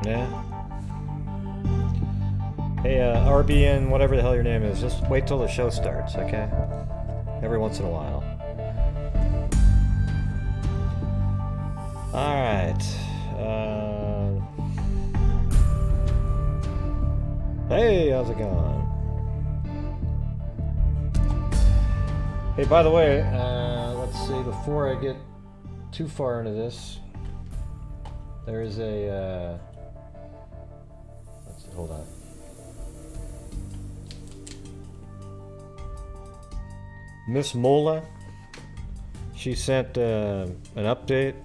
Yeah. Hey, RBN, whatever the hell your name is, just wait till the show starts, okay? Every once in a while. Alright. Hey, how's it going? Hey, by the way, let's see, before I get too far into this, there's a, let's see, hold on. Miss Mola, she sent an update.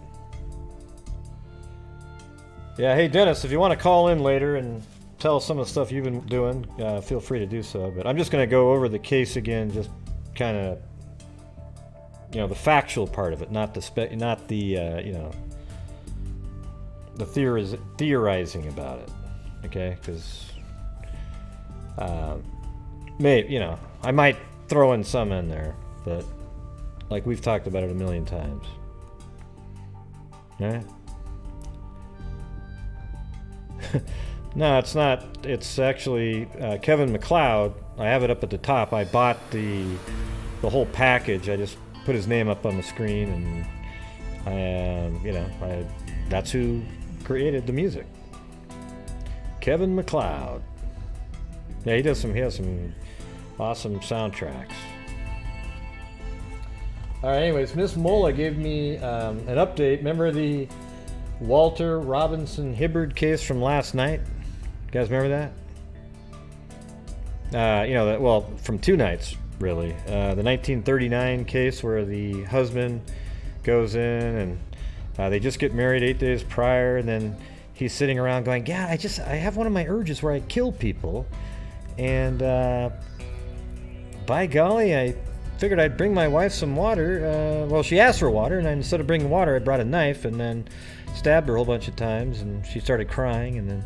Yeah, hey Dennis, if you want to call in later and tell us some of the stuff you've been doing, feel free to do so. But I'm just going to go over the case again, just kind of, you know, the factual part of it, not the you know, the theorizing about it. Okay, because maybe, you know, I might throw in some in there, but like we've talked about it a million times. All right. No, it's not. It's actually Kevin MacLeod. I have it up at the top. I bought the whole package. I just put his name up on the screen, and you know, that's who created the music. Kevin MacLeod. Yeah, he has some awesome soundtracks. All right. Anyways, Miss Mola gave me an update. Remember the Walter Robinson Hibbard case from last night? You guys remember that? You know, well, from 2 nights, really. The 1939 case where the husband goes in and they just get married 8 days prior, and then he's sitting around going, yeah, I have one of my urges where I kill people, and by golly, I figured I'd bring my wife some water. Well, she asked for water, and instead of bringing water, I brought a knife, and then stabbed her a whole bunch of times, and she started crying, and then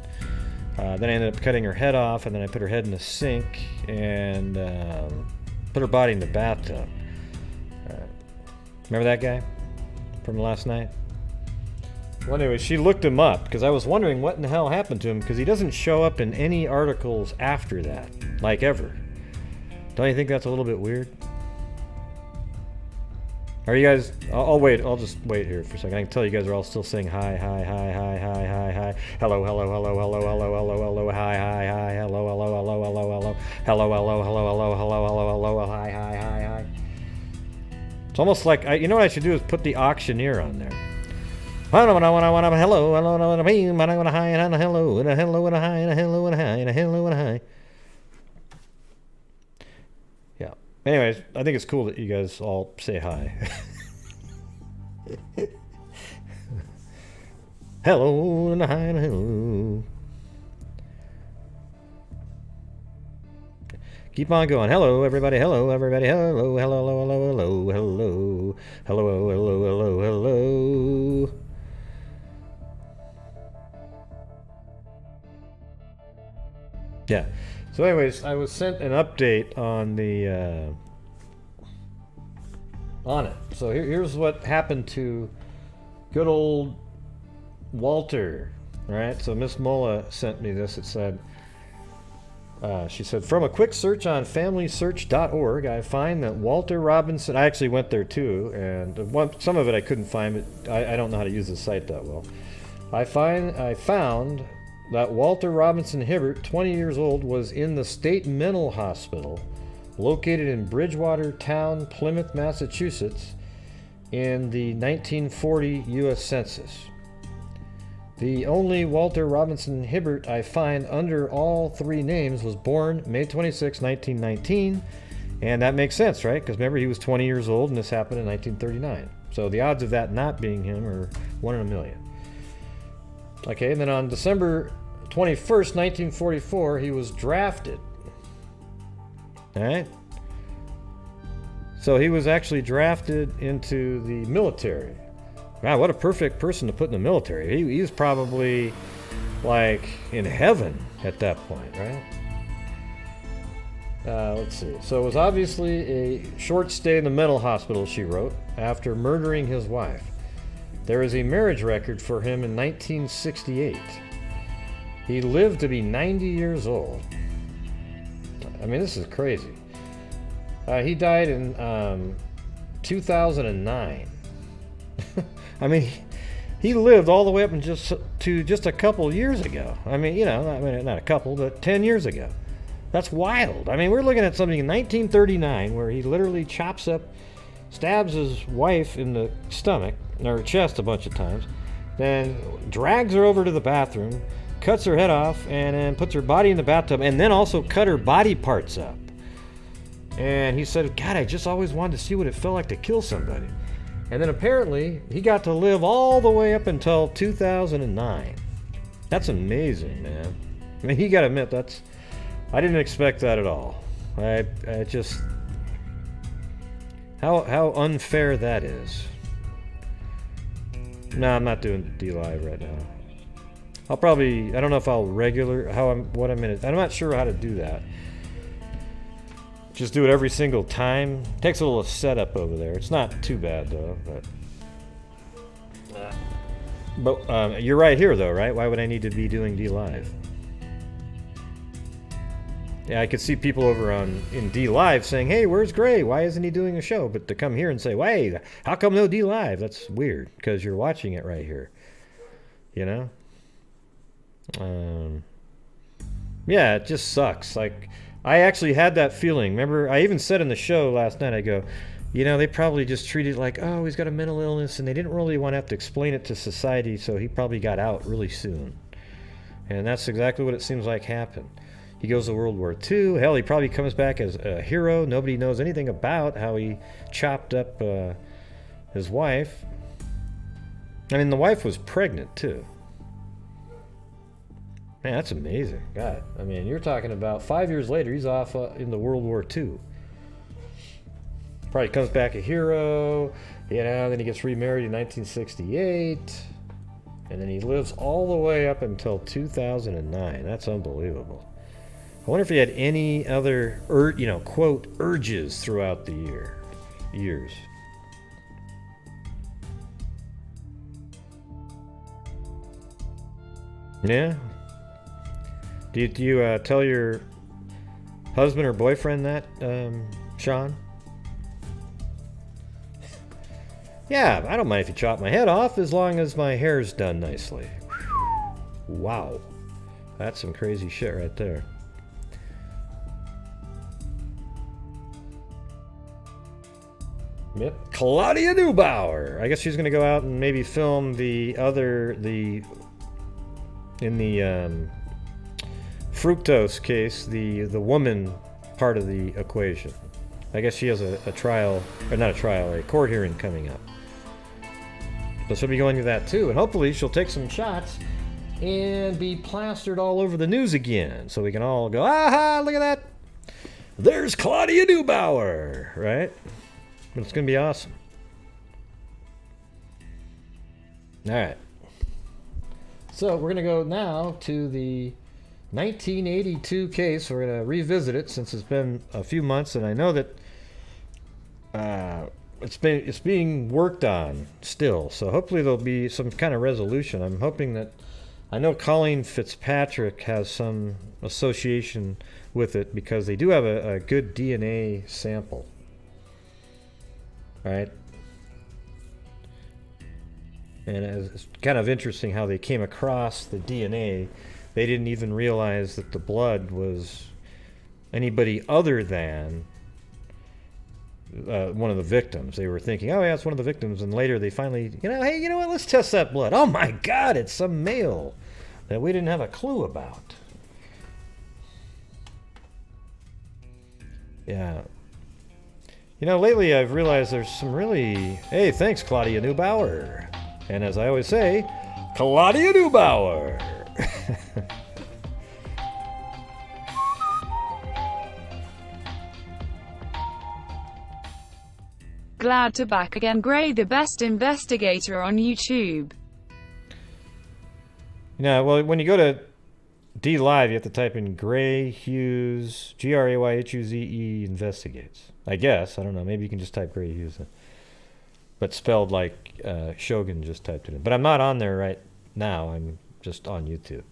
I ended up cutting her head off, and then I put her head in the sink and put her body in the bathtub. Remember that guy from last night? Well, anyway, she looked him up because I was wondering what in the hell happened to him, because he doesn't show up in any articles after that, like ever. Don't you think that's a little bit weird? Are you guys? I'll wait. I'll just wait here for a second. I can tell you guys are all still saying hi, hi, hi, hi, hi, hi, hi. Hello, hello, hello, hello, hello, hello, hello, hi, hi, hi, hello, hello, hello, hello, hello, hello, hello, hello, hello, hello, hello, hello, hi, hi, hi, hi. It's almost like you know what I should do is put the auctioneer on there. Hello, hello, hello, hello, and a hi, and a hello, and a hello, and a hi, and a hello, and a hi, and a hello, and a hi. Yeah. Anyways, I think it's cool that you guys all say hi. Hello and a hi and a hello. Keep on going. Hello, everybody. Hello, everybody. Hello, hello, hello, hello, hello, hello, hello, hello, hello, hello. Yeah. So anyways, I was sent an update on the on it. So here's what happened to good old Walter. All right. So Miss Mola sent me this. It said, she said, from a quick search on FamilySearch.org, I find that Walter Robinson. I actually went there too, and some of it I couldn't find, but I don't know how to use the site that well. I found that Walter Robinson Hibbard, 20 years old, was in the State Mental Hospital located in Bridgewater Town, Plymouth, Massachusetts, in the 1940 U.S. Census. The only Walter Robinson Hibbard I find under all 3 names was born May 26, 1919, and that makes sense, right? Because remember, he was 20 years old, and this happened in 1939. So the odds of that not being him are 1 in a million. Okay, and then on December 21st, 1944, he was drafted. All right? So he was actually drafted into the military. Wow, what a perfect person to put in the military. He was probably, like, in heaven at that point, right? Let's see. So it was obviously a short stay in the mental hospital, she wrote, after murdering his wife. There is a marriage record for him in 1968. He lived to be 90 years old. I mean, this is crazy. He died in 2009. I mean, he lived all the way up to just a couple years ago. I mean, you know, not a couple, but 10 years ago. That's wild. I mean, we're looking at something in 1939 where he literally stabs his wife in the stomach, or chest a bunch of times, then drags her over to the bathroom, cuts her head off, and then puts her body in the bathtub, and then also cut her body parts up. And he said, God, I just always wanted to see what it felt like to kill somebody. And then apparently, he got to live all the way up until 2009. That's amazing, man. I mean, you gotta admit, I didn't expect that at all. I just... How unfair that is. No, I'm not doing Dlive right now. I'll probably... I don't know if I'll I'm not sure how to do that. Just do it every single time. Takes a little setup over there. It's not too bad though, but you're right here though, right? Why would I need to be doing Dlive? Yeah, I could see people over in Dlive saying, "Hey, where's Gray? Why isn't he doing a show?" But to come here and say, "Hey, how come no Dlive?" That's weird because you're watching it right here. You know? Yeah, it just sucks. Like, I actually had that feeling. Remember, I even said in the show last night, I go, you know, they probably just treated it like, oh, he's got a mental illness, and they didn't really want to have to explain it to society, so he probably got out really soon. And that's exactly what it seems like happened. He goes to World War II. Hell, he probably comes back as a hero. Nobody knows anything about how he chopped up his wife. I mean, the wife was pregnant, too. Man, that's amazing. God, I mean, you're talking about 5 years later, he's off into World War II. Probably comes back a hero, you know, then he gets remarried in 1968, and then he lives all the way up until 2009. That's unbelievable. I wonder if he had any other, quote, urges throughout the years. Yeah. Do you tell your husband or boyfriend that, Sean? Yeah, I don't mind if you chop my head off as long as my hair's done nicely. Wow. That's some crazy shit right there. Yep. Claudia Neubauer. I guess she's going to go out and maybe film in the fructose case, the woman part of the equation. I guess she has a trial, or not a trial, a court hearing coming up. So she'll be going to that too, and hopefully she'll take some shots and be plastered all over the news again, so we can all go, aha, look at that. There's Claudia Neubauer, right? But it's going to be awesome. All right. So we're going to go now to the 1982 case. We're going to revisit it since it's been a few months, and I know that it's being worked on still. So hopefully there'll be some kind of resolution. I'm hoping that, I know Colleen Fitzpatrick has some association with it because they do have a good DNA sample. All right. And it's kind of interesting how they came across the DNA. They didn't even realize that the blood was anybody other than one of the victims. They were thinking, oh yeah, it's one of the victims. And later they finally, hey, you know what? Let's test that blood. Oh my God, it's some male that we didn't have a clue about. Yeah. Lately I've realized there's some really... Hey, thanks, Claudia Neubauer. And as I always say, Claudia Neubauer. Glad to back again, Gray, the best investigator on YouTube. Well, when you go to Dlive, you have to type in Gray Hughes, Grayhuze investigates. I guess. I don't know. Maybe you can just type Gray Hughes. But spelled like Shogun just typed it in. But I'm not on there right now. I'm just on YouTube.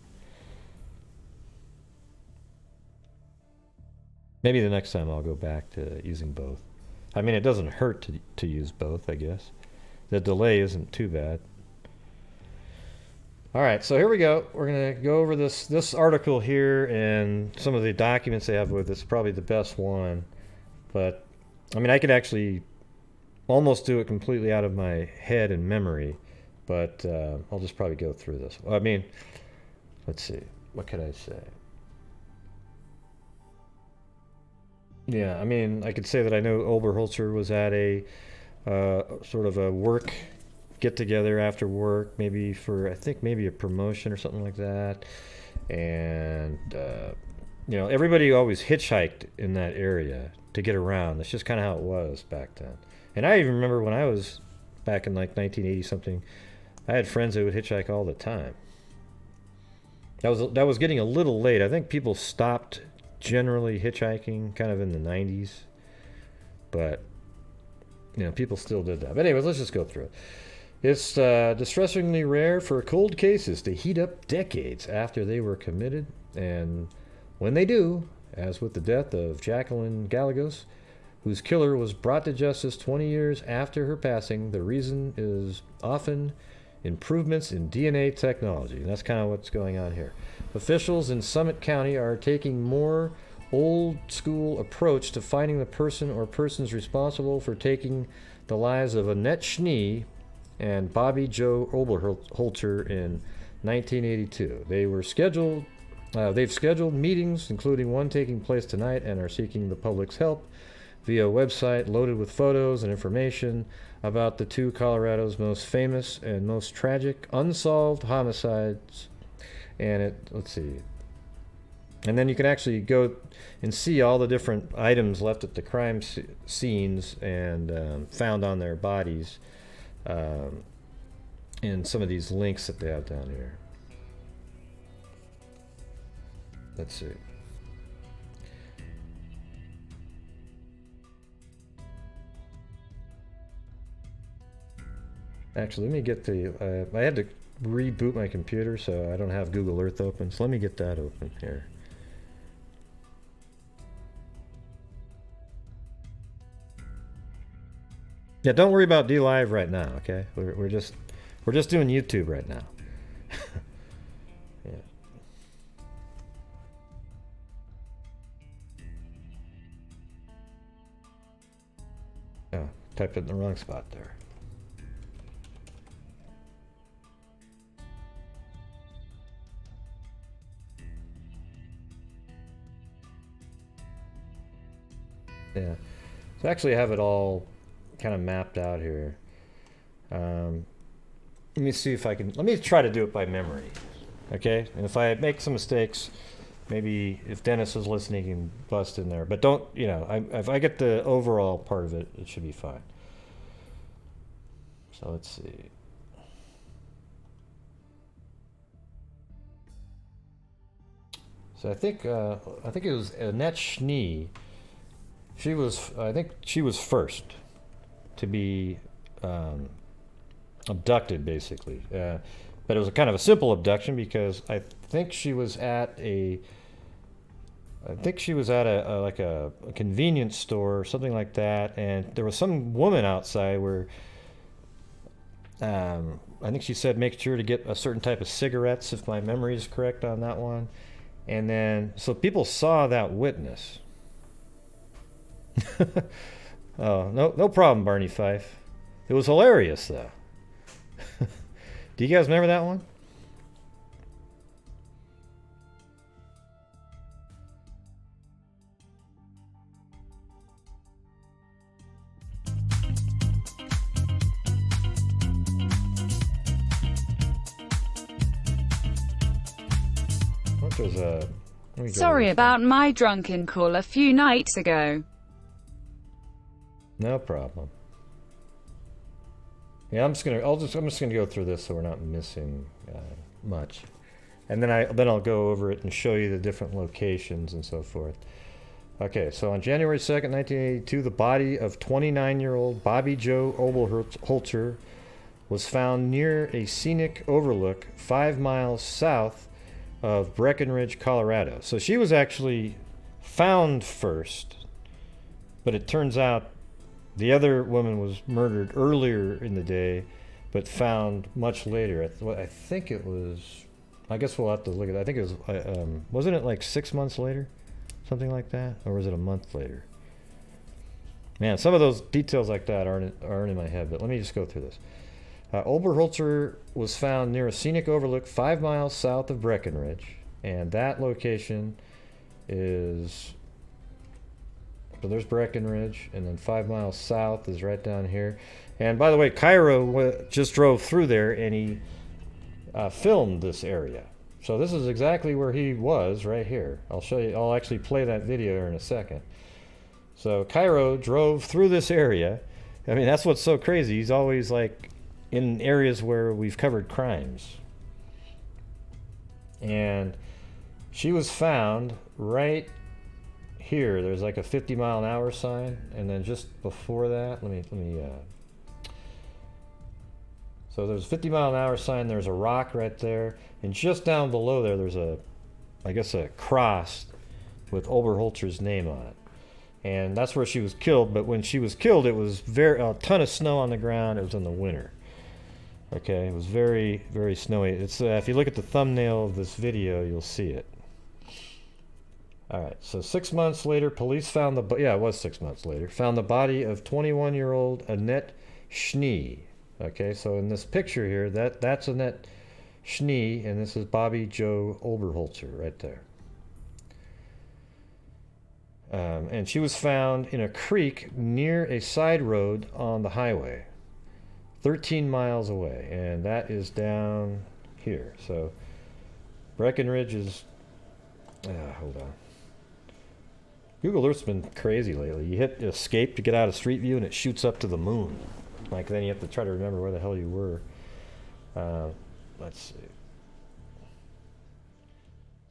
Maybe the next time I'll go back to using both. I mean, it doesn't hurt to use both, I guess. The delay isn't too bad. All right, so here we go. We're going to go over this article here and some of the documents they have with it. It's probably the best one. But, I mean, I could actually almost do it completely out of my head and memory. But I'll just probably go through this. I mean, let's see. What could I say? Yeah, I mean, I could say that I know Oberholtzer was at a sort of a work get-together after work, maybe for, I think, maybe a promotion or something like that. And, you know, everybody always hitchhiked in that area to get around. That's just kind of how it was back then. And I even remember when I was back in, like, 1980-something, I had friends that would hitchhike all the time. That was getting a little late. I think people stopped generally hitchhiking kind of in the 90s. But, you know, people still did that. But anyways, let's just go through it. It's distressingly rare for cold cases to heat up decades after they were committed. And when they do, as with the death of Jacqueline Gallegos, whose killer was brought to justice 20 years after her passing, the reason is often improvements in DNA technology. And that's kind of what's going on here. Officials in Summit County are taking more old-school approach to finding the person or persons responsible for taking the lives of Annette Schnee and Bobbie Jo Oberholtzer in 1982. They've scheduled meetings, including one taking place tonight, and are seeking the public's help via a website loaded with photos and information about the two Colorado's most famous and most tragic unsolved homicides. And let's see. And then you can actually go and see all the different items left at the crime scenes and found on their bodies in some of these links that they have down here. Let's see. Actually, let me get the... I had to reboot my computer, so I don't have Google Earth open. So let me get that open here. Yeah, don't worry about Dlive right now, okay? We're just doing YouTube right now. Yeah. Oh, typed it in the wrong spot there. Yeah. So actually I have it all kind of mapped out here. Let me see if I can... Let me try to do it by memory. Okay? And if I make some mistakes, maybe if Dennis is listening, he can bust in there. But don't, you know, if I get the overall part of it, it should be fine. So let's see. So I think it was Annette Schnee. I think she was first to be abducted, basically. But it was a kind of a simple abduction because I think she was at a like a convenience store or something like that, and there was some woman outside where I think she said make sure to get a certain type of cigarettes, if my memory is correct on that one. And then so people saw that witness. Oh, no problem, Barney Fife. It was hilarious, though. Do you guys remember that one? What was Sorry about my drunken call a few nights ago. No problem. Yeah, I'm just gonna go through this so we're not missing much, and then I'll go over it and show you the different locations and so forth. Okay, so on January 2nd, 1982, the body of 29-year-old Bobbie Jo Oberholtzer was found near a scenic overlook 5 miles south of Breckenridge, Colorado. So she was actually found first, but it turns out the other woman was murdered earlier in the day, but found much later. I think it was, I guess we'll have to look at it. I think it was, wasn't it like 6 months later? Something like that? Or was it a month later? Man, some of those details like that aren't in my head, but let me just go through this. Oberholtzer was found near a scenic overlook 5 miles south of Breckenridge, and that location is, so there's Breckenridge, and then 5 miles south is right down here. And by the way, Cairo just drove through there, and he filmed this area. So this is exactly where he was, right here. I'll show you, I'll actually play that video here in a second. So Cairo drove through this area. I mean, that's what's so crazy. He's always like in areas where we've covered crimes. And she was found right here. There's like a 50-mile-an-hour sign, and then just before that, so there's a 50-mile-an-hour sign. There's a rock right there, and just down below there, there's I guess a cross with Oberholtzer's name on it. And that's where she was killed. But when she was killed, it was a ton of snow on the ground. It was in the winter. Okay, it was very, very snowy. It's if you look at the thumbnail of this video, you'll see it. All right, so 6 months later, police found it was 6 months later, found the body of 21-year-old Annette Schnee. Okay, so in this picture here, that's Annette Schnee, and this is Bobbie Jo Oberholtzer right there. And she was found in a creek near a side road on the highway, 13 miles away, and that is down here. So Breckenridge is, hold on. Google Earth's been crazy lately. You hit escape to get out of Street View and it shoots up to the moon. Like then you have to try to remember where the hell you were. Let's see.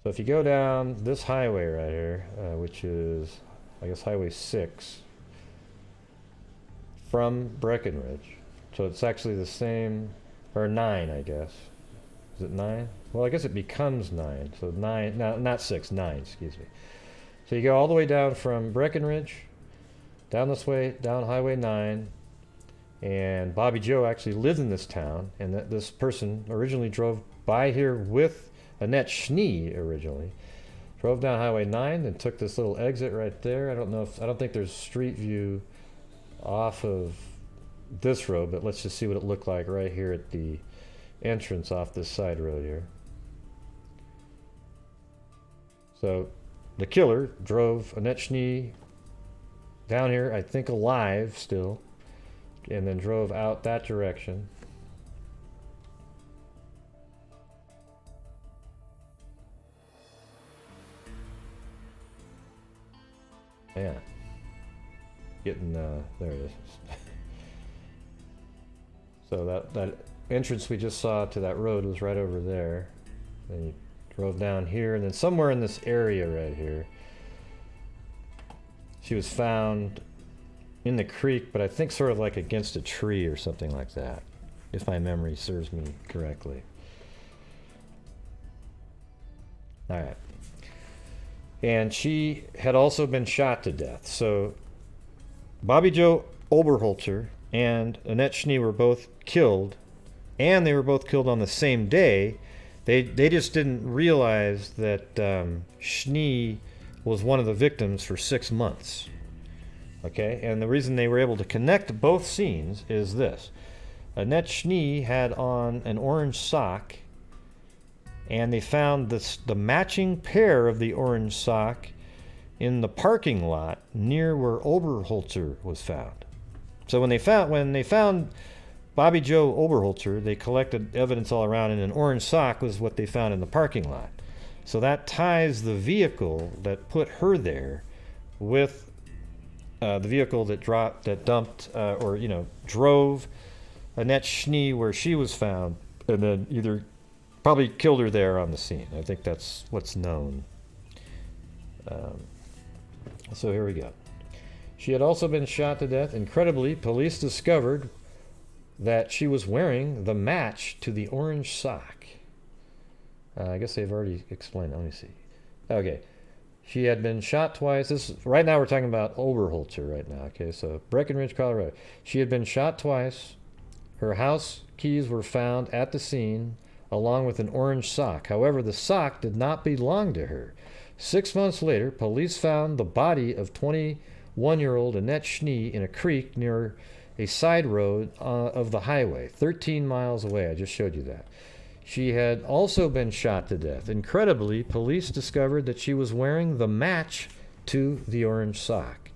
So if you go down this highway right here, which is, I guess, Highway 6, from Breckenridge. So it's actually the same, or 9, I guess. Is it 9? Well, I guess it becomes 9. So 9, no, not 6, 9, excuse me. So you go all the way down from Breckenridge, down this way, down Highway 9, and Bobbie Jo actually lived in this town, and this person originally drove by here with Annette Schnee originally. Drove down Highway 9 and took this little exit right there. I don't think there's street view off of this road, but let's just see what it looked like right here at the entrance off this side road here. So the killer drove Annette Schnee down here, I think alive still, and then drove out that direction. Yeah. Getting, there it is. So that entrance we just saw to that road was right over there. Then you drove down here, and then somewhere in this area right here, she was found in the creek, but I think sort of like against a tree or something like that, if my memory serves me correctly. All right. And she had also been shot to death. So Bobbie Jo Oberholtzer and Annette Schnee were both killed, and they were both killed on the same day. They just didn't realize that Schnee was one of the victims for 6 months. Okay, and the reason they were able to connect both scenes is this. Annette Schnee had on an orange sock, and they found the matching pair of the orange sock in the parking lot near where Oberholtzer was found. So when they found Bobbie Jo Oberholtzer, they collected evidence all around, and an orange sock was what they found in the parking lot. So that ties the vehicle that put her there with the vehicle that drove Annette Schnee where she was found, and then probably killed her there on the scene. I think that's what's known. So here we go. She had also been shot to death. Incredibly, police discovered that she was wearing the match to the orange sock. I guess they've already explained it. Let me see. Okay. She had been shot twice. Right now we're talking about Oberholtzer right now. Okay, so Breckenridge, Colorado. She had been shot twice. Her house keys were found at the scene, along with an orange sock. However, the sock did not belong to her. 6 months later, police found the body of 21-year-old Annette Schnee in a creek near a side road of the highway, 13 miles away. I just showed you that. She had also been shot to death. Incredibly, police discovered that she was wearing the match to the orange sock.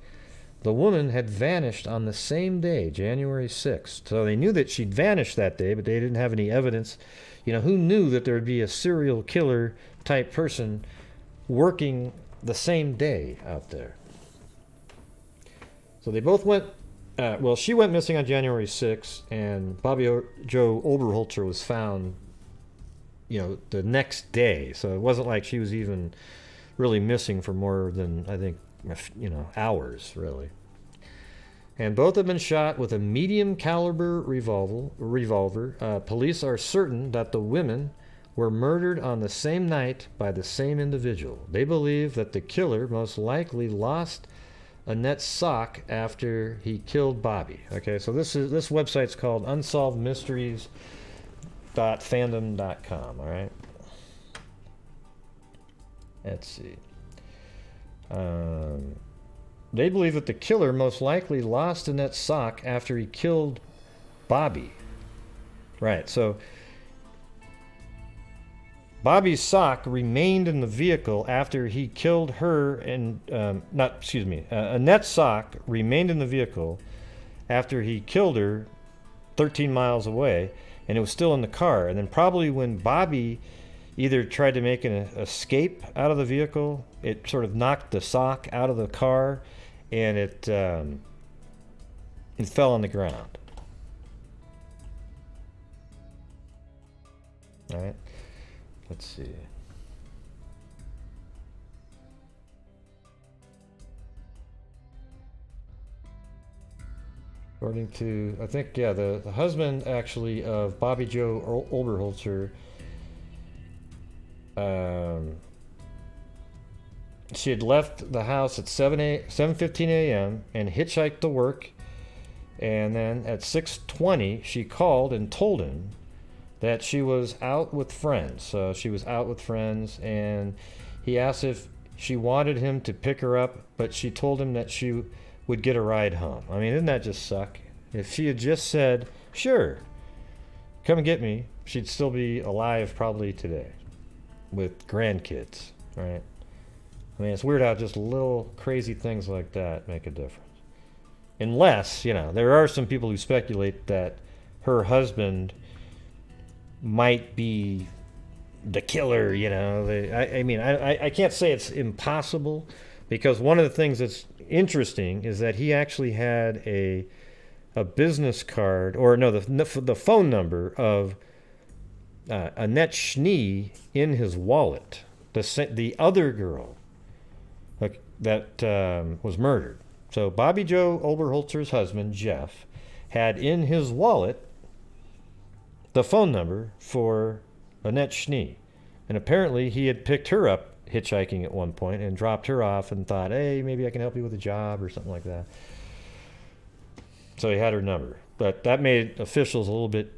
The woman had vanished on the same day, January 6th. So they knew that she'd vanished that day, but they didn't have any evidence. You know, who knew that there would be a serial killer type person working the same day out there? So they both went, well, she went missing on January 6th, and Bobbie Joe Oberholtzer was found, you know, the next day. So it wasn't like she was even really missing for more than, I think, you know, hours, really. And both have been shot with a medium caliber revolver. Police are certain that the women were murdered on the same night by the same individual. They believe that the killer most likely lost Annette's sock after he killed Bobbie. Okay, so this website's called unsolvedmysteries.fandom.com. All right. Let's see. They believe that the killer most likely lost Annette's sock after he killed Bobbie. Right, so Bobbie's sock remained in the vehicle after he killed her, and Annette's sock remained in the vehicle after he killed her 13 miles away, and it was still in the car. And then probably when Bobbie either tried to make an escape out of the vehicle, it sort of knocked the sock out of the car, and it fell on the ground. All right. Let's see. According to, I think, yeah, the husband actually of Bobbie Joe Oberholtzer, she had left the house at 7:15 a.m. and hitchhiked to work, and then at 6:20 she called and told him that she was out with friends. So she was out with friends, and he asked if she wanted him to pick her up, but she told him that she would get a ride home. I mean, didn't that just suck? If she had just said, sure, come and get me, she'd still be alive probably today with grandkids, right? I mean, it's weird how just little crazy things like that make a difference. Unless, you know, there are some people who speculate that her husband might be the killer, you know. I can't say it's impossible, because one of the things that's interesting is that he actually had a business card, or no, the phone number of Annette Schnee in his wallet, the other girl that was murdered. So Bobbie Joe Oberholtzer's husband, Jeff, had in his wallet the phone number for Annette Schnee. And apparently he had picked her up hitchhiking at one point and dropped her off and thought, hey, maybe I can help you with a job or something like that. So he had her number. But that made officials a little bit,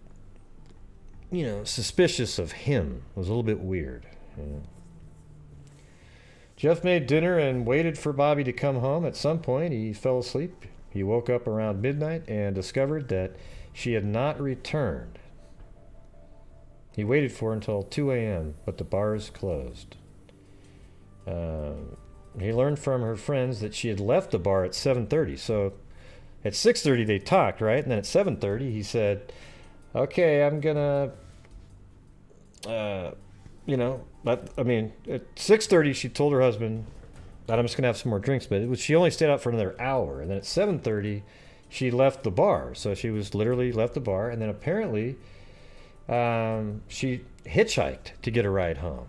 you know, suspicious of him. It was a little bit weird. You know. Jeff made dinner and waited for Bobbie to come home. At some point, he fell asleep. He woke up around midnight and discovered that she had not returned. He waited for her until 2 a.m., but the bars closed. He learned from her friends that she had left the bar at 7:30. So at 6:30 they talked, right? And then at 7:30 he said, okay, I'm gonna, at 6:30 she told her husband that I'm just gonna have some more drinks, but she only stayed out for another hour. And then at 7:30 she left the bar. So she was literally left the bar, and then apparently she hitchhiked to get a ride home.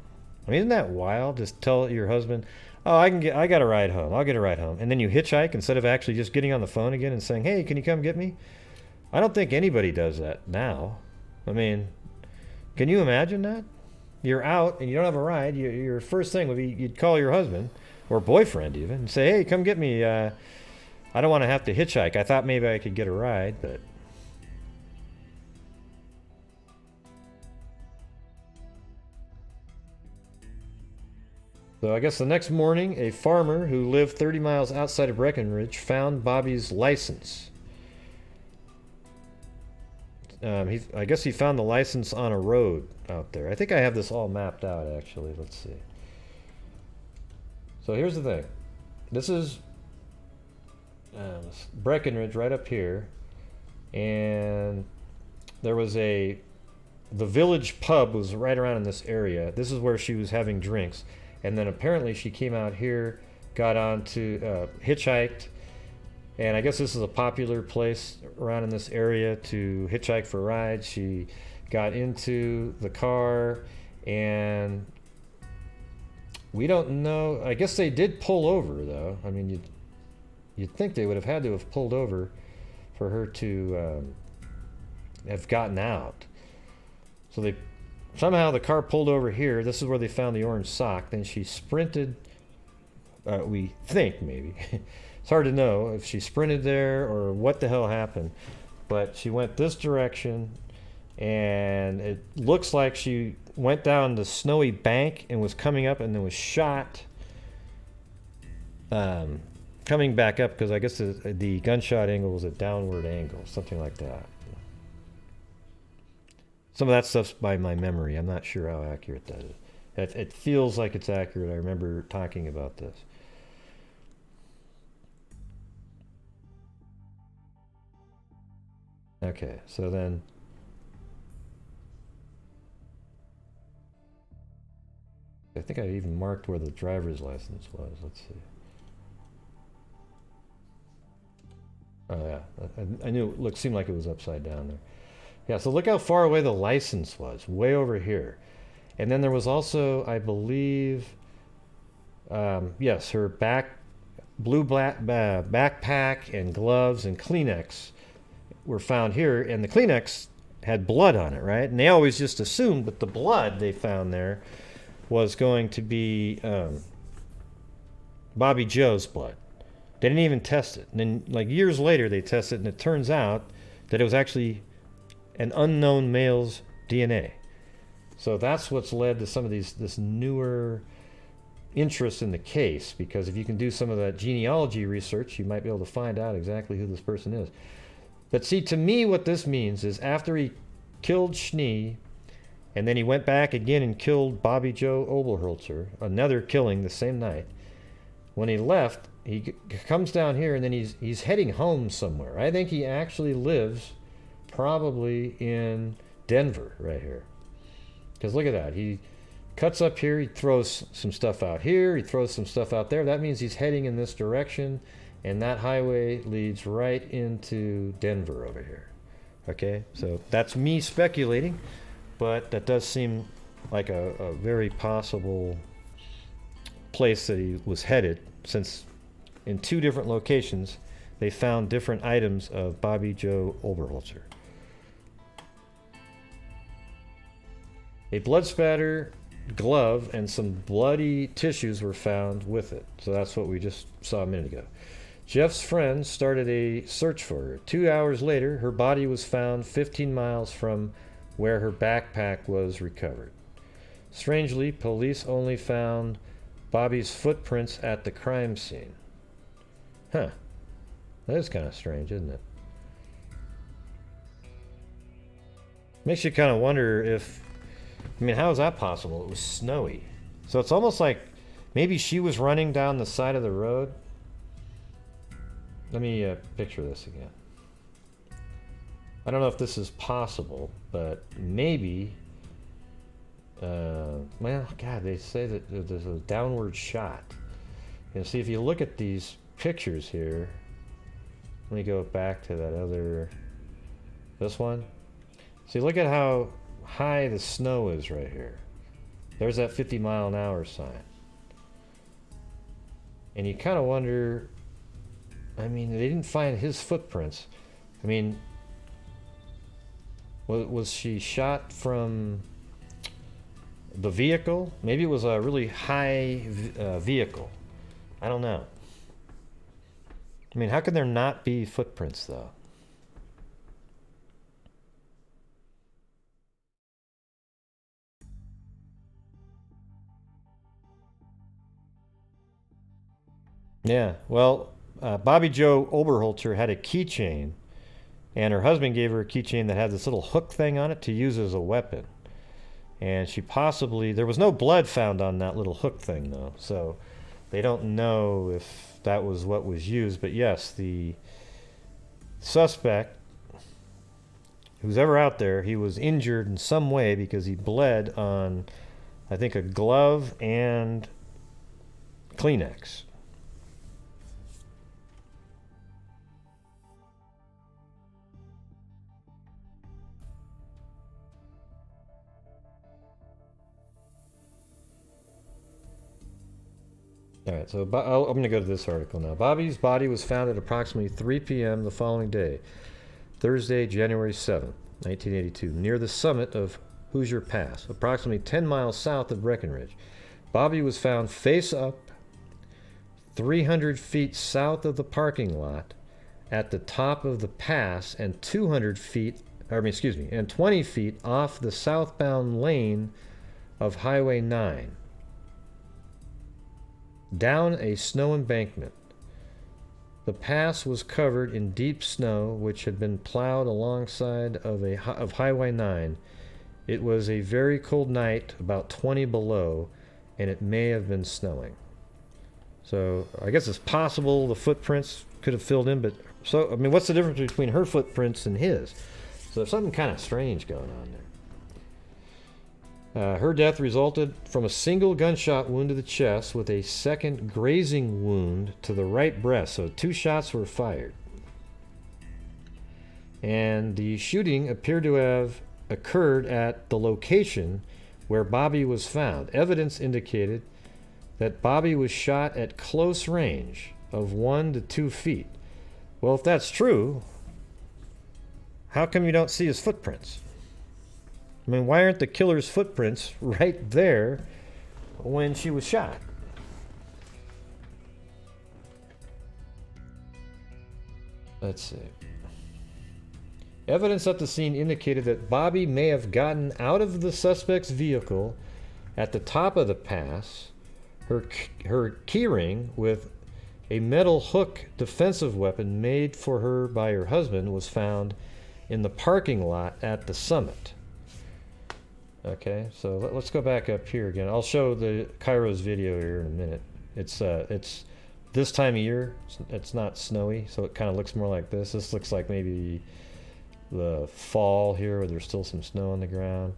I mean, isn't that wild? Just tell your husband, oh, I got a ride home. I'll get a ride home. And then you hitchhike instead of actually just getting on the phone again and saying, hey, can you come get me? I don't think anybody does that now. I mean, can you imagine that? You're out and you don't have a ride. Your first thing would be you'd call your husband or boyfriend even, and say, hey, come get me. I don't want to have to hitchhike. I thought maybe I could get a ride, but... So I guess the next morning, a farmer who lived 30 miles outside of Breckenridge found Bobbie's license. I guess he found the license on a road out there. I think I have this all mapped out, actually. Let's see. So here's the thing. This is Breckenridge right up here. And there was the village pub was right around in this area. This is where she was having drinks. And then apparently she came out here, got on to, hitchhiked. And I guess this is a popular place around in this area to hitchhike for rides. She got into the car, and we don't know. I guess they did pull over, though. I mean, you'd think they would have had to have pulled over for her to have gotten out. So somehow the car pulled over here. This is where they found the orange sock. Then she sprinted. We think maybe. It's hard to know if she sprinted there or what the hell happened. But she went this direction, and it looks like she went down the snowy bank and was coming up and then was shot. Coming back up, because I guess the gunshot angle was a downward angle, something like that. Some of that stuff's by my memory. I'm not sure how accurate that is. It feels like it's accurate. I remember talking about this. Okay, so then I think I even marked where the driver's license was. Let's see. Oh yeah, I knew it seemed like it was upside down there. Yeah, so look how far away the license was, way over here. And then there was also, I believe, yes, her blue backpack and gloves and Kleenex were found here, and the Kleenex had blood on it, right? And they always just assumed that the blood they found there was going to be Bobbie Jo's blood. They didn't even test it. And then, like, years later, they tested it, and it turns out that it was actually an unknown male's DNA. So that's what's led to some of this newer interest in the case, because if you can do some of that genealogy research, you might be able to find out exactly who this person is. But see, to me, what this means is after he killed Schnee, and then he went back again and killed Bobbie Jo Oberholtzer, another killing the same night. When he left, he comes down here, and then he's heading home somewhere. I think he actually lives probably in Denver right here. Because look at that. He cuts up here, he throws some stuff out here, he throws some stuff out there. That means he's heading in this direction. And that highway leads right into Denver over here. Okay, so that's me speculating, but that does seem like a very possible place that he was headed, since in two different locations they found different items of Bobbie Jo Oberholtzer. A blood spatter glove and some bloody tissues were found with it. So that's what we just saw a minute ago. Jeff's friends started a search for her. 2 hours later, her body was found 15 miles from where her backpack was recovered. Strangely, police only found Bobbie's footprints at the crime scene. Huh. That is kind of strange, isn't it? Makes you kind of wonder if... I mean, how is that possible? It was snowy. So it's almost like maybe she was running down the side of the road. Let me picture this again. I don't know if this is possible, but maybe... well, God, they say that there's a downward shot. You know, see, if you look at these pictures here... Let me go back to that other... This one. See, look at how high the snow is right here. There's that 50-mile-an-hour sign. And you kind of wonder... I mean, they didn't find his footprints. I mean, was she shot from the vehicle? Maybe it was a really high vehicle. I don't know. I mean, how can there not be footprints, though? Yeah, well, Bobbie Jo Oberholtzer had a keychain, and her husband gave her a keychain that had this little hook thing on it to use as a weapon. And she possibly, there was no blood found on that little hook thing, though, so they don't know if that was what was used. But yes, the suspect, who's ever out there, he was injured in some way because he bled on, I think, a glove and Kleenex. All right, so I'm going to go to this article now. Bobbie's body was found at approximately 3 p.m. the following day, Thursday, January 7th, 1982, near the summit of Hoosier Pass, approximately 10 miles south of Breckenridge. Bobbie was found face up, 300 feet south of the parking lot, at the top of the pass, and 20 feet off the southbound lane of Highway 9. Down a snow embankment. The pass was covered in deep snow, which had been plowed alongside of Highway 9. It was a very cold night, about 20 below, and it may have been snowing. So I guess it's possible the footprints could have filled in, but so I mean, what's the difference between her footprints and his? So there's something kind of strange going on there. Her death resulted from a single gunshot wound to the chest with a second grazing wound to the right breast. So 2 shots were fired. And the shooting appeared to have occurred at the location where Bobbie was found. Evidence indicated that Bobbie was shot at close range of 1 to 2 feet. Well, if that's true, how come you don't see his footprints? I mean, why aren't the killer's footprints right there when she was shot? Let's see. Evidence at the scene indicated that Bobbie may have gotten out of the suspect's vehicle at the top of the pass. Her keyring with a metal hook defensive weapon made for her by her husband was found in the parking lot at the summit. Okay, so let's go back up here again. I'll show the Cairo's video here in a minute. It's this time of year. It's not snowy, so it kind of looks more like this. This looks like maybe the fall here, where there's still some snow on the ground.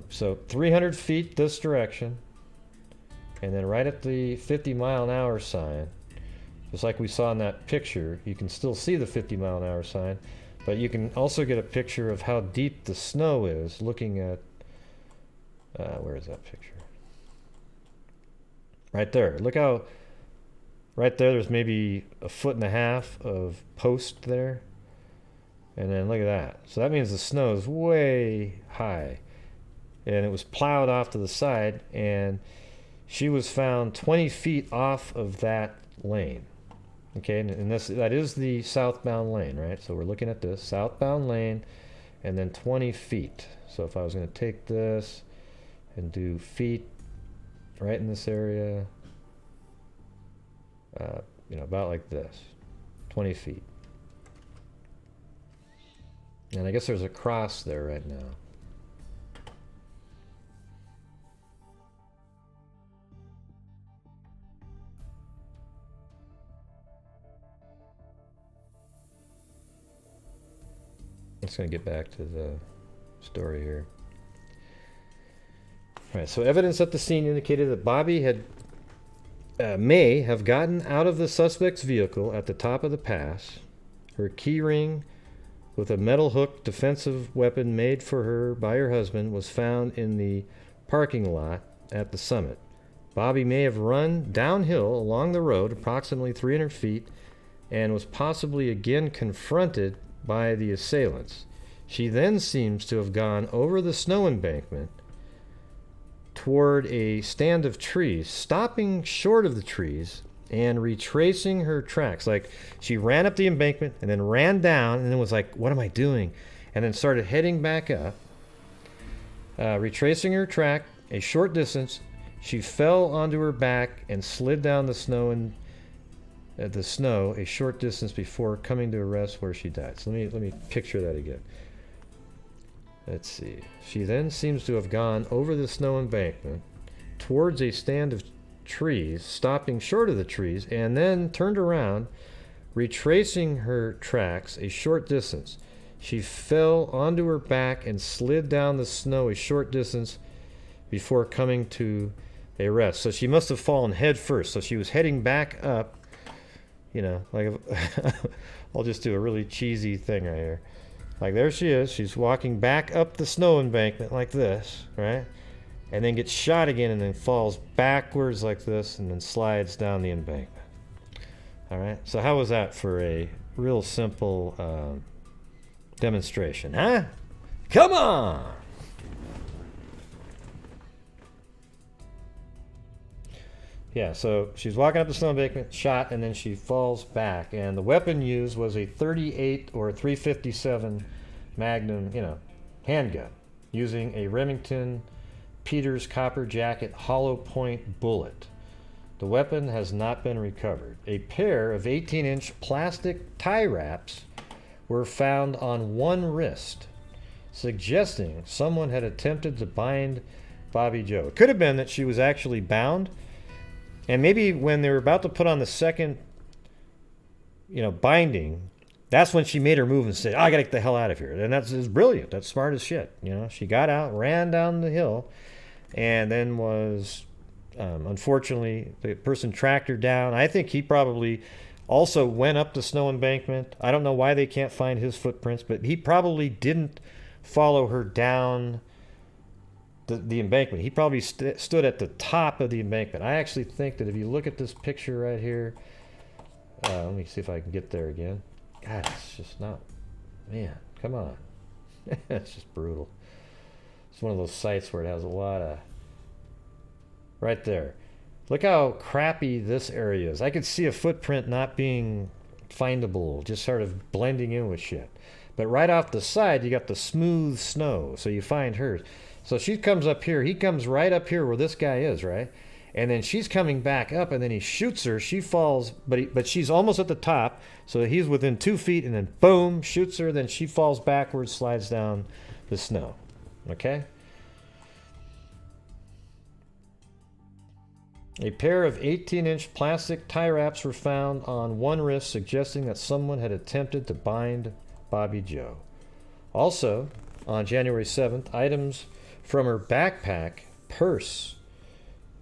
So 300 feet this direction, and then right at the 50-mile-an-hour sign, just like we saw in that picture, you can still see the 50-mile-an-hour sign. But you can also get a picture of how deep the snow is looking at, where is that picture? Right there. Look how, right there, there's maybe 1.5 feet of post there. And then look at that. So that means the snow is way high. And it was plowed off to the side, and she was found 20 feet off of that lane. Okay, and that is the southbound lane, right? So we're looking at this southbound lane, and then 20 feet. So if I was going to take this and do feet right in this area, about like this, 20 feet. And I guess there's a cross there right now. Let's going to get back to the story here. All right, so evidence at the scene indicated that Bobbie may have gotten out of the suspect's vehicle at the top of the pass. Her keyring with a metal hook defensive weapon made for her by her husband was found in the parking lot at the summit. Bobbie may have run downhill along the road approximately 300 feet and was possibly again confronted by the assailants. She then seems to have gone over the snow embankment toward a stand of trees, stopping short of the trees and retracing her tracks. Like, she ran up the embankment and then ran down and then was like, what am I doing? And then started heading back up. Retracing her track a short distance, she fell onto her back and slid down the snow a short distance before coming to a rest where she died. So let me picture that again. Let's see. She then seems to have gone over the snow embankment towards a stand of trees, stopping short of the trees, and then turned around, retracing her tracks a short distance. She fell onto her back and slid down the snow a short distance before coming to a rest. So she must have fallen head first. So she was heading back up, you know, like I'll just do a really cheesy thing right here. Like, there she is. She's walking back up the snow embankment like this, right? And then gets shot again and then falls backwards like this and then slides down the embankment. All right? So how was that for a real simple demonstration, huh? Come on! Yeah, so she's walking up the snow embankment, shot, and then she falls back. And the weapon used was a .38 or .357 Magnum, you know, handgun, using a Remington Peters copper jacket hollow point bullet. The weapon has not been recovered. A pair of 18-inch plastic tie wraps were found on one wrist, suggesting someone had attempted to bind Bobbie Jo. It could have been that she was actually bound. And maybe when they were about to put on the second, you know, binding, that's when she made her move and said, I gotta get the hell out of here. And that's brilliant. That's smart as shit. You know, she got out, ran down the hill, and then was, unfortunately, the person tracked her down. I think he probably also went up the snow embankment. I don't know why they can't find his footprints, but he probably didn't follow her down the embankment. He probably stood at the top of the embankment. I actually think that if you look at this picture right here, let me see if I can get there again. God, it's just not, man, come on. It's just brutal. It's one of those sites where it has a lot of, right there. Look how crappy this area is. I could see a footprint not being findable, just sort of blending in with shit. But right off the side, you got the smooth snow, so you find hers. So she comes up here. He comes right up here where this guy is, right? And then she's coming back up, and then he shoots her. She falls, but she's almost at the top, so he's within 2 feet, and then boom, shoots her. Then she falls backwards, slides down the snow. Okay? A pair of 18-inch plastic tie wraps were found on one wrist, suggesting that someone had attempted to bind Bobbie Jo. Also, on January 7th, items from her backpack, purse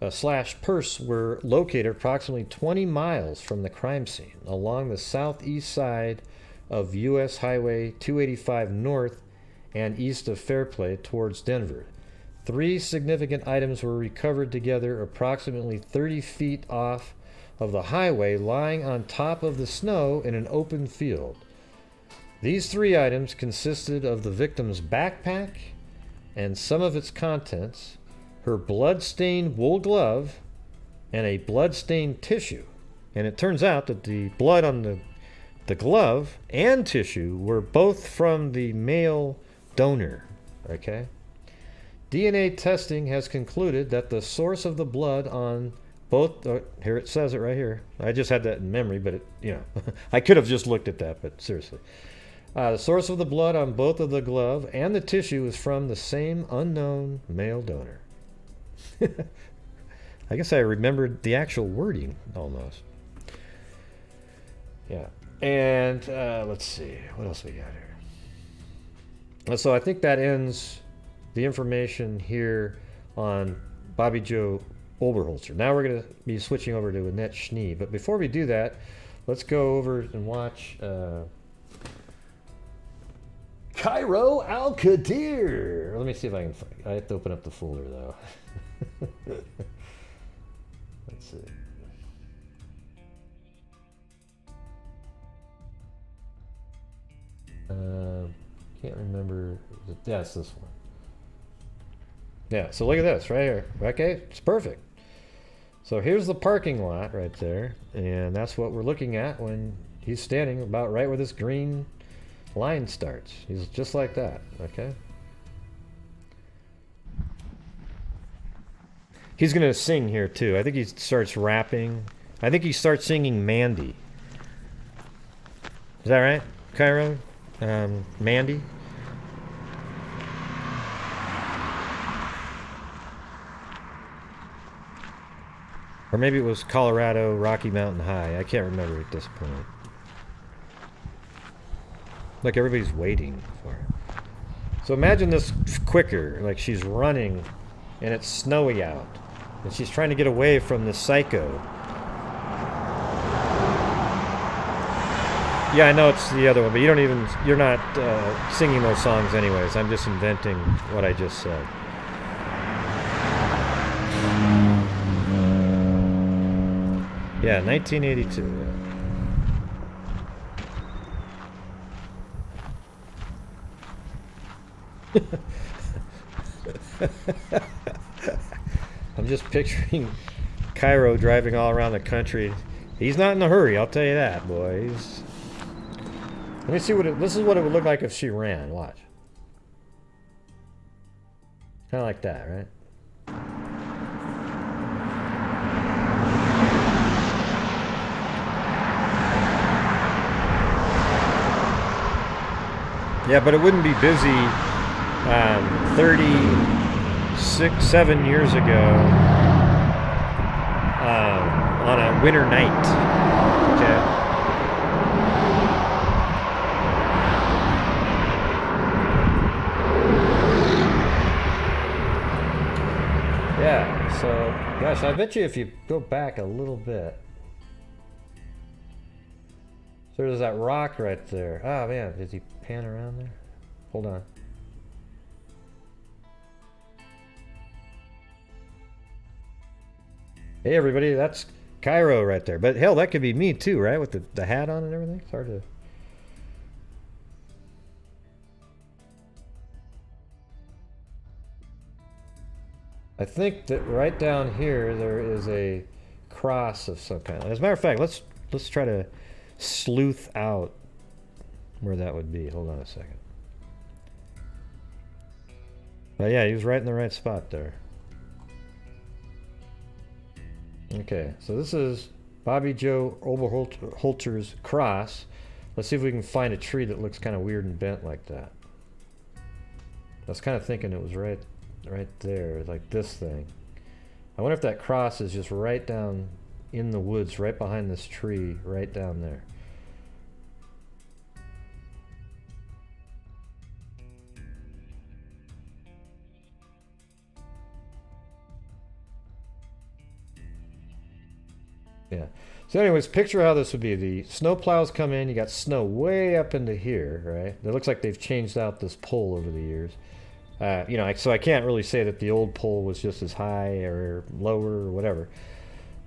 were located approximately 20 miles from the crime scene along the southeast side of U.S. Highway 285 north and east of Fairplay towards Denver. 3 significant items were recovered together approximately 30 feet off of the highway, lying on top of the snow in an open field. These 3 items consisted of the victim's backpack and some of its contents, her blood-stained wool glove, and a blood-stained tissue. And it turns out that the blood on the glove and tissue were both from the male donor. Okay? DNA testing has concluded that the source of the blood on both, here it says it right here. I just had that in memory, but it, you know, I could have just looked at that, but seriously. The source of the blood on both of the glove and the tissue is from the same unknown male donor. I guess I remembered the actual wording almost. Yeah. And let's see. What else we got here? So I think that ends the information here on Bobbie Jo Oberholtzer. Now we're going to be switching over to Annette Schnee. But before we do that, let's go over and watch Cairo Al-Qadir. Let me see if I can find. I have to open up the folder though. Let's see. Can't remember. Yeah, it's this one. Yeah, so look at this right here. Okay, it's perfect. So here's the parking lot right there, and that's what we're looking at when he's standing about right where this green line starts. He's just like that, okay? He's gonna sing here too. I think he starts rapping. I think he starts singing Mandy. Is that right, Cairo? Mandy? Or maybe it was Colorado Rocky Mountain High. I can't remember at this point. Like everybody's waiting for it. So imagine this quicker. Like she's running and it's snowy out. And she's trying to get away from the psycho. Yeah, I know it's the other one, but you're not singing those songs anyways. I'm just inventing what I just said. Yeah, 1982. Yeah. I'm just picturing Cairo driving all around the country. He's not in a hurry, I'll tell you that, boy. Let me see this is what it would look like if she ran. Watch. Kind of like that, right? Yeah, but it wouldn't be busy 7 years ago on a winter night. Okay. Yeah, so, gosh, I bet you if you go back a little bit. So there's that rock right there. Oh, man, did he pan around there? Hold on. Hey, everybody, that's Cairo right there. But, hell, that could be me, too, right? With the hat on and everything. It's hard to... I think that right down here there is a cross of some kind. As a matter of fact, let's try to sleuth out where that would be. Hold on a second. But yeah, he was right in the right spot there. Okay, so this is Bobbie Joe Oberholtzer's cross. Let's see if we can find a tree that looks kind of weird and bent like that. I was kind of thinking it was right there, like this thing. I wonder if that cross is just right down in the woods, right behind this tree, right down there. Yeah. So anyways, picture how this would be. The snow plows come in, you got snow way up into here, right? It looks like they've changed out this pole over the years. You know, so I can't really say that the old pole was just as high or lower or whatever.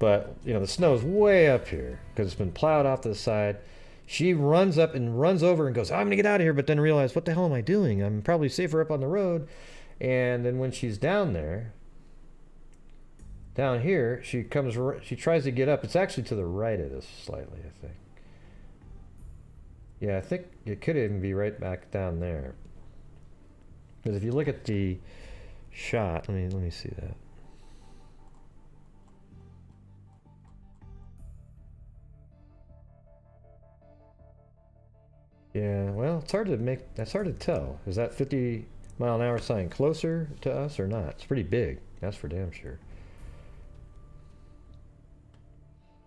But, you know, the snow is way up here because it's been plowed off to the side. She runs up and runs over and goes, oh, I'm going to get out of here, but then realize, what the hell am I doing? I'm probably safer up on the road. And then when she's down there, down here, she tries to get up. It's actually to the right of this slightly, I think. Yeah, I think it could even be right back down there. Because if you look at the shot, let me see that. Yeah, well, it's hard to tell. Is that 50-mile-an-hour sign closer to us or not? It's pretty big, that's for damn sure.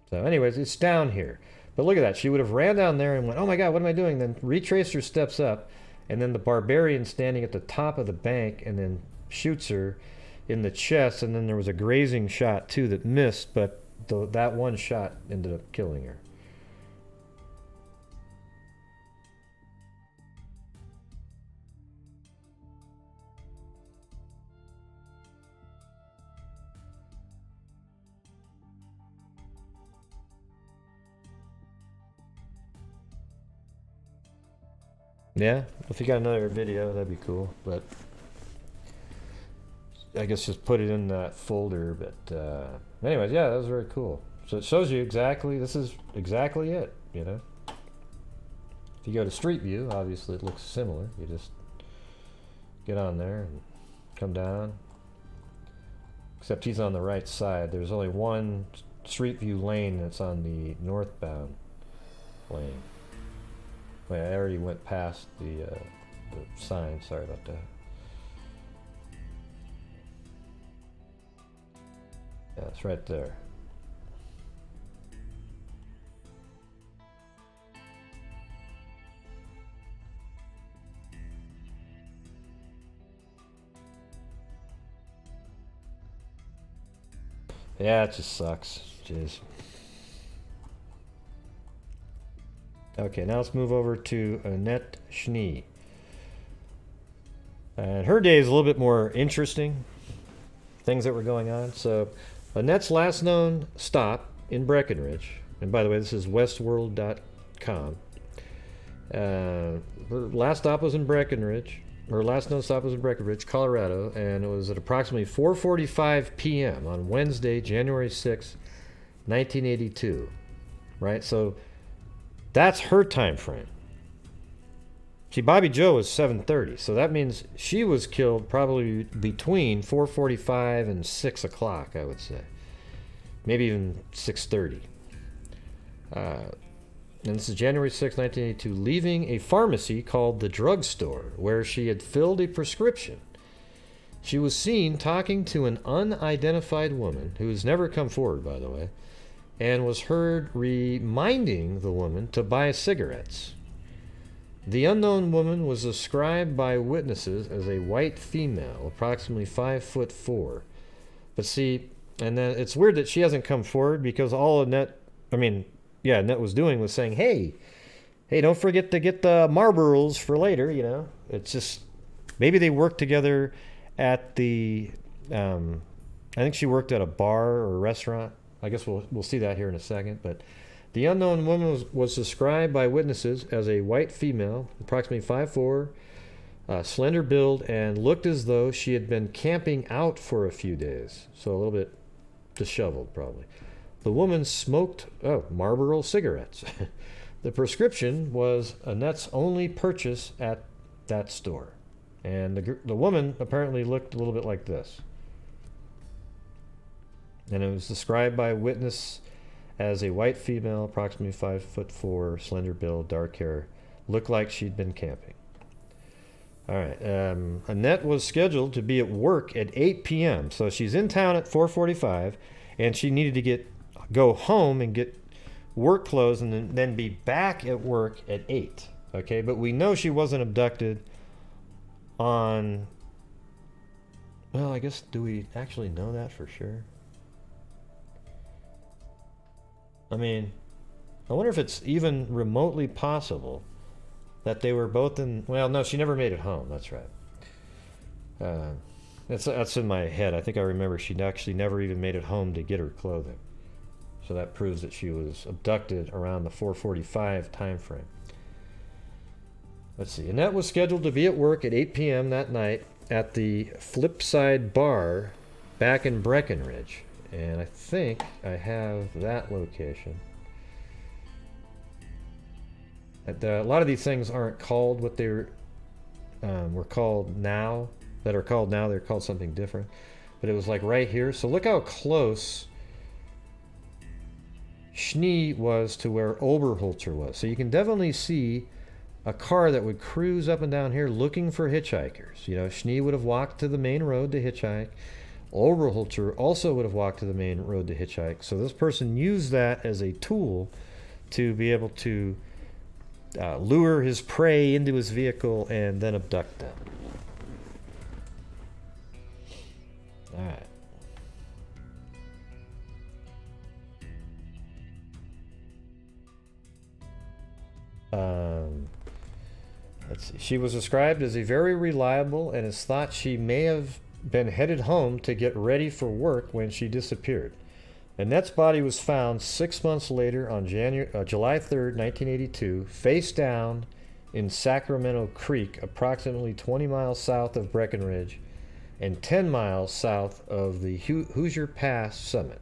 So anyways, it's down here. But look at that. She would have ran down there and went, oh my God, what am I doing? Then retraced her steps up. And then the barbarian standing at the top of the bank and then shoots her in the chest. And then there was a grazing shot too that missed, but that one shot ended up killing her. Yeah, if you got another video, that'd be cool. But I guess just put it in that folder. But anyways, yeah, that was very cool. So it shows you exactly, this is exactly it, you know. If you go to Street View, obviously it looks similar. You just get on there and come down. Except he's on the right side. There's only one Street View lane that's on the northbound lane. Wait, I already went past the sign. Sorry about that. Yeah, it's right there. Yeah, it just sucks. Jeez. Okay, now let's move over to Annette Schnee. And her day is a little bit more interesting. Things that were going on. So, Annette's last known stop in Breckenridge, and by the way, this is westworld.com. Her last stop was in Breckenridge. Her last known stop was in Breckenridge, Colorado, and it was at approximately 4:45 p.m. on Wednesday, January 6, 1982. Right? So that's her time frame. See, Bobbie Jo was 7:30, so that means she was killed probably between 4:45 and 6 o'clock, I would say. Maybe even 6:30. And this is January 6, 1982, leaving a pharmacy called the drugstore, where she had filled a prescription. She was seen talking to an unidentified woman, who has never come forward, by the way, and was heard reminding the woman to buy cigarettes. The unknown woman was described by witnesses as a white female, approximately 5'4". But see, and then it's weird that she hasn't come forward, because all Annette was doing was saying, hey, don't forget to get the Marlboros for later, you know. It's just, maybe they worked together at the, I think she worked at a bar or a restaurant. I guess we'll see that here in a second, but the unknown woman was described by witnesses as a white female, approximately 5'4", slender build, and looked as though she had been camping out for a few days. So a little bit disheveled, probably. The woman smoked Marlboro cigarettes. The prescription was Annette's only purchase at that store. And the woman apparently looked a little bit like this. And it was described by a witness as a white female, approximately 5'4", slender build, dark hair. Looked like she'd been camping. All right. Annette was scheduled to be at work at 8 p.m. So she's in town at 4:45, and she needed to go home and get work clothes and then be back at work at 8. Okay, but we know she wasn't abducted on, well, I guess, do we actually know that for sure? I mean, I wonder if it's even remotely possible that they were both in, well, no, she never made it home, that's right. That's in my head. I think I remember she actually never even made it home to get her clothing. So that proves that she was abducted around the 4:45 time frame. Let's see. Annette was scheduled to be at work at 8 p.m. that night at the Flipside Bar back in Breckenridge. And I think I have that location. A lot of these things aren't called what they were called now. That are called now, they're called something different. But it was like right here. So look how close Schnee was to where Oberholtzer was. So you can definitely see a car that would cruise up and down here looking for hitchhikers. You know, Schnee would have walked to the main road to hitchhike. Oberholtzer also would have walked to the main road to hitchhike. So this person used that as a tool to be able to lure his prey into his vehicle and then abduct them. All right. Let's see. She was described as a very reliable, and it's thought she may have been headed home to get ready for work when she disappeared. Annette's body was found 6 months later on July 3rd, 1982, face down in Sacramento Creek, approximately 20 miles south of Breckenridge, and 10 miles south of the Hoosier Pass summit.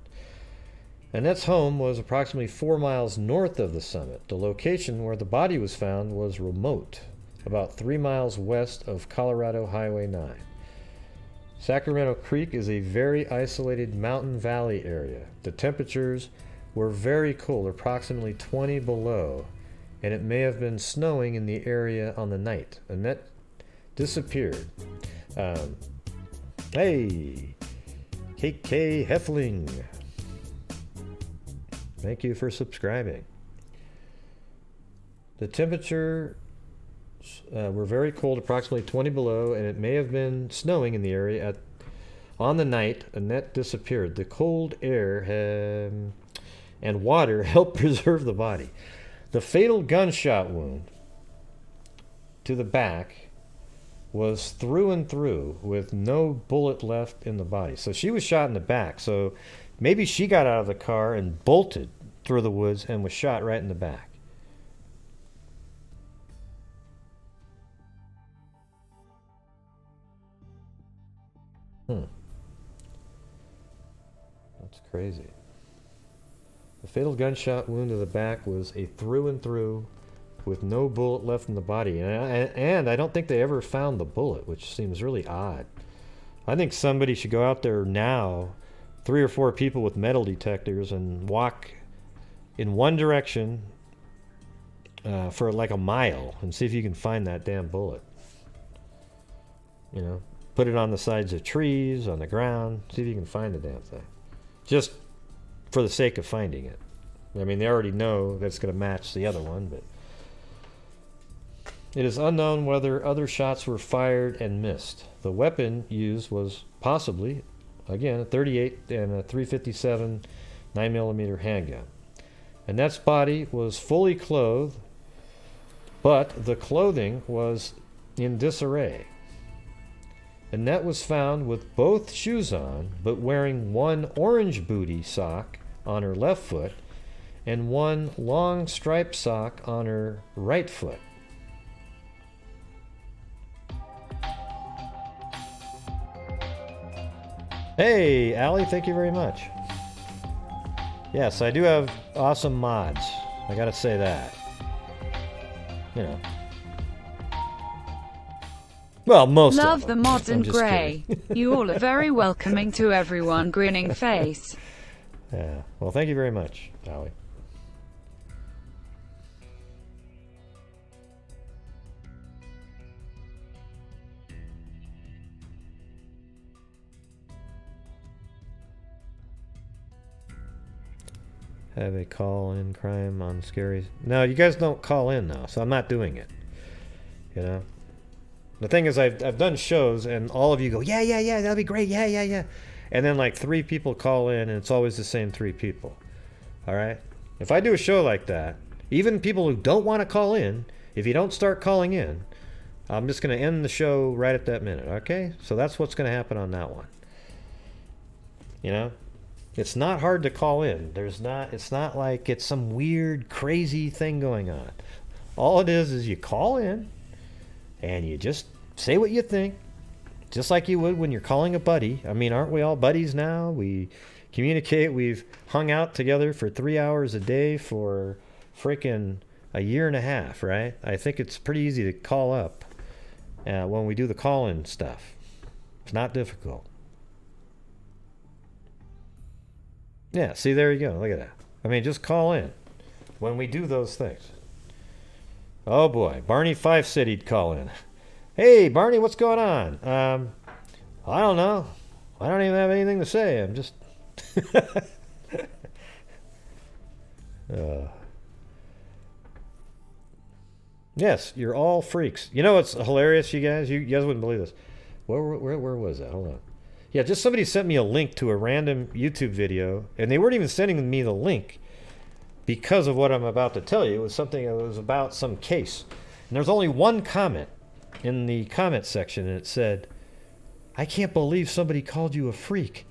Annette's home was approximately 4 miles north of the summit. The location where the body was found was remote, about 3 miles west of Colorado Highway 9. Sacramento Creek is a very isolated mountain valley area. The temperatures were very cold, approximately 20 below, and it may have been snowing in the area on the night. Annette disappeared. Hey, KK Heffling. Thank you for subscribing. The temperature were very cold, approximately 20 below, and it may have been snowing in the area on the night Annette disappeared. The cold air and water helped preserve the body. The fatal gunshot wound to the back was through and through with no bullet left in the body. So she was shot in the back. So maybe she got out of the car and bolted through the woods and was shot right in the back. That's crazy. The fatal gunshot wound to the back was a through and through with no bullet left in the body. And I don't think they ever found the bullet, which seems really odd. I think somebody should go out there now, 3 or 4 people with metal detectors, and walk in one direction for like a mile and see if you can find that damn bullet. You know, put it on the sides of trees, on the ground, see if you can find the damn thing. Just for the sake of finding it. I mean, they already know that it's going to match the other one, but it is unknown whether other shots were fired and missed. The weapon used was possibly, again, a .38 and a .357 9mm handgun. Annette's body was fully clothed, but the clothing was in disarray. Annette was found with both shoes on, but wearing one orange booty sock on her left foot and one long striped sock on her right foot. Hey, Allie, thank you very much. Yes, I do have awesome mods. I gotta say that. You know. Well, most Love of the them. mods I'm in just grey. kidding. You all are very welcoming to everyone. Grinning face. Yeah. Well, thank you very much, Allie. Have a call-in crime on scary... No, you guys don't call in now, so I'm not doing it. You know? The thing is, I've done shows, and all of you go, yeah, that'll be great, yeah. And then like 3 people call in, and it's always the same 3 people. All right? If I do a show like that, even people who don't want to call in, if you don't start calling in, I'm just going to end the show right at that minute, okay? So that's what's going to happen on that one. You know? It's not hard to call in. It's not like it's some weird, crazy thing going on. All it is you call in, and you just say what you think, just like you would when you're calling a buddy. I mean, aren't we all buddies now? We communicate. We've hung out together for 3 hours a day for freaking a year and a half, right? I think it's pretty easy to call up when we do the call-in stuff. It's not difficult. Yeah, see, there you go. Look at that. I mean, just call in when we do those things. Oh, boy. Barney Fife said he'd call in. Hey, Barney, what's going on? I don't know. I don't even have anything to say. I'm just... Yes, you're all freaks. You know what's hilarious, you guys? You guys wouldn't believe this. Where was that? Hold on. Yeah, just somebody sent me a link to a random YouTube video, and they weren't even sending me the link because of what I'm about to tell you. It was something that was about some case. And there's only one comment in the comment section, and it said, I can't believe somebody called you a freak.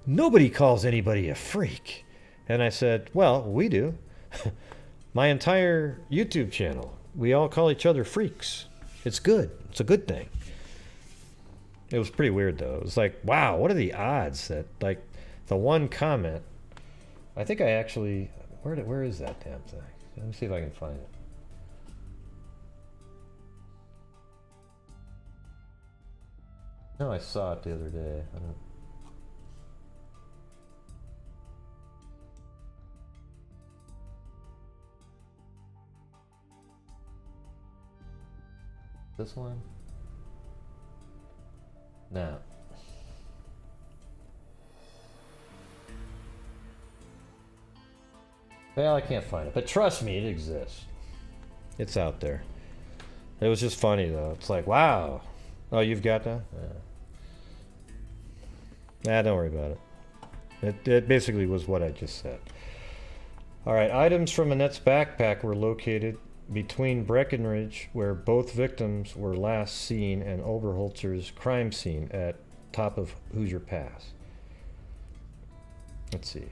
Nobody calls anybody a freak. And I said, well, we do. My entire YouTube channel, we all call each other freaks. It's good. It's a good thing. It was pretty weird though. It was like, wow, what are the odds that like the one comment? I think I actually where is that damn thing? Let me see if I can find it. No, I saw it the other day. I don't. This one? No. Well, I can't find it, but trust me, it exists. It's out there. It was just funny though. It's like, wow. Oh, you've got that? Yeah. Nah, don't worry about it. It basically was what I just said. All right, items from Annette's backpack were located between Breckenridge, where both victims were last seen, and Oberholtzer's crime scene at top of Hoosier Pass. Let's see.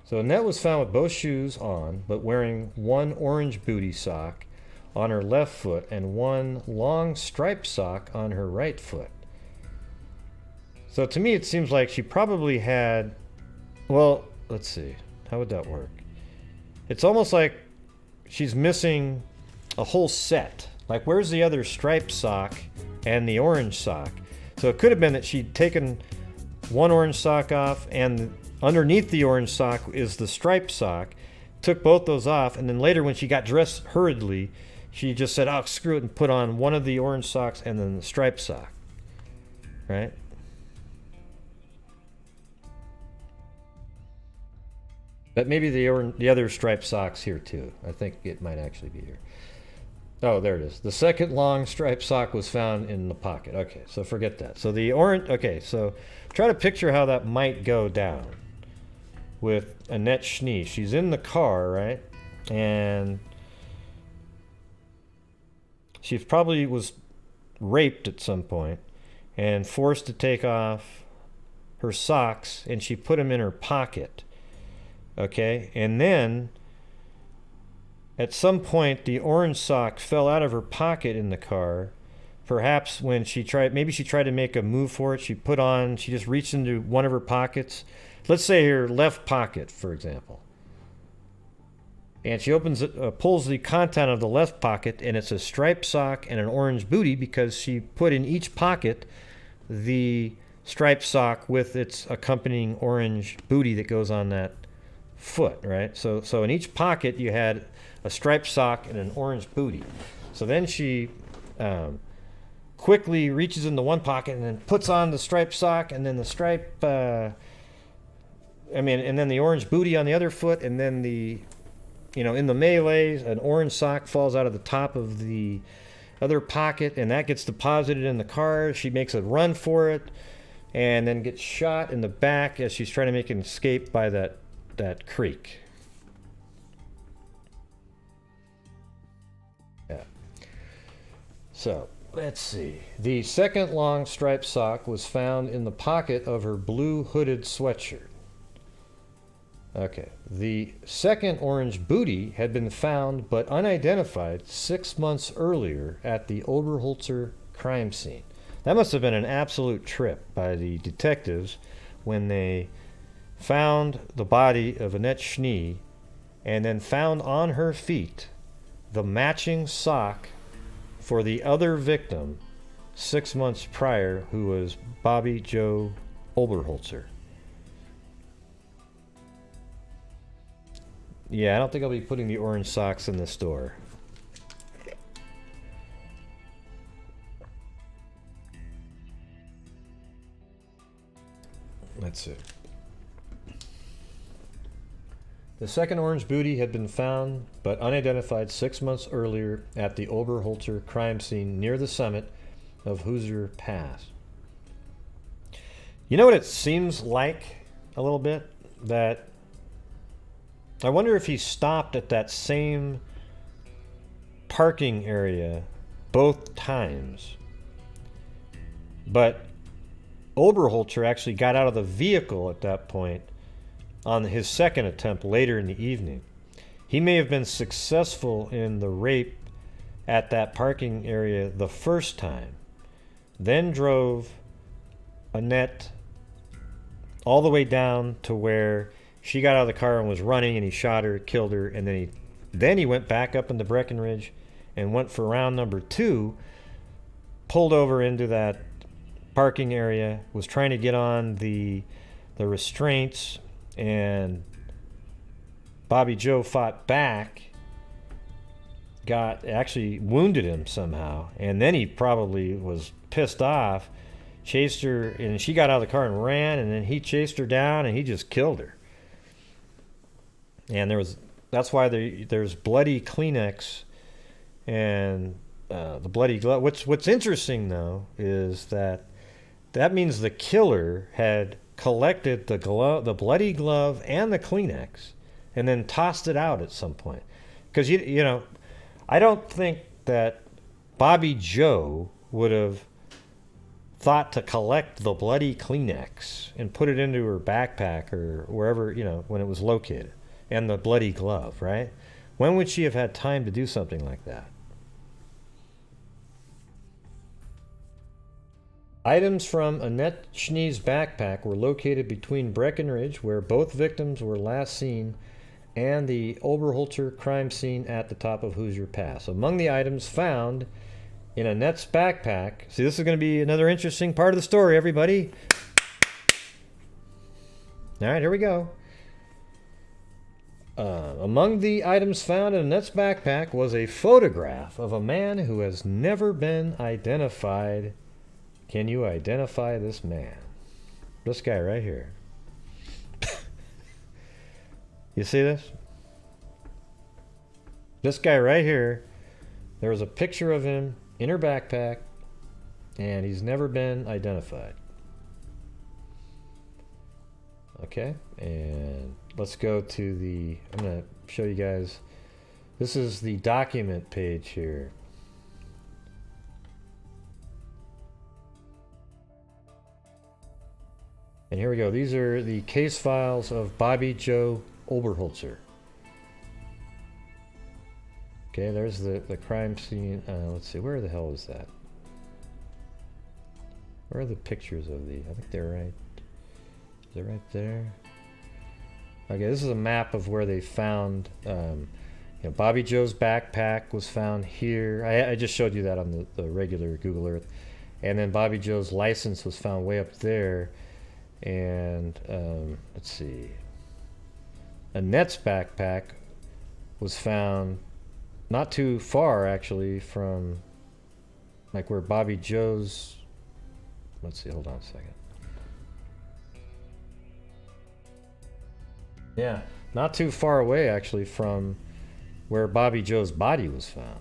So Annette was found with both shoes on, but wearing one orange booty sock on her left foot and one long striped sock on her right foot. So to me it seems like she probably had, well, let's see, how would that work? It's almost like she's missing a whole set. Like, where's the other striped sock and the orange sock? So it could have been that she'd taken one orange sock off, and underneath the orange sock is the striped sock, took both those off, and then later when she got dressed hurriedly, she just said, oh, screw it, and put on one of the orange socks and then the striped sock. Right? But maybe the other striped sock's here too. I think it might actually be here. Oh, there it is. The second long striped sock was found in the pocket. Okay, so forget that. So the orange, okay, so try to picture how that might go down with Annette Schnee. She's in the car, right? And she probably was raped at some point and forced to take off her socks, and she put them in her pocket. Okay, and then at some point the orange sock fell out of her pocket in the car. Perhaps when she tried to make a move for it, she just reached into one of her pockets. Let's say her left pocket, for example. And she pulls the content of the left pocket, and it's a striped sock and an orange booty, because she put in each pocket the striped sock with its accompanying orange booty that goes on that foot, right? So in each pocket you had a striped sock and an orange booty. So then she quickly reaches into one pocket and then puts on the striped sock, and then the and then the orange booty on the other foot, and then in the melee, an orange sock falls out of the top of the other pocket, and that gets deposited in the car. She makes a run for it, and then gets shot in the back as she's trying to make an escape by that creek. Yeah. So let's see. The second long striped sock was found in the pocket of her blue hooded sweatshirt. Okay. The second orange booty had been found but unidentified 6 months earlier at the Oberholtzer crime scene. That must have been an absolute trip by the detectives when they found the body of Annette Schnee and then found on her feet the matching sock for the other victim 6 months prior, who was Bobbie Jo Oberholtzer. Yeah, I don't think I'll be putting the orange socks in the store. Let's see. The second orange booty had been found but unidentified 6 months earlier at the Oberholtzer crime scene near the summit of Hoosier Pass. You know what it seems like a little bit? That I wonder if he stopped at that same parking area both times. But Oberholtzer actually got out of the vehicle at that point on his second attempt later in the evening. He may have been successful in the rape at that parking area the first time, then drove Annette all the way down to where she got out of the car and was running, and he shot her, killed her, and then he went back up into Breckenridge and went for round number 2, pulled over into that parking area, was trying to get on the restraints, and Bobbie Jo fought back, actually wounded him somehow, and then he probably was pissed off, chased her, and she got out of the car and ran, and then he chased her down and he just killed her. And that's why there's bloody Kleenex and the bloody glove. What's interesting though is that means the killer had collected the bloody glove and the Kleenex and then tossed it out at some point. Because you know, I don't think that Bobbie Jo would have thought to collect the bloody Kleenex and put it into her backpack or wherever, you know, when it was located, and the bloody glove, right? When would she have had time to do something like that? Items from Annette Schnee's backpack were located between Breckenridge, where both victims were last seen, and the Oberholtzer crime scene at the top of Hoosier Pass. Among the items found in Annette's backpack, see, this is going to be another interesting part of the story, everybody. All right, here we go. Among the items found in Annette's backpack was a photograph of a man who has never been identified. Can you identify this man? This guy right here. You see this? This guy right here. There was a picture of him in her backpack, and he's never been identified. Okay, and let's go to I'm going to show you guys. This is the document page here. And here we go. These are the case files of Bobbie Jo Oberholtzer. Okay, there's the crime scene. Let's see, where the hell is that? Where are the pictures of I think they're right. Is it right there? Okay, this is a map of where they found, Bobbie Jo's backpack was found here. I just showed you that on the regular Google Earth. And then Bobbie Jo's license was found way up there. And let's see, Annette's backpack was found not too far actually from like where Bobbie Jo's, let's see, hold on a second. Yeah, not too far away actually from where Bobbie Jo's body was found.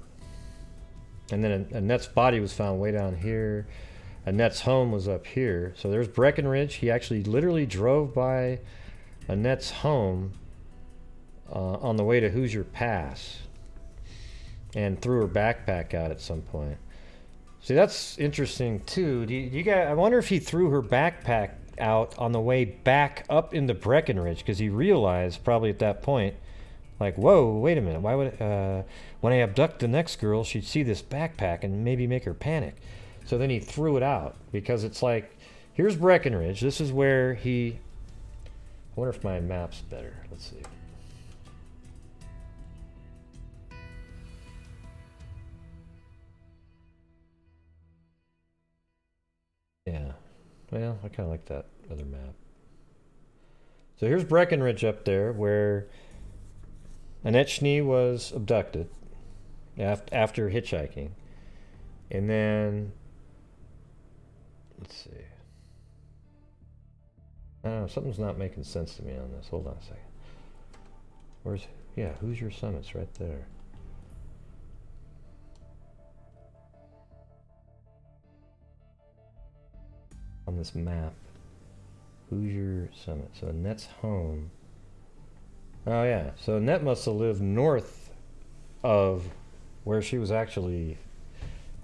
And then Annette's body was found way down here. Annette's home was up here. So there's Breckenridge. He actually literally drove by Annette's home on the way to Hoosier Pass and threw her backpack out at some point. See, that's interesting too. You guys, I wonder if he threw her backpack out on the way back up into Breckenridge, because he realized probably at that point, like, whoa, wait a minute. Why would when I abduct the next girl, she'd see this backpack and maybe make her panic. So then he threw it out, because it's like, here's Breckenridge. This is where I wonder if my map's better. Let's see. Yeah. Well, I kind of like that other map. So here's Breckenridge up there where Annette Schnee was abducted after hitchhiking. And then, let's see. I don't know, something's not making sense to me on this. Hold on a second. Hoosier Summit's right there. On this map. Hoosier Summit. So Annette's home. Oh yeah, so Annette must have lived north of where she was actually,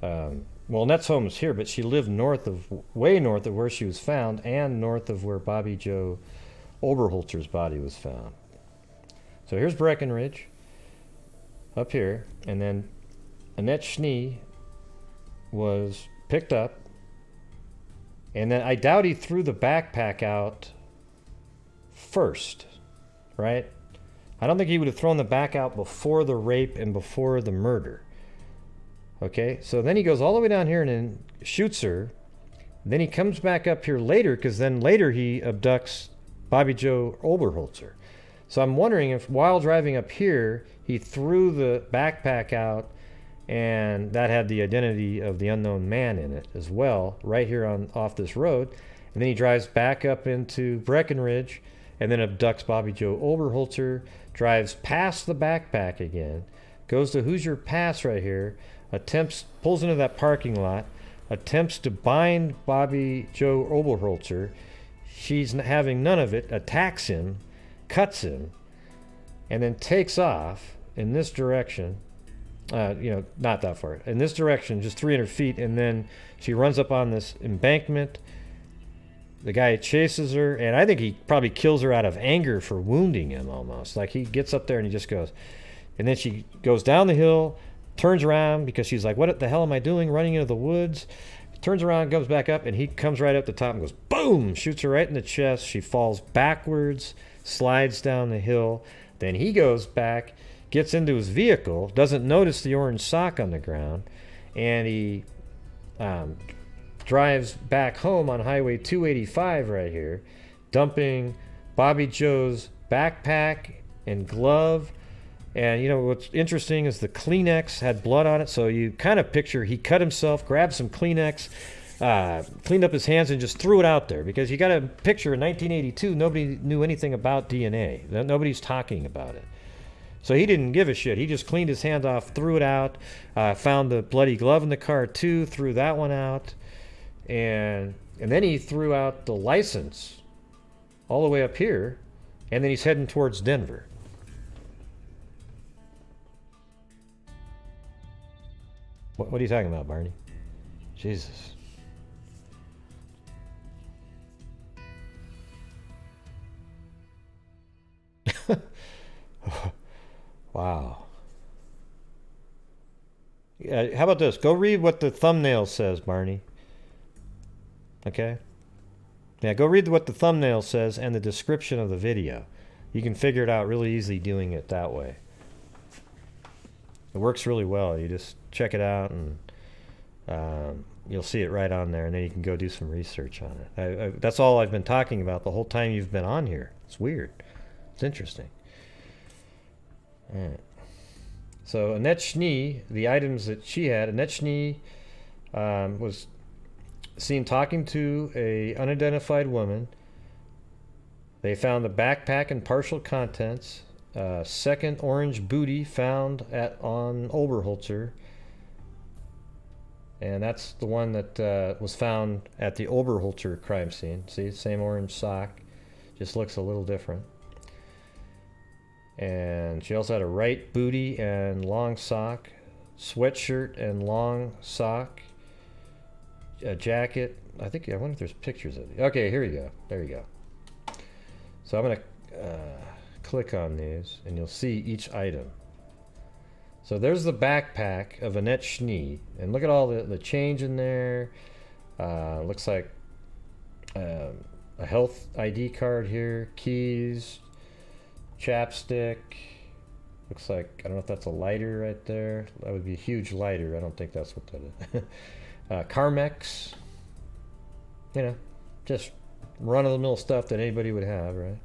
well, Annette's home is here, but she lived way north of where she was found, and north of where Bobbie Jo Oberholtzer's body was found. So here's Breckenridge, up here, and then Annette Schnee was picked up And then I doubt he threw the backpack out first, right? I don't think he would have thrown the back out before the rape and before the murder. Okay, so then he goes all the way down here and then shoots her. Then he comes back up here later, because then later he abducts Bobbie Jo Oberholtzer. So I'm wondering if while driving up here, he threw the backpack out, and that had the identity of the unknown man in it as well, right here on off this road. And then he drives back up into Breckenridge, and then abducts Bobbie Jo Oberholtzer, drives past the backpack again, goes to Hoosier Pass right here, pulls into that parking lot, attempts to bind Bobbie Jo Oberholtzer. She's having none of it, attacks him, cuts him, and then takes off in this direction. Not that far. In this direction, just 300 feet, and then she runs up on this embankment. The guy chases her, and I think he probably kills her out of anger for wounding him almost. Like, he gets up there and he just goes. And then she goes down the hill, turns around because she's like, what the hell am I doing running into the woods? Turns around, comes back up, and he comes right up the top and goes, boom, shoots her right in the chest. She falls backwards, slides down the hill. Then he goes back, gets into his vehicle, doesn't notice the orange sock on the ground, and he drives back home on Highway 285 right here, dumping Bobbie Jo's backpack and glove. And what's interesting is the Kleenex had blood on it, so you kind of picture he cut himself, grabbed some Kleenex, cleaned up his hands, and just threw it out there. Because you got to picture in 1982, nobody knew anything about DNA. Nobody's talking about it. So he didn't give a shit. He just cleaned his hand off, threw it out, found the bloody glove in the car too, threw that one out. And then he threw out the license all the way up here, and then he's heading towards Denver. What are you talking about, Barney? Jesus. Wow. How about this? Go read what the thumbnail says, Barney. Okay? Yeah, go read what the thumbnail says and the description of the video. You can figure it out really easily doing it that way. It works really well. You just check it out, and you'll see it right on there, and then you can go do some research on it. That's all I've been talking about the whole time you've been on here. It's weird. It's interesting. All right. So Annette Schnee, the items that she had, Annette Schnee was seen talking to a unidentified woman. They found the backpack and partial contents. Second orange booty found on Oberholtzer. And that's the one that was found at the Oberholtzer crime scene. See, same orange sock, just looks a little different. And she also had a right booty and long sock, sweatshirt and long sock, a jacket. I wonder if there's pictures of it. Okay, here you go. There you go. So I'm going to click on these, and you'll see each item. So there's the backpack of Annette Schnee, and look at all the change in there. Looks like a health ID card here, keys, chapstick. Looks like, I don't know if that's a lighter right there. That would be a huge lighter. I don't think that's what that is. Carmex. Just run-of-the-mill stuff that anybody would have, right?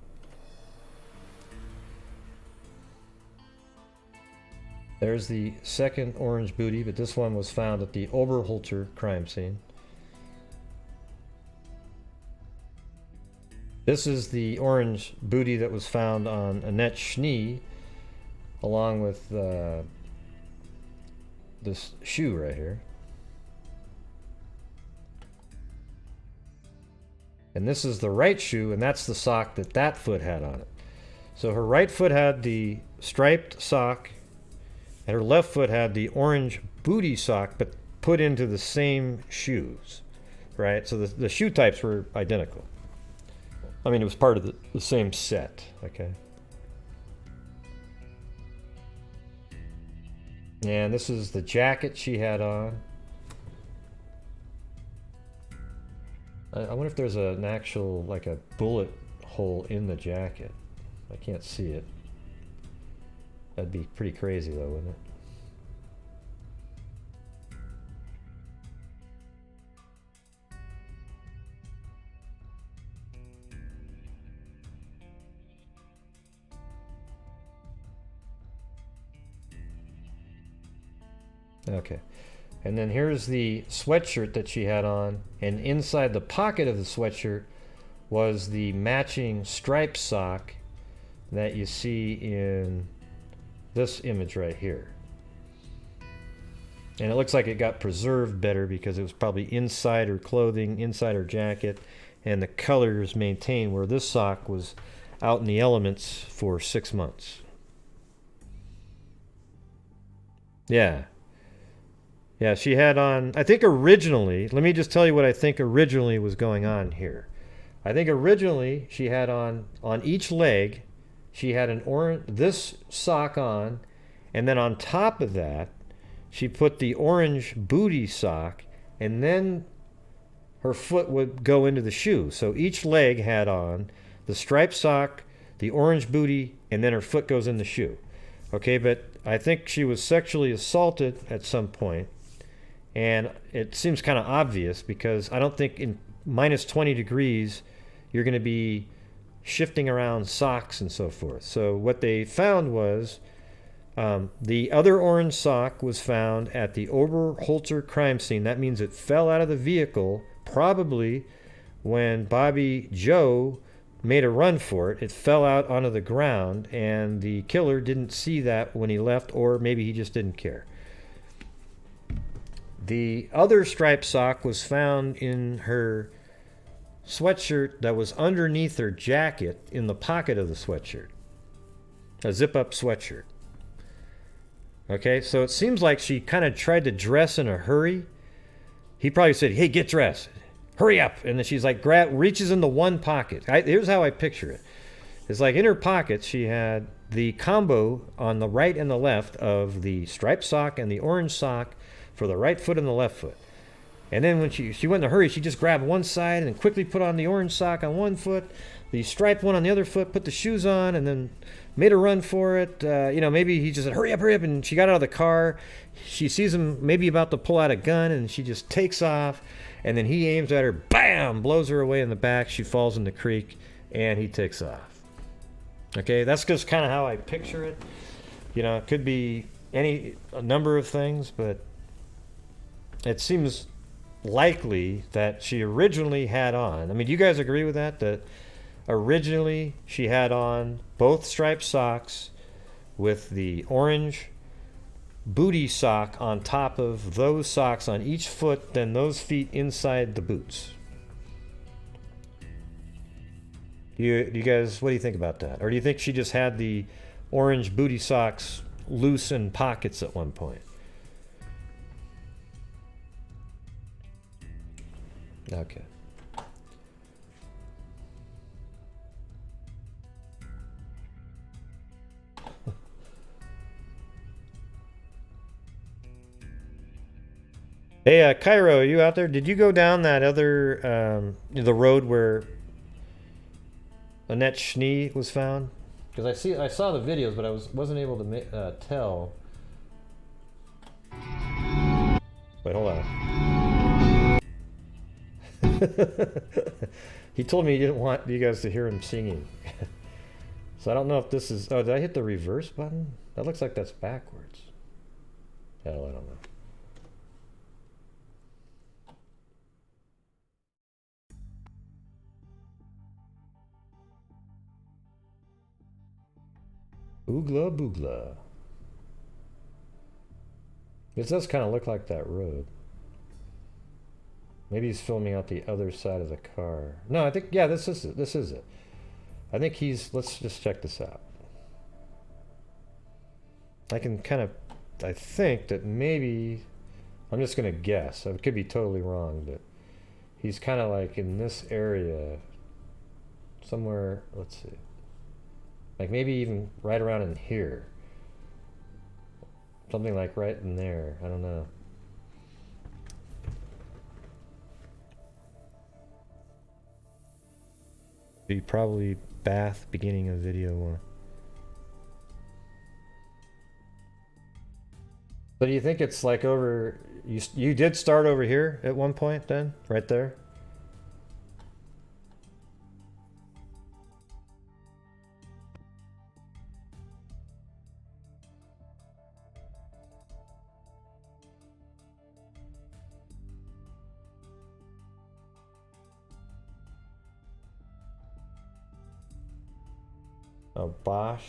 There's the second orange booty, but this one was found at the Oberholtzer crime scene. This is the orange booty that was found on Annette Schnee, along with this shoe right here. And this is the right shoe, and that's the sock that foot had on it. So her right foot had the striped sock, and her left foot had the orange booty sock, but put into the same shoes, right? So the shoe types were identical. I mean, it was part of the same set, okay? And this is the jacket she had on. I wonder if there's an actual, like a bullet hole in the jacket. I can't see it. That'd be pretty crazy though, wouldn't it? Okay. And then here's the sweatshirt that she had on, and inside the pocket of the sweatshirt was the matching striped sock that you see in this image right here. And it looks like it got preserved better because it was probably inside her clothing, inside her jacket, and the colors maintained, where this sock was out in the elements for 6 months. Yeah. Yeah, she had on, I think originally, let me just tell you what I think originally was going on here. I think originally she had on each leg, she had an orange, this sock on, and then on top of that, she put the orange booty sock, and then her foot would go into the shoe. So each leg had on the striped sock, the orange booty, and then her foot goes in the shoe. Okay, but I think she was sexually assaulted at some point. And it seems kind of obvious because I don't think in minus 20 degrees you're going to be shifting around socks and so forth. So what they found was the other orange sock was found at the Oberholtzer crime scene. That means it fell out of the vehicle probably when Bobbie Joe made a run for it. It fell out onto the ground, and the killer didn't see that when he left, or maybe he just didn't care. The other striped sock was found in her sweatshirt that was underneath her jacket in the pocket of the sweatshirt. A zip-up sweatshirt. Okay, so it seems like she kind of tried to dress in a hurry. He probably said, hey, get dressed. Hurry up. And then she's like, reaches into one pocket. Here's how I picture it. It's like in her pockets, she had the combo on the right and the left of the striped sock and the orange sock for the right foot and the left foot. And then when she went in a hurry, she just grabbed one side and quickly put on the orange sock on one foot, the striped one on the other foot, put the shoes on, and then made a run for it. Maybe he just said, hurry up, and she got out of the car. She sees him maybe about to pull out a gun, and she just takes off, and then he aims at her, bam, blows her away in the back. She falls in the creek, and he takes off. Okay, that's just kind of how I picture it. It could be a number of things, but it seems likely that she originally had on, do you guys agree with that? That originally she had on both striped socks with the orange booty sock on top of those socks on each foot, then those feet inside the boots. You guys, what do you think about that? Or do you think she just had the orange booty socks loose in pockets at one point? Okay. Hey, Cairo, are you out there? Did you go down that other, the road where Annette Schnee was found? Because I saw the videos, but I wasn't able to tell. Wait, hold on. He told me he didn't want you guys to hear him singing. So I don't know if this is... Oh, did I hit the reverse button? That looks like that's backwards. Hell, I don't know. Oogla boogla. This does kind of look like that road. Maybe he's filming out the other side of the car. No, I think, yeah, this is it. This is it. I think let's just check this out. I think that maybe, I'm just going to guess. I could be totally wrong, but he's kind of like in this area somewhere, let's see. Like maybe even right around in here. Something like right in there. I don't know. Be probably bath, beginning of video 1. So do you think it's like over... You did start over here at one point then? Right there? Oh, Bosch.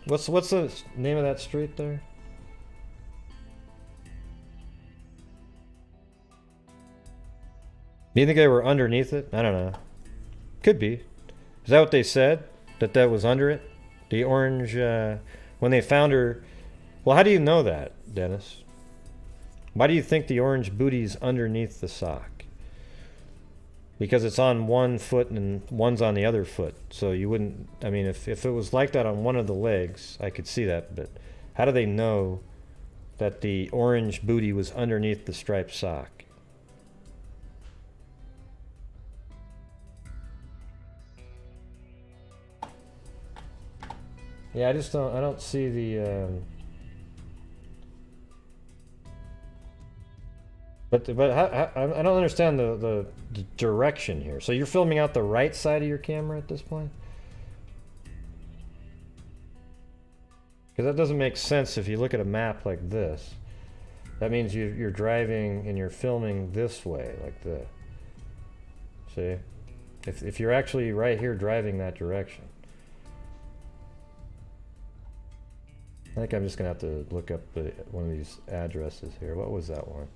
What's the name of that street there? Do you think they were underneath it? I don't know. Could be. Is that what they said? That was under it? The orange, when they found her... Well, how do you know that, Dennis? Why do you think the orange booty's underneath the sock? Because it's on one foot and one's on the other foot. So you wouldn't... I mean, if it was like that on one of the legs, I could see that. But how do they know that the orange booty was underneath the striped sock? Yeah, I don't see the... But I don't understand the direction here. So you're filming out the right side of your camera at this point? Because that doesn't make sense if you look at a map like this. That means you're driving and you're filming this way, like this. See? If you're actually right here driving that direction. I think I'm just going to have to look up one of these addresses here. What was that one?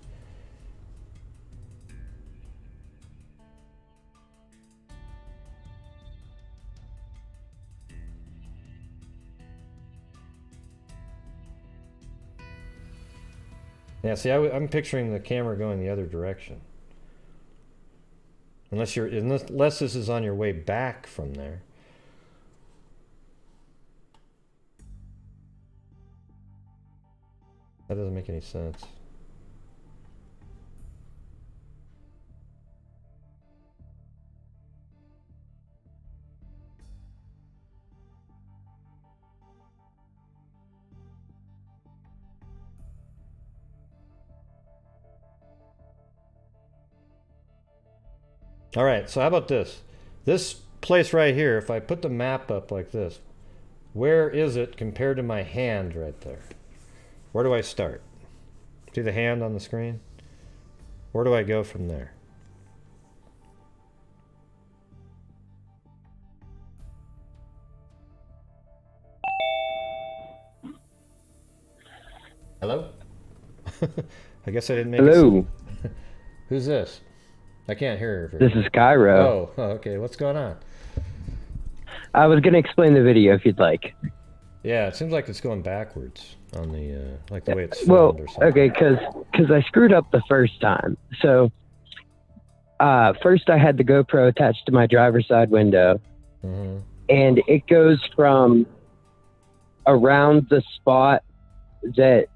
Yeah, see, I'm picturing the camera going the other direction. Unless this is on your way back from there. That doesn't make any sense. All right, so how about this? This place right here, if I put the map up like this, where is it compared to my hand right there? Where do I start? See the hand on the screen? Where do I go from there? Hello? I guess I didn't make Hello. Who's this? I can't hear her. This is Cairo. Oh, okay. What's going on? I was going to explain the video if you'd like. Yeah, it seems like it's going backwards on the, like the way it's well, filmed or something. Okay, because I screwed up the first time. So, first I had the GoPro attached to my driver's side window. Mm-hmm. And it goes from around the spot that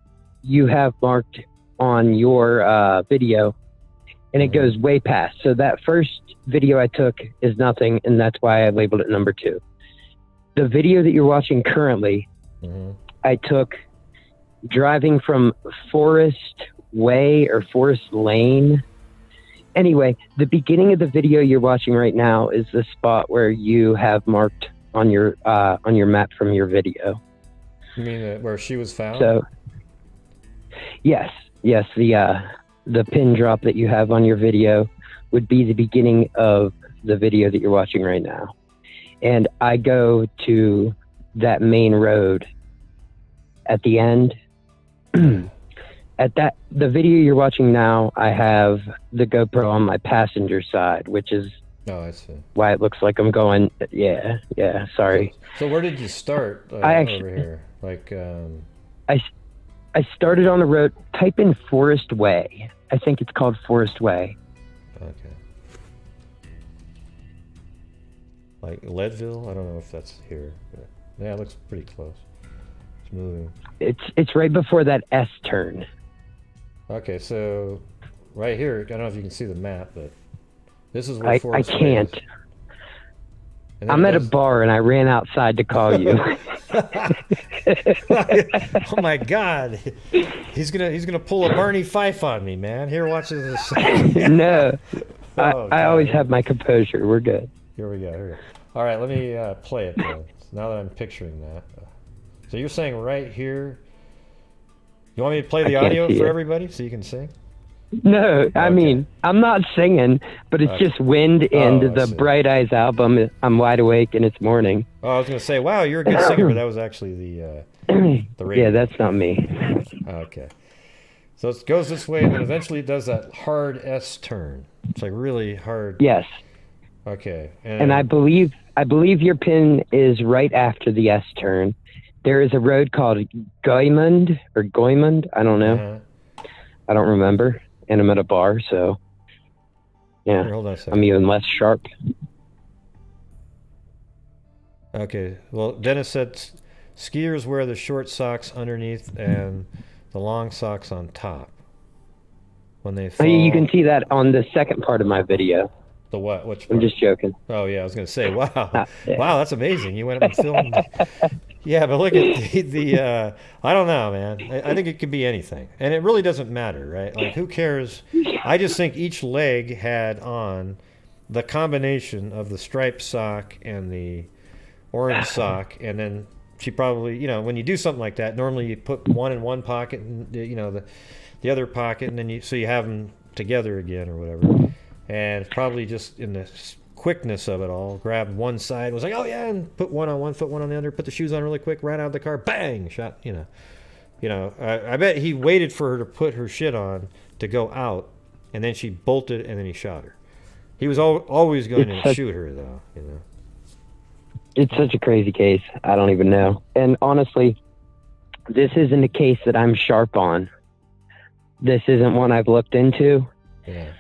you have marked on your video, and it goes way past. So that first video I took is nothing, and that's why I labeled it number 2. The video that you're watching currently, I took driving from Forest Way or Forest Lane. Anyway, the beginning of the video you're watching right now is the spot where you have marked on your map from your video. You mean where she was found? So, yes, the pin drop that you have on your video would be the beginning of the video that you're watching right now. And I go to that main road at the end. The video you're watching now, I have the GoPro on my passenger side, which is I see. Why it looks like I'm going. Yeah, sorry. So where did you start over here? Like, I started on the road. Type in Forest Way. I think it's called Forest Way. Okay. Like Leadville? I don't know if that's here. But yeah, it looks pretty close. It's moving. It's right before that S turn. Okay, so right here, I don't know if you can see the map, but this is where I Forest Way can't. is. And then I'm it at a goes- bar and I ran outside to call you. Oh my God, he's gonna pull a Barney Fife on me, man. Here, watch this. No, Oh, I always God. have my composure. We're good. Here we go. All right, let me play it then. Now that I'm picturing that. So you're saying right here. You want me to play the I can't audio see for it. everybody so you can sing? No, I Okay. mean, I'm not singing, but it's Okay. just wind Oh, and I the see. Bright Eyes album. I'm wide awake and it's morning. Oh, I was gonna say, wow, you're a good singer, but that was actually the radio. Yeah, that's not me. Okay. So it goes this way, and then eventually it does that hard S turn. It's like really hard. Yes, Okay. and I believe your pin is right after the S turn. There is a road called Goymond. I don't know. Uh-huh. I don't remember. And I'm at a bar, so yeah, Here, hold on a second. I'm even less sharp. Okay. Well, Dennis said skiers wear the short socks underneath and the long socks on top when they fall. You can see that on the second part of my video. The what? Which I'm part? just joking. Oh yeah, I was gonna say, wow, Yeah. wow, that's amazing. You went up and filmed. Yeah, but look at the I don't know, man. I think it could be anything, and it really doesn't matter, right? Like, who cares? I just think each leg had on the combination of the striped sock and the orange sock, and then she probably, when you do something like that, normally you put one in one pocket and the other pocket, and then you have them together again or whatever. And probably just in the quickness of it all, grabbed one side, was like, oh yeah, and put one on one foot, one on the other, put the shoes on really quick, ran out of the car, bang, shot, I bet he waited for her to put her shit on to go out, and then she bolted, and then he shot her. He was always going to shoot her, though, It's such a crazy case. I don't even know. And honestly, this isn't a case that I'm sharp on. This isn't one I've looked into. Yeah.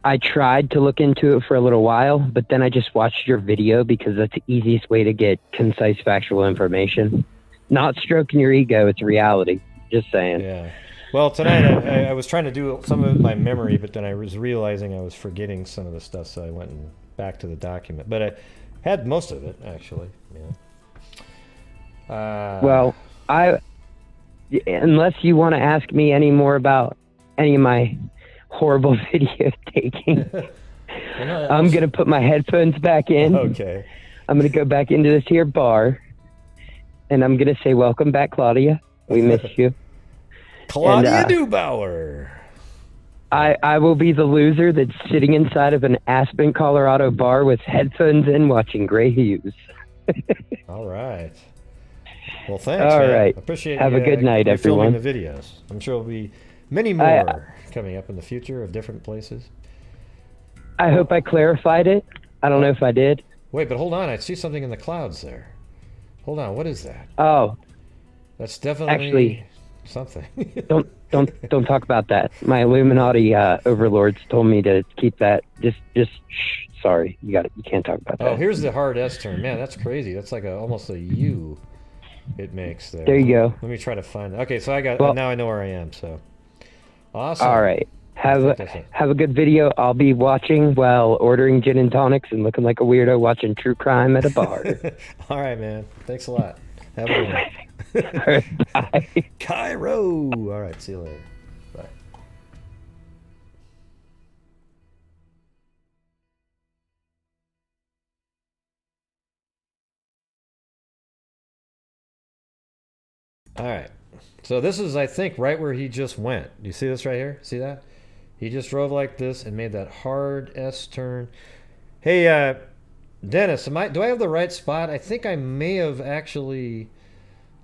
I tried to look into it for a little while, but then I just watched your video because that's the easiest way to get concise, factual information. Not stroking your ego, it's reality. Just saying. Yeah. Well, tonight I was trying to do some of it by memory, but then I was realizing I was forgetting some of the stuff, so I went back to the document. But I had most of it, actually. Yeah. Well, unless you want to ask me any more about any of my horrible video taking, I'm going to put my headphones back in. Okay. I'm going to go back into this here bar, and I'm going to say, welcome back, Claudia. We missed you. Claudia Neubauer. I will be the loser that's sitting inside of an Aspen, Colorado bar with headphones in watching Gray Hughes. All right. Well, thanks. All man. right. I appreciate Have you, a good night, you filming everyone. the videos. I'm sure there'll be many more coming up in the future of different places. I hope I clarified it. I don't know if I did. Wait, but hold on. I see something in the clouds there. Hold on. What is that? Oh, That's definitely Actually, something. don't talk about that. My Illuminati overlords told me to keep that. Just shh. Sorry, you can't talk about that. Oh, here's the hard S turn. Man, that's crazy. That's like almost a U. It makes there. There you go. Let me try to find it. Okay, so now I know where I am. So awesome. All right. I think that's it. Have a good video. I'll be watching while ordering gin and tonics and looking like a weirdo watching true crime at a bar. All right, man. Thanks a lot. Have a good one. All right, bye. Cairo. All right. See you later. Bye. All right. So this is, I think, right where he just went. Do you see this right here? See that? He just drove like this and made that hard S turn. Hey, Dennis, do I have the right spot? I think I may have actually.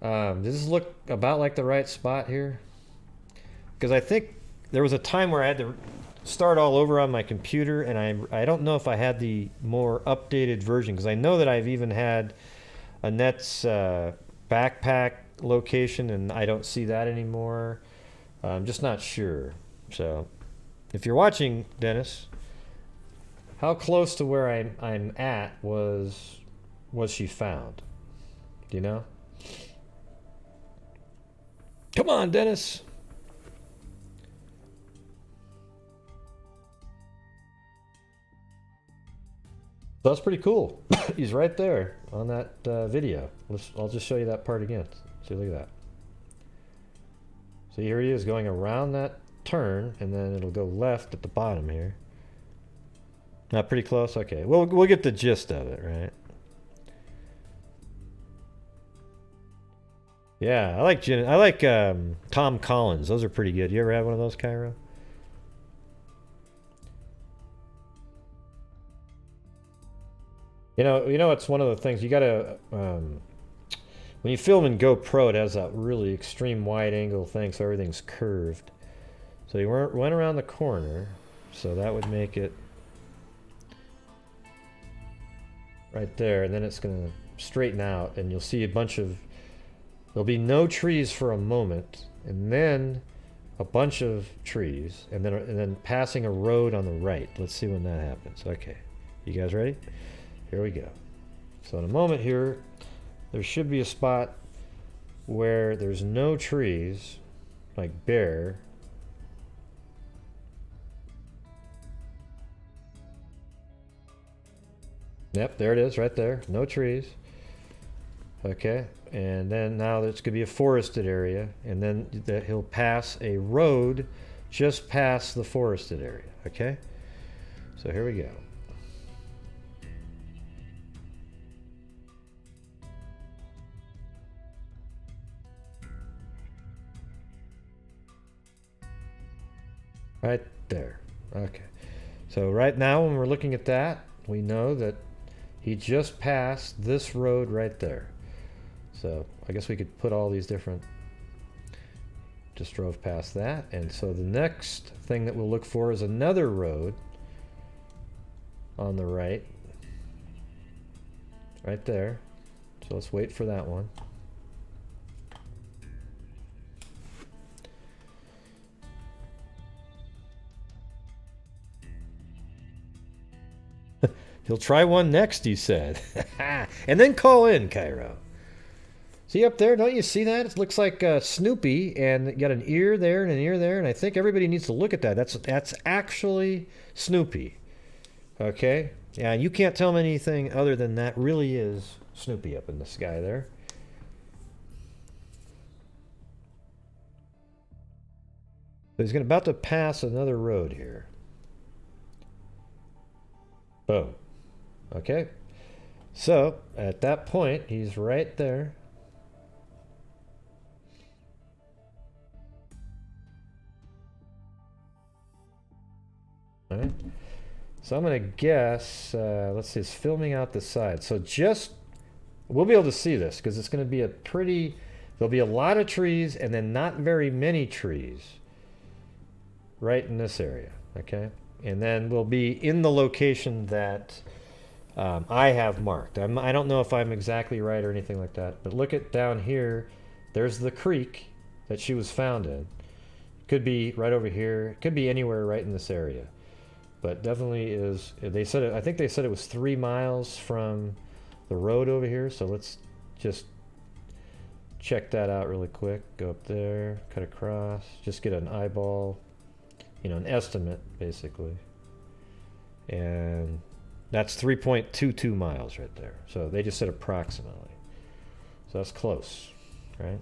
Does this look about like the right spot here? Because I think there was a time where I had to start all over on my computer, and I don't know if I had the more updated version, because I know that I've even had Annette's backpack location, and I don't see that anymore. I'm just not sure. So if you're watching, Dennis, How close to where I'm at was she found? Do you know? Come on, Dennis. So that's pretty cool. He's right there on that video. I'll just show you that part again. See, look at that. So here he is going around that turn, and then it'll go left at the bottom here. Not pretty close? Okay. We'll get the gist of it, right? Yeah, I like Tom Collins. Those are pretty good. You ever have one of those, Cairo? You know, it's one of the things you gotta when you film in GoPro, it has that really extreme wide angle thing, so everything's curved. So you went around the corner, so that would make it right there, and then it's gonna straighten out, and you'll see a bunch of. There'll be no trees for a moment, and then a bunch of trees, and then passing a road on the right. Let's see when that happens. Okay, you guys ready? Here we go. So in a moment here, there should be a spot where there's no trees, like bare. Yep, there it is, right there. No trees. Okay, and then now there's going to be a forested area, and then he'll pass a road just past the forested area. Okay, so here we go. Right there. Okay. So right now when we're looking at that, we know that he just passed this road right there. So I guess we could put all these different, just drove past that. And so the next thing that we'll look for is another road on the right. Right there. So let's wait for that one. He'll try one next, he said. And then call in, Cairo. See up there? Don't you see that? It looks like Snoopy, and you got an ear there and an ear there, and I think everybody needs to look at that. That's actually Snoopy. Okay? Yeah, you can't tell me anything other than that really is Snoopy up in the sky there. So he's about to pass another road here. Boom. Okay, so at that point, he's right there. All right, so I'm going to guess, let's see, it's filming out the side. So we'll be able to see this because it's going to be there'll be a lot of trees and then not very many trees right in this area, okay? And then we'll be in the location that I have marked. I don't know if I'm exactly right or anything like that, but look at down here. There's the creek that she was found in. Could be right over here. Could be anywhere right in this area, but definitely is. They said it. I think they said it was 3 miles from the road over here. So let's just check that out really quick. Go up there, cut across, just get an eyeball. An estimate basically, and that's 3.22 miles right there. So they just said approximately, so that's close, right?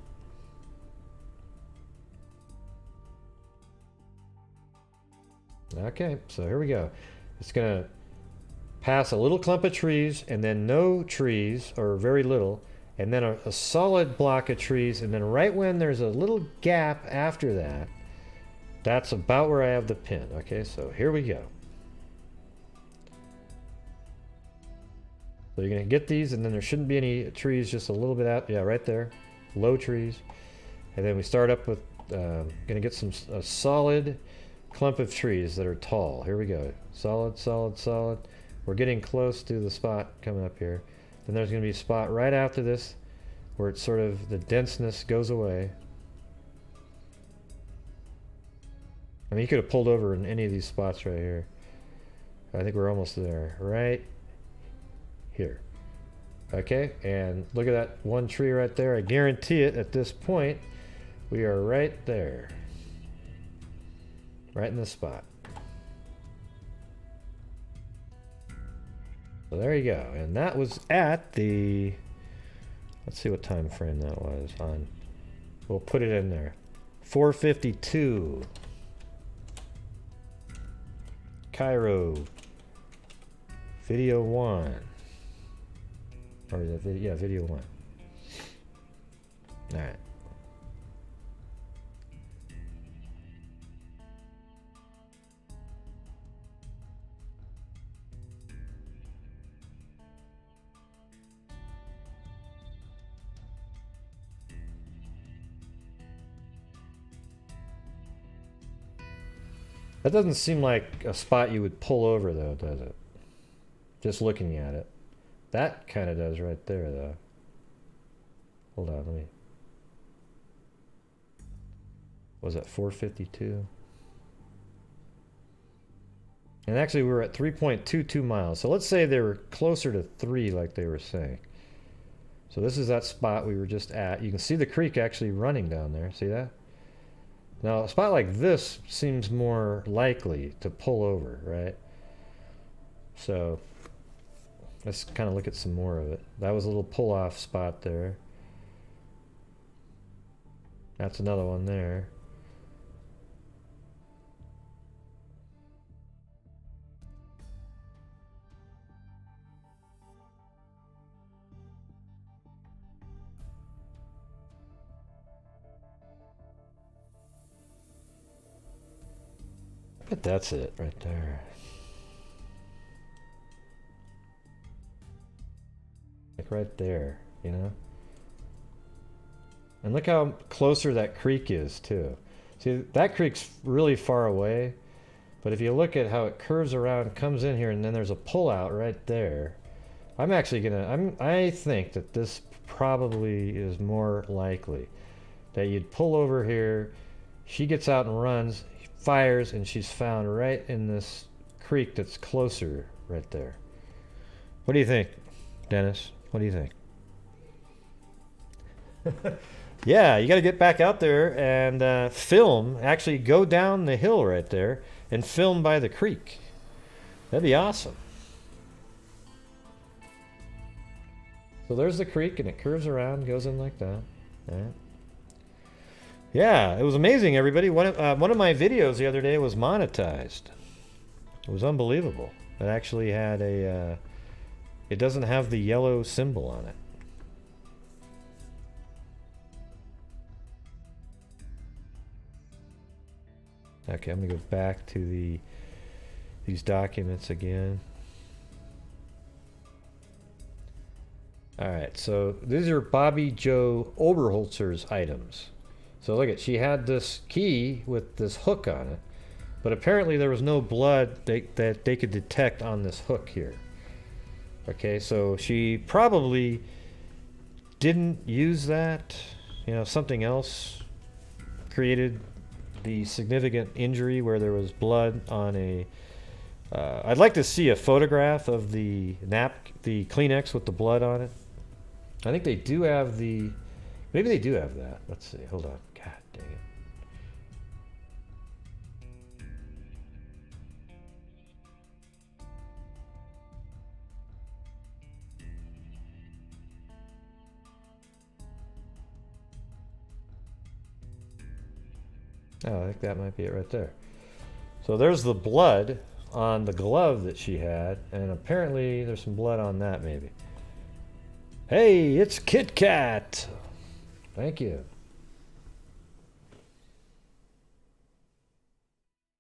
Okay, so here we go. It's gonna pass a little clump of trees, and then no trees or very little, and then a solid block of trees, and then right when there's a little gap after that, that's about where I have the pin. Okay, so here we go. So you're going to get these, and then there shouldn't be any trees, just a little bit out. Yeah, right there. Low trees. And then we start up with, going to get a solid clump of trees that are tall. Here we go. Solid, solid, solid. We're getting close to the spot coming up here. Then there's going to be a spot right after this where it's sort of, the denseness goes away. I mean, you could have pulled over in any of these spots right here. I think we're almost there. Right here. Okay, and look at that one tree right there. I guarantee it at this point, we are right there. Right in the spot. So there you go. And that was at the, let's see what time frame that was on. We'll put it in there. 4:52. Cairo. Video 1. Or is that video? Yeah, video 1. All right. That doesn't seem like a spot you would pull over, though, does it? Just looking at it. That kind of does right there, though. Hold on, let me... Was that 4:52? And actually, we were at 3.22 miles. So let's say they were closer to 3, like they were saying. So this is that spot we were just at. You can see the creek actually running down there. See that? Now, a spot like this seems more likely to pull over, right? So, let's kind of look at some more of it. That was a little pull-off spot there. That's another one there. I bet that's it right there. Like right there, you know? And look how closer that creek is, too. See, that creek's really far away, but if you look at how it curves around, comes in here, and then there's a pullout right there. I'm actually gonna, I think that this probably is more likely that you'd pull over here, she gets out and runs, fires, and she's found right in this creek that's closer right there. What do you think, Dennis? What do you think? Yeah, you got to get back out there and film. Actually, go down the hill right there and film by the creek. That'd be awesome. So there's the creek, and it curves around, goes in like that. All right. Yeah, it was amazing, everybody. One of my videos the other day was monetized. It was unbelievable. It actually had a... it doesn't have the yellow symbol on it. Okay, I'm gonna go back to these documents again. All right, so these are Bobbie Jo Oberholtzer's items. So look at, she had this key with this hook on it, but apparently there was no blood that they could detect on this hook here. Okay, so she probably didn't use that. You know, something else created the significant injury where there was blood on a... I'd like to see a photograph of the the Kleenex with the blood on it. I think they do have the... Maybe they do have that. Let's see. Hold on. God dang it. Oh, I think that might be it right there. So there's the blood on the glove that she had, and apparently there's some blood on that maybe. Hey, it's Kit Kat! Thank you.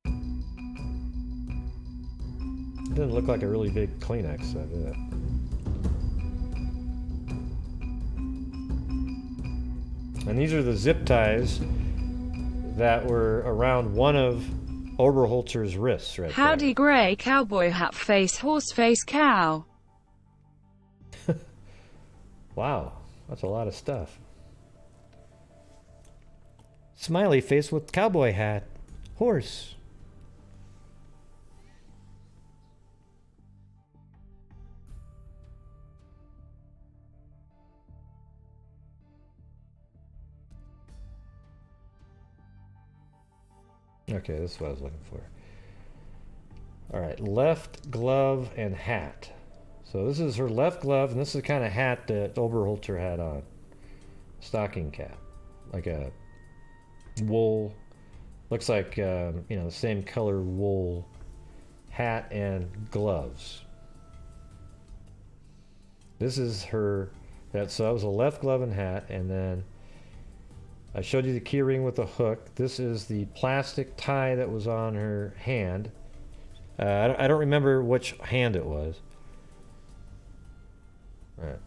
It doesn't look like a really big Kleenex, though, did it? And these are the zip ties that were around one of Oberholtzer's wrists right Howdy there. gray cowboy hat face horse face cow. Wow, that's a lot of stuff. Smiley face with cowboy hat. Horse. Okay, this is what I was looking for. All right, left glove and hat. So this is her left glove, and this is the kind of hat that Oberholtzer had on. Stocking cap. Like a wool, looks like, you know, the same color wool hat and gloves. This is her, so that was a left glove and hat, and then I showed you the key ring with the hook. This is the plastic tie that was on her hand. I don't remember which hand it was. All right.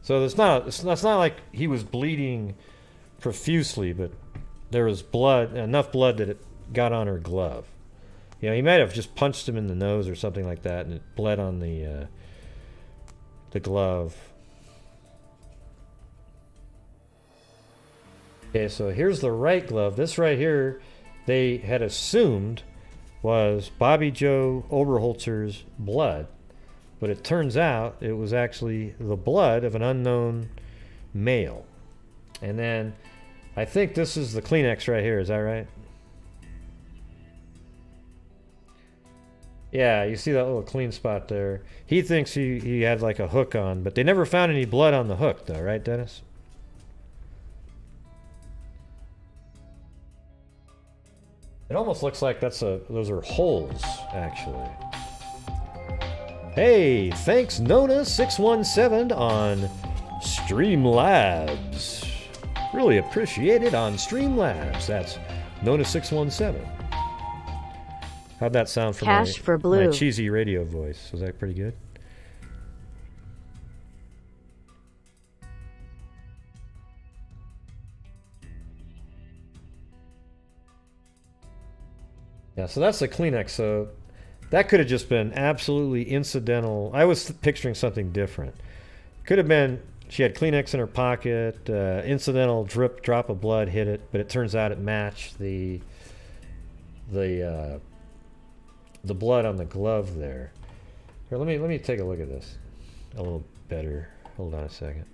So it's not like he was bleeding profusely, but there was blood, enough blood that it got on her glove. You know, he might have just punched him in the nose or something like that, and it bled on the glove. Okay, so here's the right glove. This right here, they had assumed was Bobbie Joe Oberholtzer's blood, but it turns out it was actually the blood of an unknown male. And then I think this is the Kleenex right here. Is that right? Yeah, you see that little clean spot there. He thinks he had like a hook on, but they never found any blood on the hook though, right, Dennis? It almost looks like those are holes, actually. Hey, thanks Nona617 on Streamlabs. Really appreciate it on Streamlabs. That's Nona617. How'd that sound for Cash for blue. My cheesy radio voice? Was that pretty good? Yeah, so that's the Kleenex. So that could have just been absolutely incidental. I was picturing something different. Could have been she had Kleenex in her pocket, incidental drop of blood hit it, but it turns out it matched the blood on the glove there. Here, let me take a look at this a little better. Hold on a second.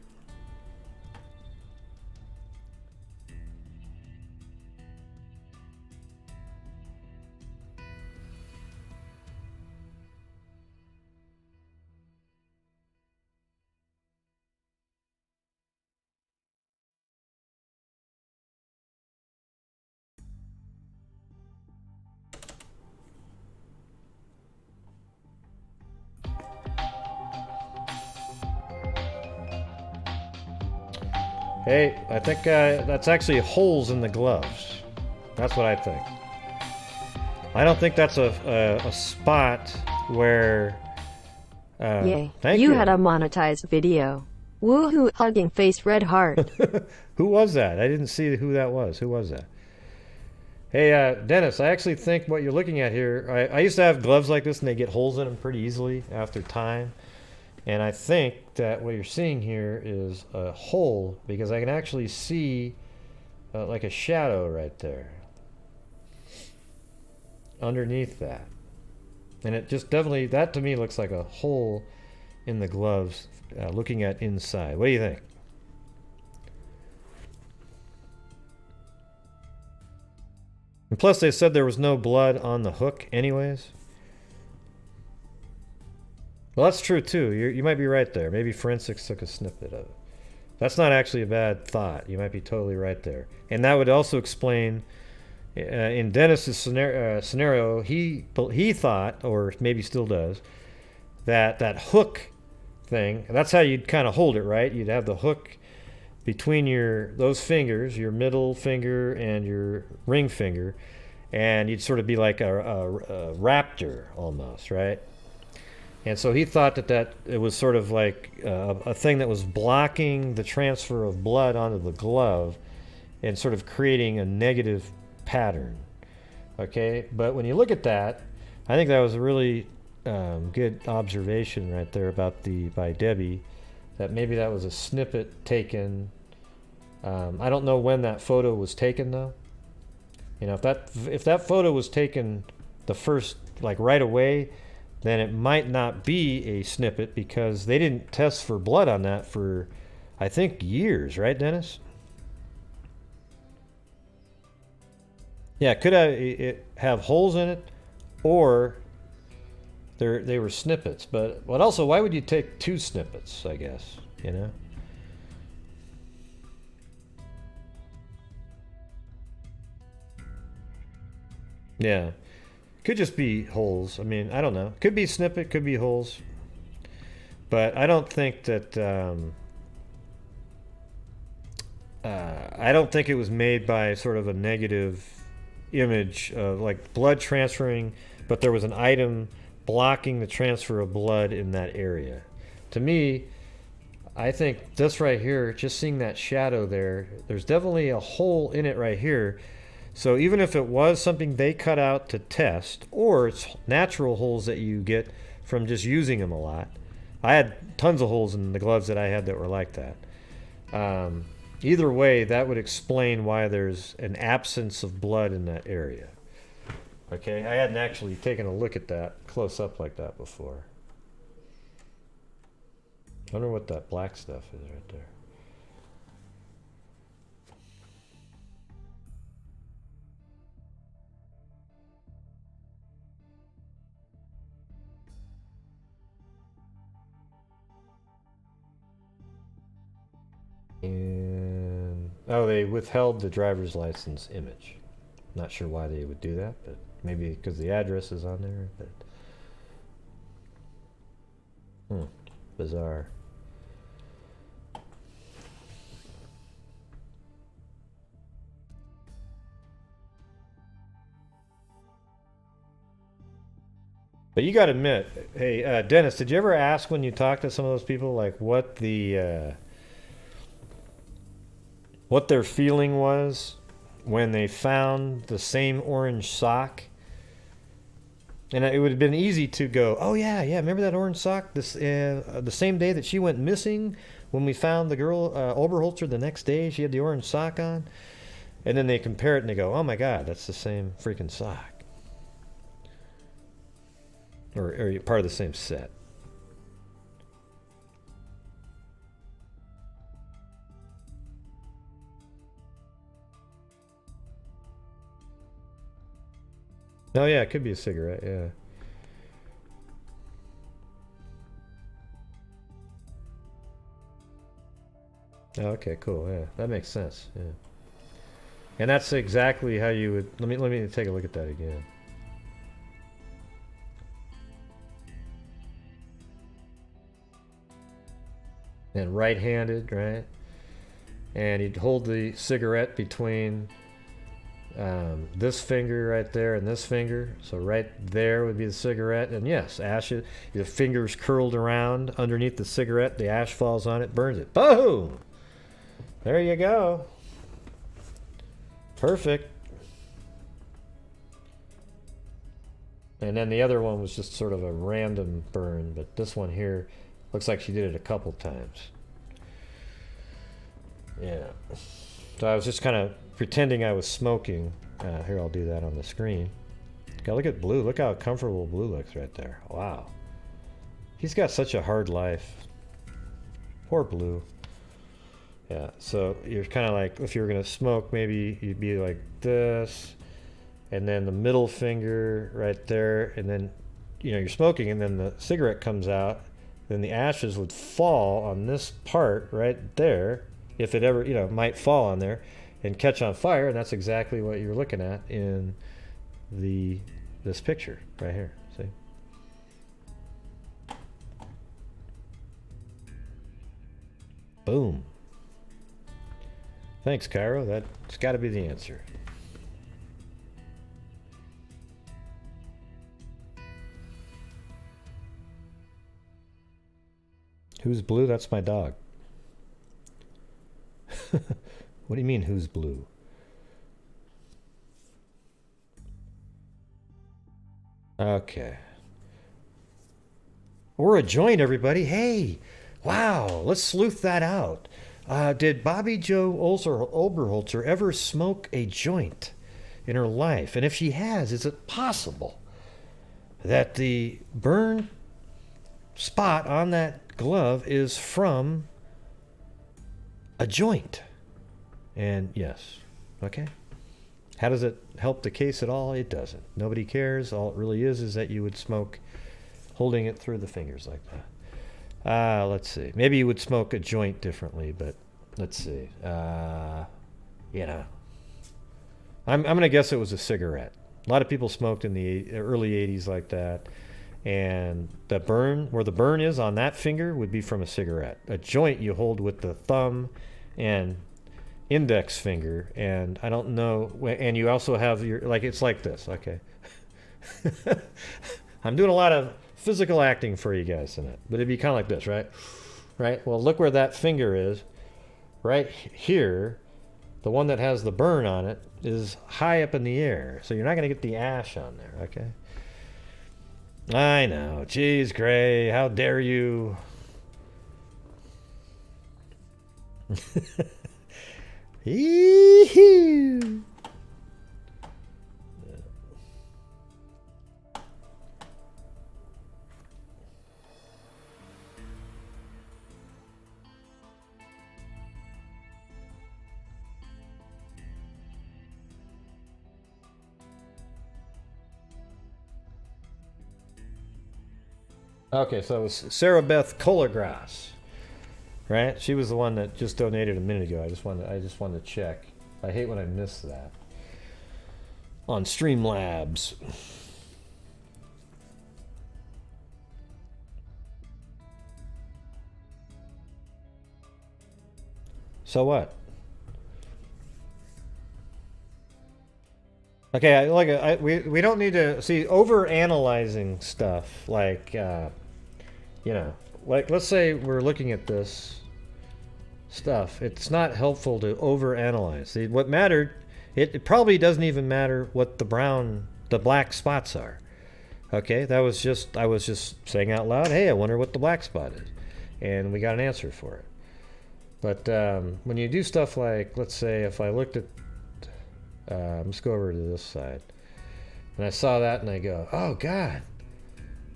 Hey, I think that's actually holes in the gloves. That's what I think. I don't think that's a spot where... Yay. Thank You you. had a monetized video. Woohoo, hugging face red heart. Who was that? I didn't see who that was. Who was that? Hey, Dennis, I actually think what you're looking at here... I used to have gloves like this, and they get holes in them pretty easily after time. And I think that what you're seeing here is a hole, because I can actually see like a shadow right there underneath that. And it just definitely, that to me looks like a hole in the gloves looking at inside. What do you think? And plus they said there was no blood on the hook anyways. Well, that's true too. You might be right there. Maybe forensics took a snippet of it. That's not actually a bad thought. You might be totally right there. And that would also explain, in Dennis's scenario, he thought, or maybe still does, that hook thing, that's how you'd kind of hold it, right? You'd have the hook between those fingers, your middle finger and your ring finger, and you'd sort of be like a raptor almost, right? And so he thought that it was sort of like a thing that was blocking the transfer of blood onto the glove and sort of creating a negative pattern. Okay, but when you look at that, I think that was a really good observation right there by Debbie, that maybe that was a snippet taken. I don't know when that photo was taken though. You know, if that photo was taken the first, like right away, then it might not be a snippet, because they didn't test for blood on that for, I think, years, right, Dennis? Yeah, could it have holes in it, or they were snippets. But also, why would you take 2 snippets? I guess, you know. Yeah, could just be holes. I mean, I don't know. Could be snippet, could be holes. But I don't think that. I don't think it was made by sort of a negative image of like blood transferring, but there was an item blocking the transfer of blood in that area. To me, I think this right here, just seeing that shadow there, there's definitely a hole in it right here. So even if it was something they cut out to test, or it's natural holes that you get from just using them a lot. I had tons of holes in the gloves that I had that were like that. Either way, that would explain why there's an absence of blood in that area. Okay, I hadn't actually taken a look at that close up like that before. I wonder what that black stuff is right there. And oh, they withheld the driver's license image. Not sure why they would do that, but maybe because the address is on there. But bizarre. But you got to admit, hey, Dennis, did you ever ask when you talked to some of those people, like what their feeling was when they found the same orange sock? And it would have been easy to go, oh yeah, remember that orange sock? This the same day that she went missing, when we found the girl Oberholtzer the next day, she had the orange sock on. And then they compare it and they go, oh my God, that's the same freaking sock. Or part of the same set. Oh yeah, it could be a cigarette, yeah. Oh, okay, cool, yeah. That makes sense, yeah. And that's exactly how you would let me take a look at that again. And right-handed, right? And you'd hold the cigarette between this finger right there and this finger. So right there would be the cigarette. And yes, ash, your fingers curled around underneath the cigarette. The ash falls on it, burns it. Boom! There you go. Perfect. And then the other one was just sort of a random burn, but this one here looks like she did it a couple times. Yeah. So I was just kind of pretending I was smoking. Here, I'll do that on the screen. God, look at Blue. Look how comfortable Blue looks right there. Wow. He's got such a hard life. Poor Blue. Yeah, so you're kind of like, if you were going to smoke, maybe you'd be like this, and then the middle finger right there, and then, you know, you're smoking, and then the cigarette comes out, then the ashes would fall on this part right there, if it ever, you know, might fall on there and catch on fire. And that's exactly what you're looking at in this picture right here. See? Boom. Thanks, Cairo. That's got to be the answer. Who's Blue? That's my dog. What do you mean, who's Blue? Okay. We're a joint, everybody. Hey, wow, let's sleuth that out. Did Bobbie Jo Oberholtzer ever smoke a joint in her life? And if she has, is it possible that the burn spot on that glove is from a joint? And yes, okay. How does it help the case at all? It doesn't. Nobody cares. All it really is that you would smoke holding it through the fingers like that. Let's see. Maybe you would smoke a joint differently, but let's see. You know. I'm going to guess it was a cigarette. A lot of people smoked in the early 80s like that. And the burn, where the burn is on that finger, would be from a cigarette. A joint you hold with the thumb and index finger. And I don't know. And you also have your, like, it's like this. Okay. I'm doing a lot of physical acting for you guys tonight. But it'd be kind of like this, right? Right? Well, look where that finger is. Right here. The one that has the burn on it is high up in the air. So you're not going to get the ash on there, okay? I know. Jeez, Gray, how dare you? Yee-hoo. Okay, so it was Sarah Beth Kohlergrass, right? She was the one that just donated a minute ago. I just wanted to check. I hate when I miss that. On Streamlabs. So what? Okay, we don't need to see over analyzing stuff like you know, like let's say we're looking at this stuff. It's not helpful to over analyze. See, what mattered, it probably doesn't even matter what the black spots are. Okay, I was just saying out loud, hey, I wonder what the black spot is, and we got an answer for it. But when you do stuff like, let's say if I looked at let's go over to this side. And I saw that and I go, oh God,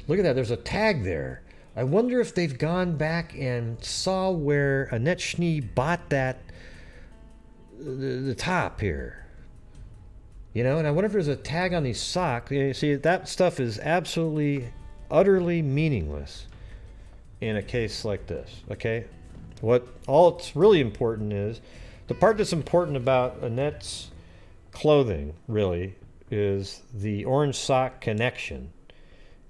look at that. There's a tag there. I wonder if they've gone back and saw where Annette Schnee bought that, the top here. You know, and I wonder if there's a tag on these socks. You see, that stuff is absolutely, utterly meaningless in a case like this, okay? All it's really important is, the part that's important about Annette's clothing, really, is the orange sock connection,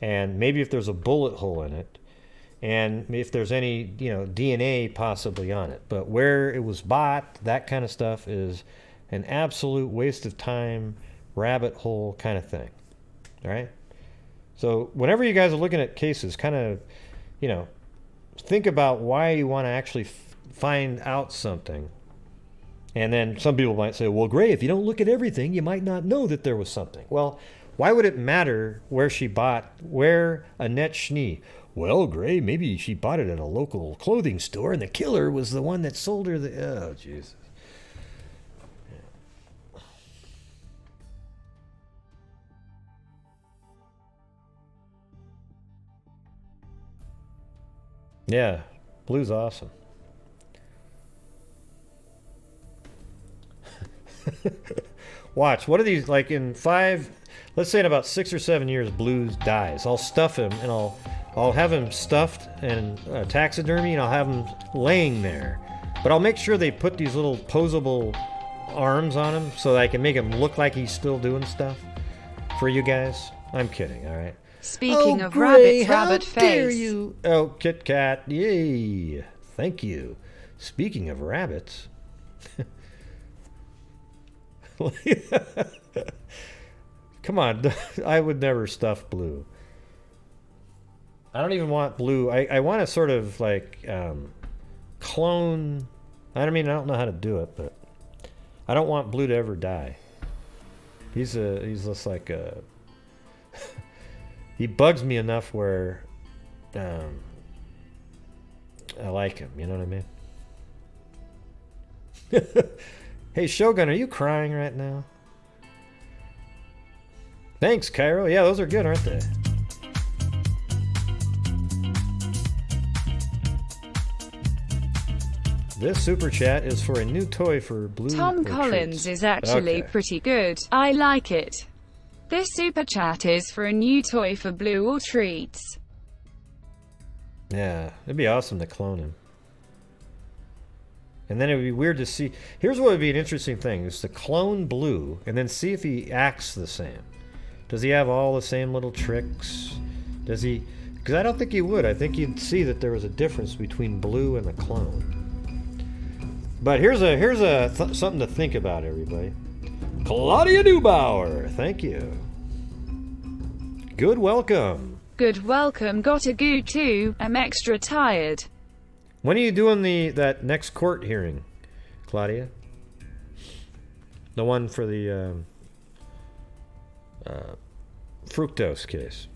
and maybe if there's a bullet hole in it, and if there's any, DNA possibly on it. But where it was bought, that kind of stuff is an absolute waste of time, rabbit hole kind of thing. All right? So whenever you guys are looking at cases, kind of, think about why you want to actually find out something. And then some people might say, well, Gray, if you don't look at everything, you might not know that there was something. Well, why would it matter where Annette Schnee? Well, Gray, maybe she bought it at a local clothing store and the killer was the one that sold her oh, Jesus. Yeah, blue's awesome. Watch, what are these, like in 5, let's say in about 6 or 7 years, Blue dies. I'll stuff him and I'll have him stuffed and taxidermy, and I'll have him laying there. But I'll make sure they put these little posable arms on him so that I can make him look like he's still doing stuff for you guys. I'm kidding, all right? Speaking of Gray, rabbits, rabbit how dare face. you? Oh, Kit Kat, yay. Thank you. Speaking of rabbits. Come on, I would never stuff Blue. I don't even want Blue. I want to sort of like clone. I don't know how to do it, but I don't want Blue to ever die. He's just like a. He bugs me enough where I like him. You know what I mean? Hey, Shogun, are you crying right now? Thanks, Cairo. Yeah, those are good, aren't they? This super chat is for a new toy for Blue. Tom Collins is actually pretty good. I like it. This super chat is for a new toy for Blue or treats. Yeah, it'd be awesome to clone him. And then it would be weird to see. Here's what would be an interesting thing: is to clone Blue and then see if he acts the same. Does he have all the same little tricks? Does he? Because I don't think he would. I think you'd see that there was a difference between Blue and the clone. But here's something to think about, everybody. Claudia Neubauer, thank you. Good welcome. Good welcome. Got a goo too. I'm extra tired. When are you doing that next court hearing, Claudia? The one for the fructose case.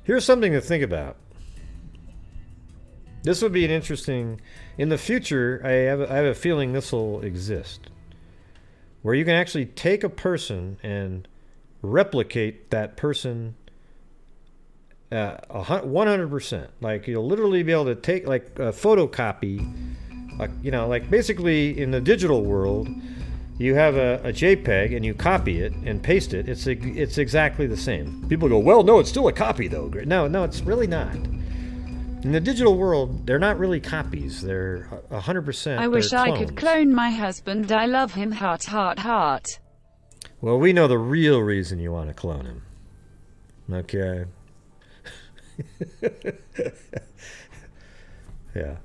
Here's something to think about. This would be an interesting... In the future, I have a feeling this will exist. Where you can actually take a person and replicate that person 100%. Like, you'll literally be able to take, like, a photocopy. Like basically in the digital world, you have a JPEG and you copy it and paste it. It's exactly the same. People go, well, no, it's still a copy, though. No, it's really not. In the digital world, they're not really copies. They're 100%. I wish I could clone my husband. I love him. Heart, heart, heart. Well, we know the real reason you want to clone him. Okay. Yeah.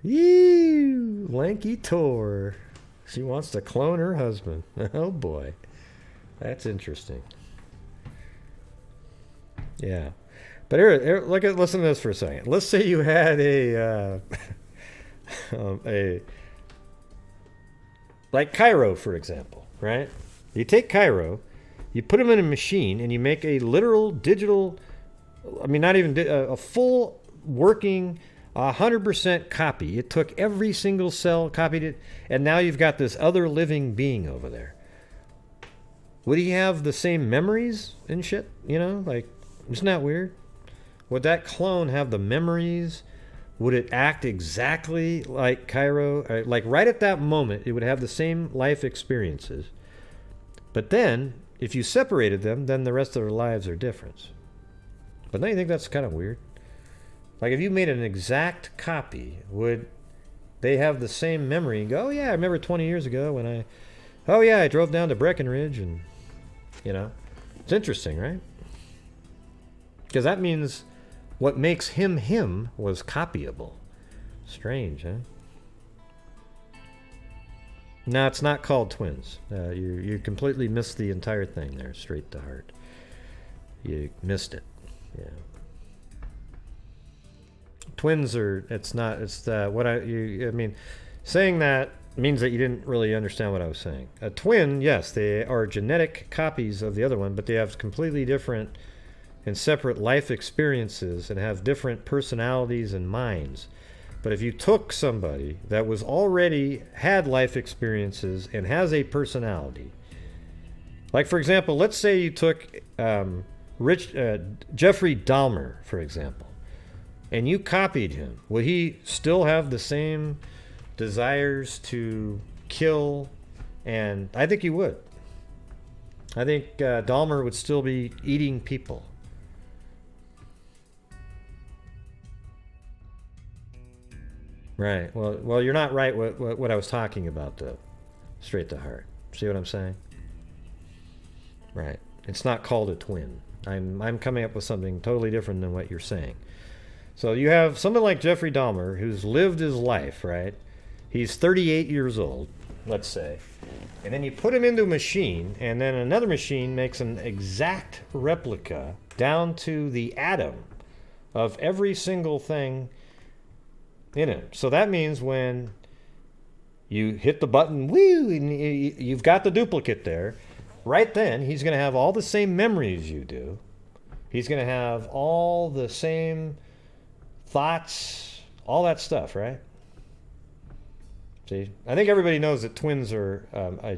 Ew, lanky Tor. She wants to clone her husband. Oh boy. That's interesting. Yeah. But here listen to this for a second. Let's say you had like Cairo, for example, right? You take Cairo, you put him in a machine, and you make a literal digital, not even a full working 100% copy. It took every single cell, copied it, and now you've got this other living being over there. Would he have the same memories and shit? Like, isn't that weird? Would that clone have the memories? Would it act exactly like Cairo? Like right at that moment, it would have the same life experiences. But then, if you separated them, then the rest of their lives are different. But don't you think that's kind of weird? Like if you made an exact copy, would they have the same memory and go, oh yeah, I remember 20 years ago when I drove down to Breckenridge and, it's interesting, right? Because that means what makes him was copyable. Strange, huh? No, it's not called twins. You completely missed the entire thing there, straight to heart. You missed it. Yeah. Twins are, saying that means that you didn't really understand what I was saying. A twin, yes, they are genetic copies of the other one, but they have completely different and separate life experiences and have different personalities and minds. But if you took somebody that was already had life experiences and has a personality, like for example, let's say you took Jeffrey Dahmer, for example, and you copied him, would he still have the same desires to kill? And I think he would. I think Dahmer would still be eating people. Right. Well, you're not right what I was talking about, though. Straight to heart. See what I'm saying? Right. It's not called a twin. I'm coming up with something totally different than what you're saying. So you have someone like Jeffrey Dahmer who's lived his life, right? He's 38 years old, let's say. And then you put him into a machine, and then another machine makes an exact replica down to the atom of every single thing in it. So that means when you hit the button, woo, and you've got the duplicate there, right then he's going to have all the same memories you do. He's going to have all the same thoughts, all that stuff, right? See, I think everybody knows that twins are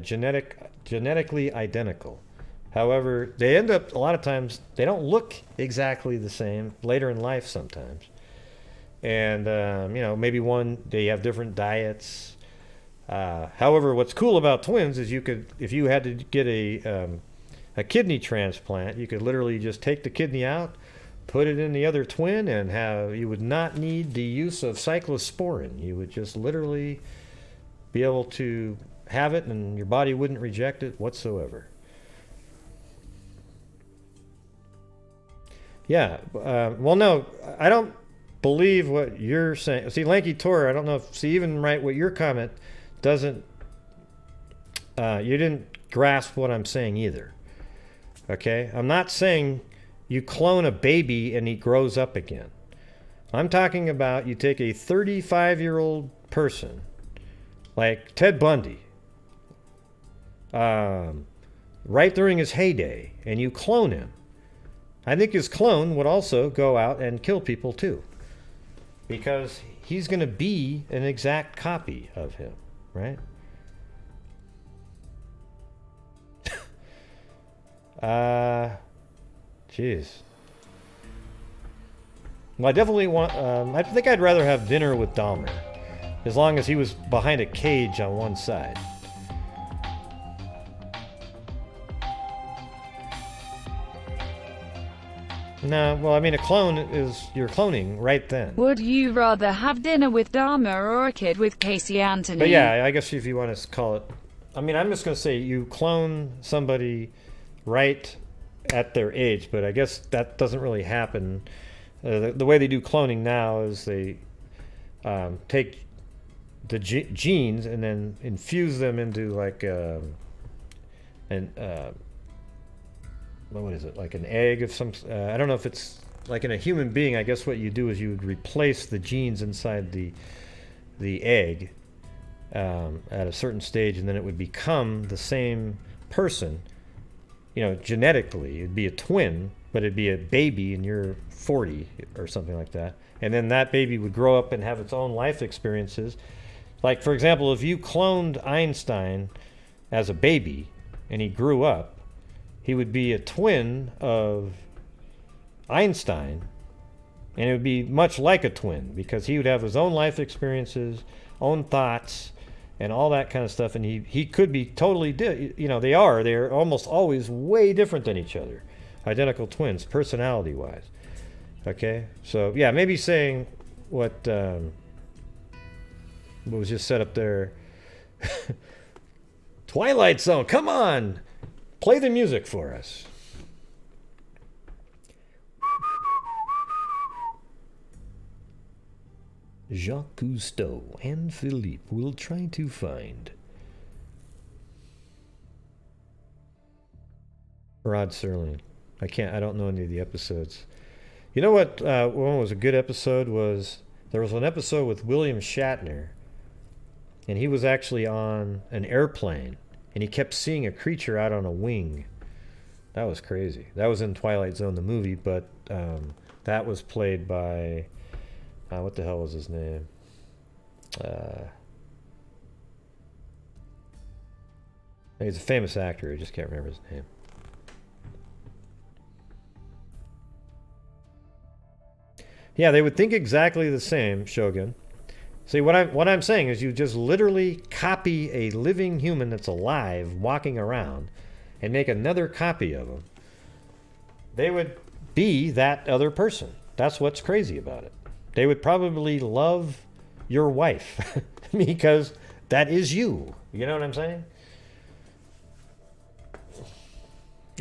genetically identical. However, they end up, a lot of times, they don't look exactly the same later in life sometimes. And, you know, maybe they have different diets. However, what's cool about twins is if you had to get a kidney transplant, you could literally just take the kidney out, put it in the other twin, and you would not need the use of cyclosporin. You would just literally be able to have it, and your body wouldn't reject it whatsoever. Yeah, well, no, I don't believe what you're saying. See, Lanky Tor, I don't know if, even right what your comment doesn't, you didn't grasp what I'm saying either. Okay? I'm not saying you clone a baby and he grows up again. I'm talking about you take a 35-year-old person, like Ted Bundy, right during his heyday, and you clone him. I think his clone would also go out and kill people too, because he's going to be an exact copy of him, right? Jeez. Well, I definitely want, I think I'd rather have dinner with Dahmer, as long as he was behind a cage on one side. No, well, I mean, a clone is, you're cloning right then. Would you rather have dinner with Dahmer or a kid with Casey Anthony? But yeah, I guess if you want to call it, I mean, I'm just going to say you clone somebody right at their age, but I guess that doesn't really happen. The way they do cloning now is they take the genes and then infuse them into like what is it, like an egg of some, I don't know if it's like in a human being. I guess what you do is you would replace the genes inside the egg at a certain stage, and then it would become the same person, you know, genetically. It'd be a twin, but it'd be a baby and you're 40 or something like that. And then that baby would grow up and have its own life experiences. Like, for example, if you cloned Einstein as a baby and he grew up, he would be a twin of Einstein, and it would be much like a twin because he would have his own life experiences, own thoughts, and all that kind of stuff. And he could be totally, you know, they're almost always way different than each other. Identical twins, personality-wise. Okay? So, yeah, maybe saying what was just set up there. Twilight Zone, come on! Play the music for us. Jacques Cousteau and Philippe will try to find Rod Serling. I don't know any of the episodes. You know what one was a good episode was, there was an episode with William Shatner, and he was actually on an airplane, and he kept seeing a creature out on a wing. That was crazy. That was in Twilight Zone, the movie, but that was played by, what the hell was his name? He's a famous actor. I just can't remember his name. Yeah, they would think exactly the same, Shogun. See, what I'm saying is you just literally copy a living human that's alive, walking around, and make another copy of them. They would be that other person. That's what's crazy about it. They would probably love your wife because that is you. You know what I'm saying?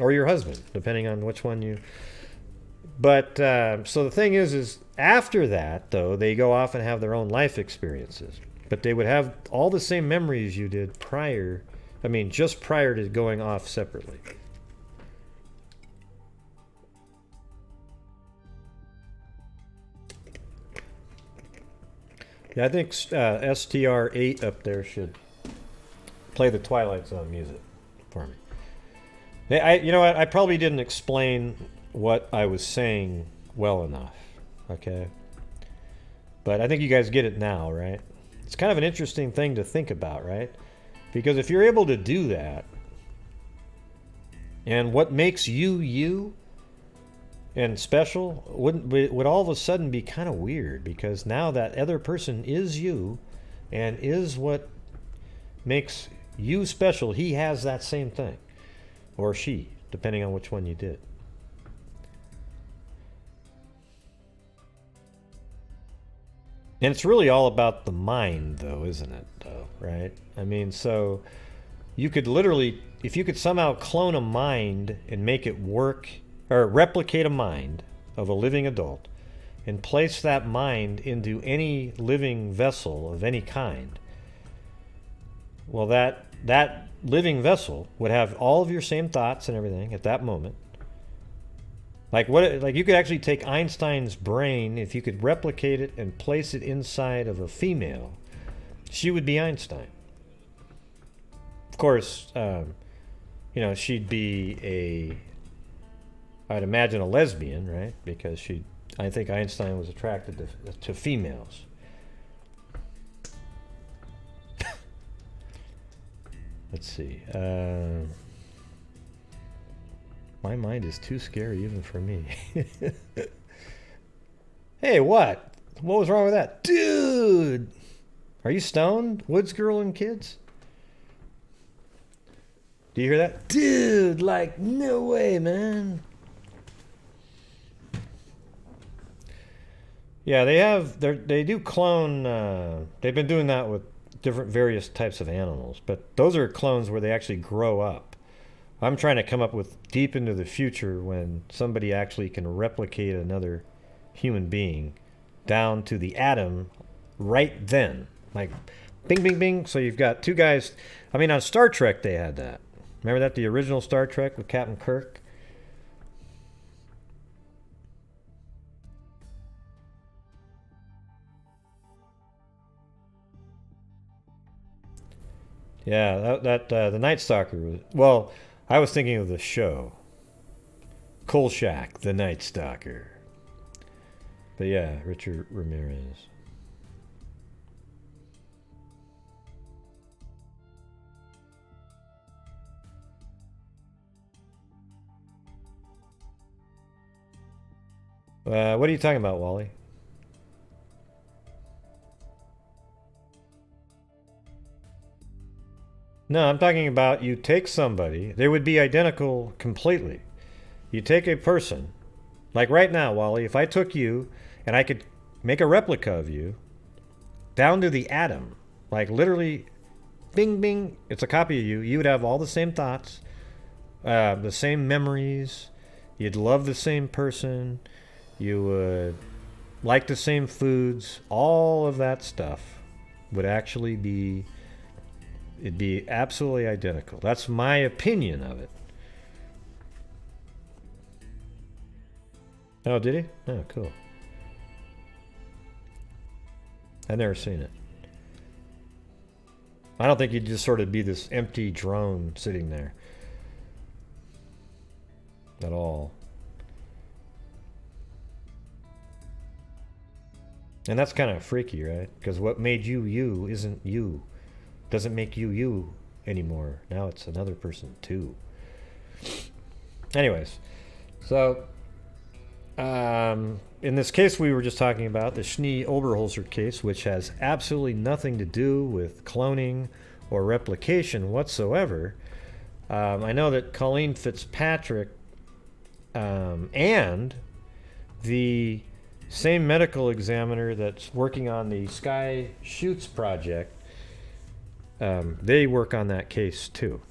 Or your husband, depending on which one you... But, so the thing is after that, though, they go off and have their own life experiences. But they would have all the same memories you did prior, just prior to going off separately. Yeah, I think STR8 up there should play the Twilight Zone music for me. You know what? I probably didn't explain what I was saying well enough, okay? But I think you guys get it now, right? It's kind of an interesting thing to think about, right? Because if you're able to do that, and what makes you you and special would all of a sudden be kind of weird, because now that other person is you and is what makes you special. He has that same thing, or she, depending on which one you did. And it's really all about the mind, though, isn't it? Though, right? I mean, so you could literally, if you could somehow clone a mind and make it work, or replicate a mind of a living adult, and place that mind into any living vessel of any kind, well, that living vessel would have all of your same thoughts and everything at that moment. Like you could actually take Einstein's brain, if you could replicate it and place it inside of a female, she would be Einstein. Of course, she'd be I'd imagine a lesbian, right? Because I think Einstein was attracted to females. Let's see. My mind is too scary even for me. Hey, what? What was wrong with that? Dude! Are you stoned? Woods Girl and Kids? Do you hear that? Dude, like, no way, man. Yeah, they do clone, they've been doing that with different various types of animals, but those are clones where they actually grow up. I'm trying to come up with deep into the future when somebody actually can replicate another human being down to the atom right then. Like, bing, bing, bing. So you've got two guys. I mean, on Star Trek, they had that. Remember that? The original Star Trek with Captain Kirk? Yeah, the Night Stalker was... Well, I was thinking of the show. Kolchak, the Night Stalker. But yeah, Richard Ramirez. What are you talking about, Wally? No, I'm talking about you take somebody, they would be identical completely. You take a person, like right now, Wally, if I took you and I could make a replica of you down to the atom, like literally, bing, bing, it's a copy of you. You would have all the same thoughts, the same memories. You'd love the same person. You would like the same foods. All of that stuff would actually be... It'd be absolutely identical. That's my opinion of it. Oh, did he? Oh, cool. I've never seen it. I don't think you'd just sort of be this empty drone sitting there. At all. And that's kind of freaky, right? Because what made you you isn't you. Doesn't make you you anymore. Now it's another person too. Anyways, so in this case we were just talking about, the Schnee Oberholtzer case, which has absolutely nothing to do with cloning or replication whatsoever. I know that Colleen Fitzpatrick and the same medical examiner that's working on the Sky Shoots project, they work on that case too.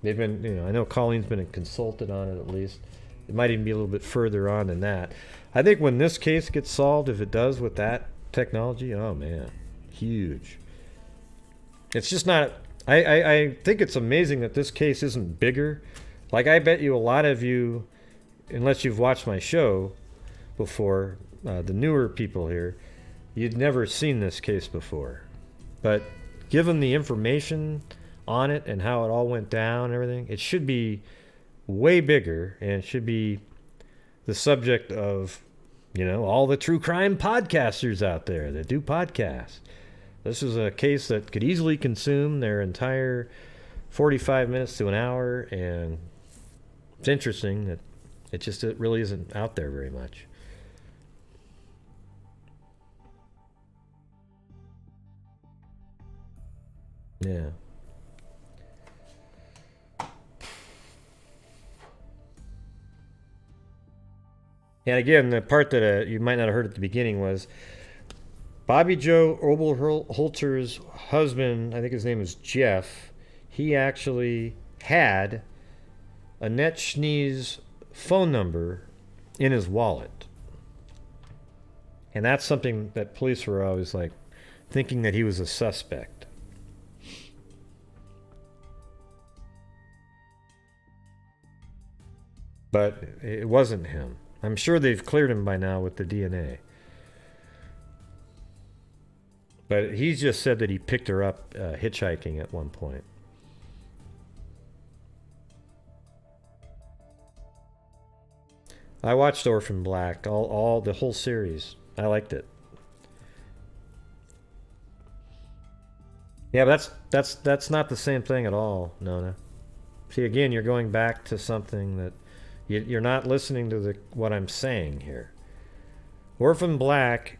They've been, I know Colleen's been consulted on it at least. It might even be a little bit further on than that. I think when this case gets solved, if it does with that technology, oh man, huge. It's just not, I think it's amazing that this case isn't bigger. Like, I bet you a lot of you, unless you've watched my show before, the newer people here, you'd never seen this case before. But given the information on it and how it all went down and everything, it should be way bigger, and it should be the subject of, all the true crime podcasters out there that do podcasts. This is a case that could easily consume their entire 45 minutes to an hour, and it's interesting that it really isn't out there very much. Yeah. And again, the part that you might not have heard at the beginning was Bobbie Jo Oberholtzer's husband, I think his name is Jeff, he actually had Annette Schnee's phone number in his wallet. And that's something that police were always like thinking that he was a suspect. But it wasn't him. I'm sure they've cleared him by now with the DNA. But he just said that he picked her up hitchhiking at one point. I watched Orphan Black, all the whole series. I liked it. Yeah, but that's not the same thing at all, Nona. See, again, you're going back to something that you're not listening to what I'm saying here. Orphan Black,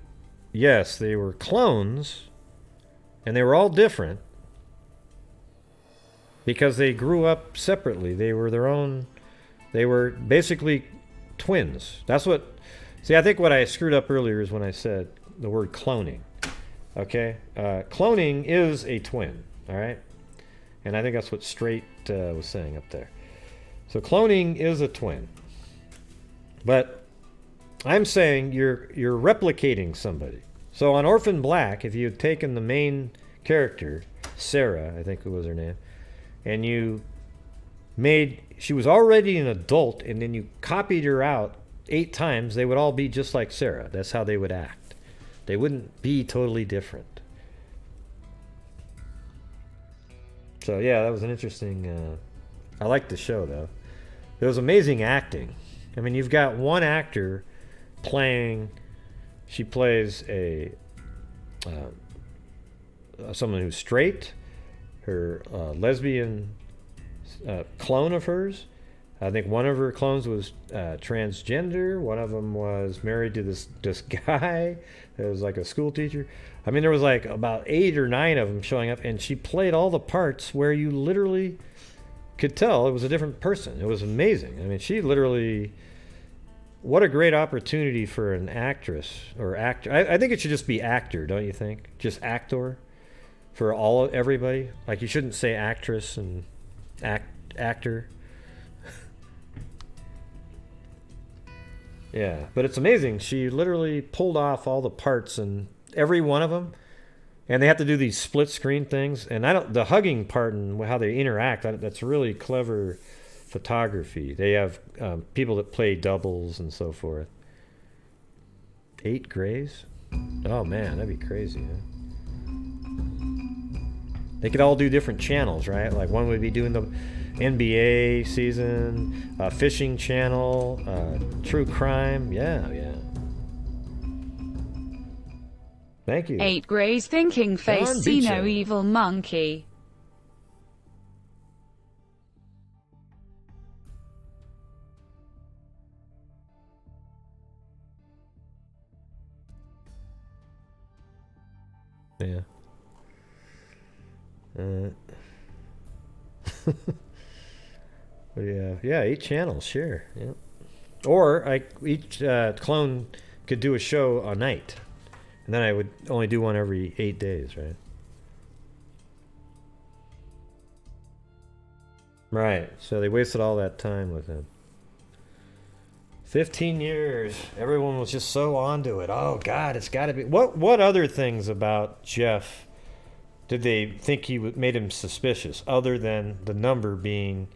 yes, they were clones, and they were all different because they grew up separately. They were their own. They were basically twins. That's what. See, I think what I screwed up earlier is when I said the word cloning. Okay, cloning is a twin. All right, and I think that's what Straight was saying up there. So cloning is a twin. But I'm saying you're replicating somebody. So on Orphan Black, if you had taken the main character, Sarah, I think it was her name, and she was already an adult, and then you copied her out 8 times, they would all be just like Sarah. That's how they would act. They wouldn't be totally different. So yeah, that was an interesting... I liked the show, though. It was amazing acting. I mean, you've got one actor playing... She plays someone who's straight, her lesbian clone of hers. I think one of her clones was transgender. One of them was married to this guy that was like a school teacher. I mean, there was like about 8 or 9 of them showing up, and she played all the parts where you literally could tell it was a different person. It was amazing. I mean, she literally... What a great opportunity for an actress or actor. I think it should just be actor, don't you think? Just actor for everybody. Like, you shouldn't say actress and actor. Yeah, but it's amazing. She literally pulled off all the parts and every one of them. And they have to do these split screen things. And the hugging part and how they interact, that's really clever photography. They have people that play doubles and so forth. 8 grays? Oh man, that'd be crazy, huh? They could all do different channels, right? Like one would be doing the NBA season, fishing channel, true crime. Yeah. Thank you. 8 grays thinking face, see no evil monkey. Yeah. Yeah, 8 channels, sure. Yeah. Or each clone could do a show a night, and then I would only do one every 8 days, right? Right. So they wasted all that time with him. 15 years. Everyone was just so onto it. Oh God, it's got to be. What other things about Jeff did they think made him suspicious, other than the number being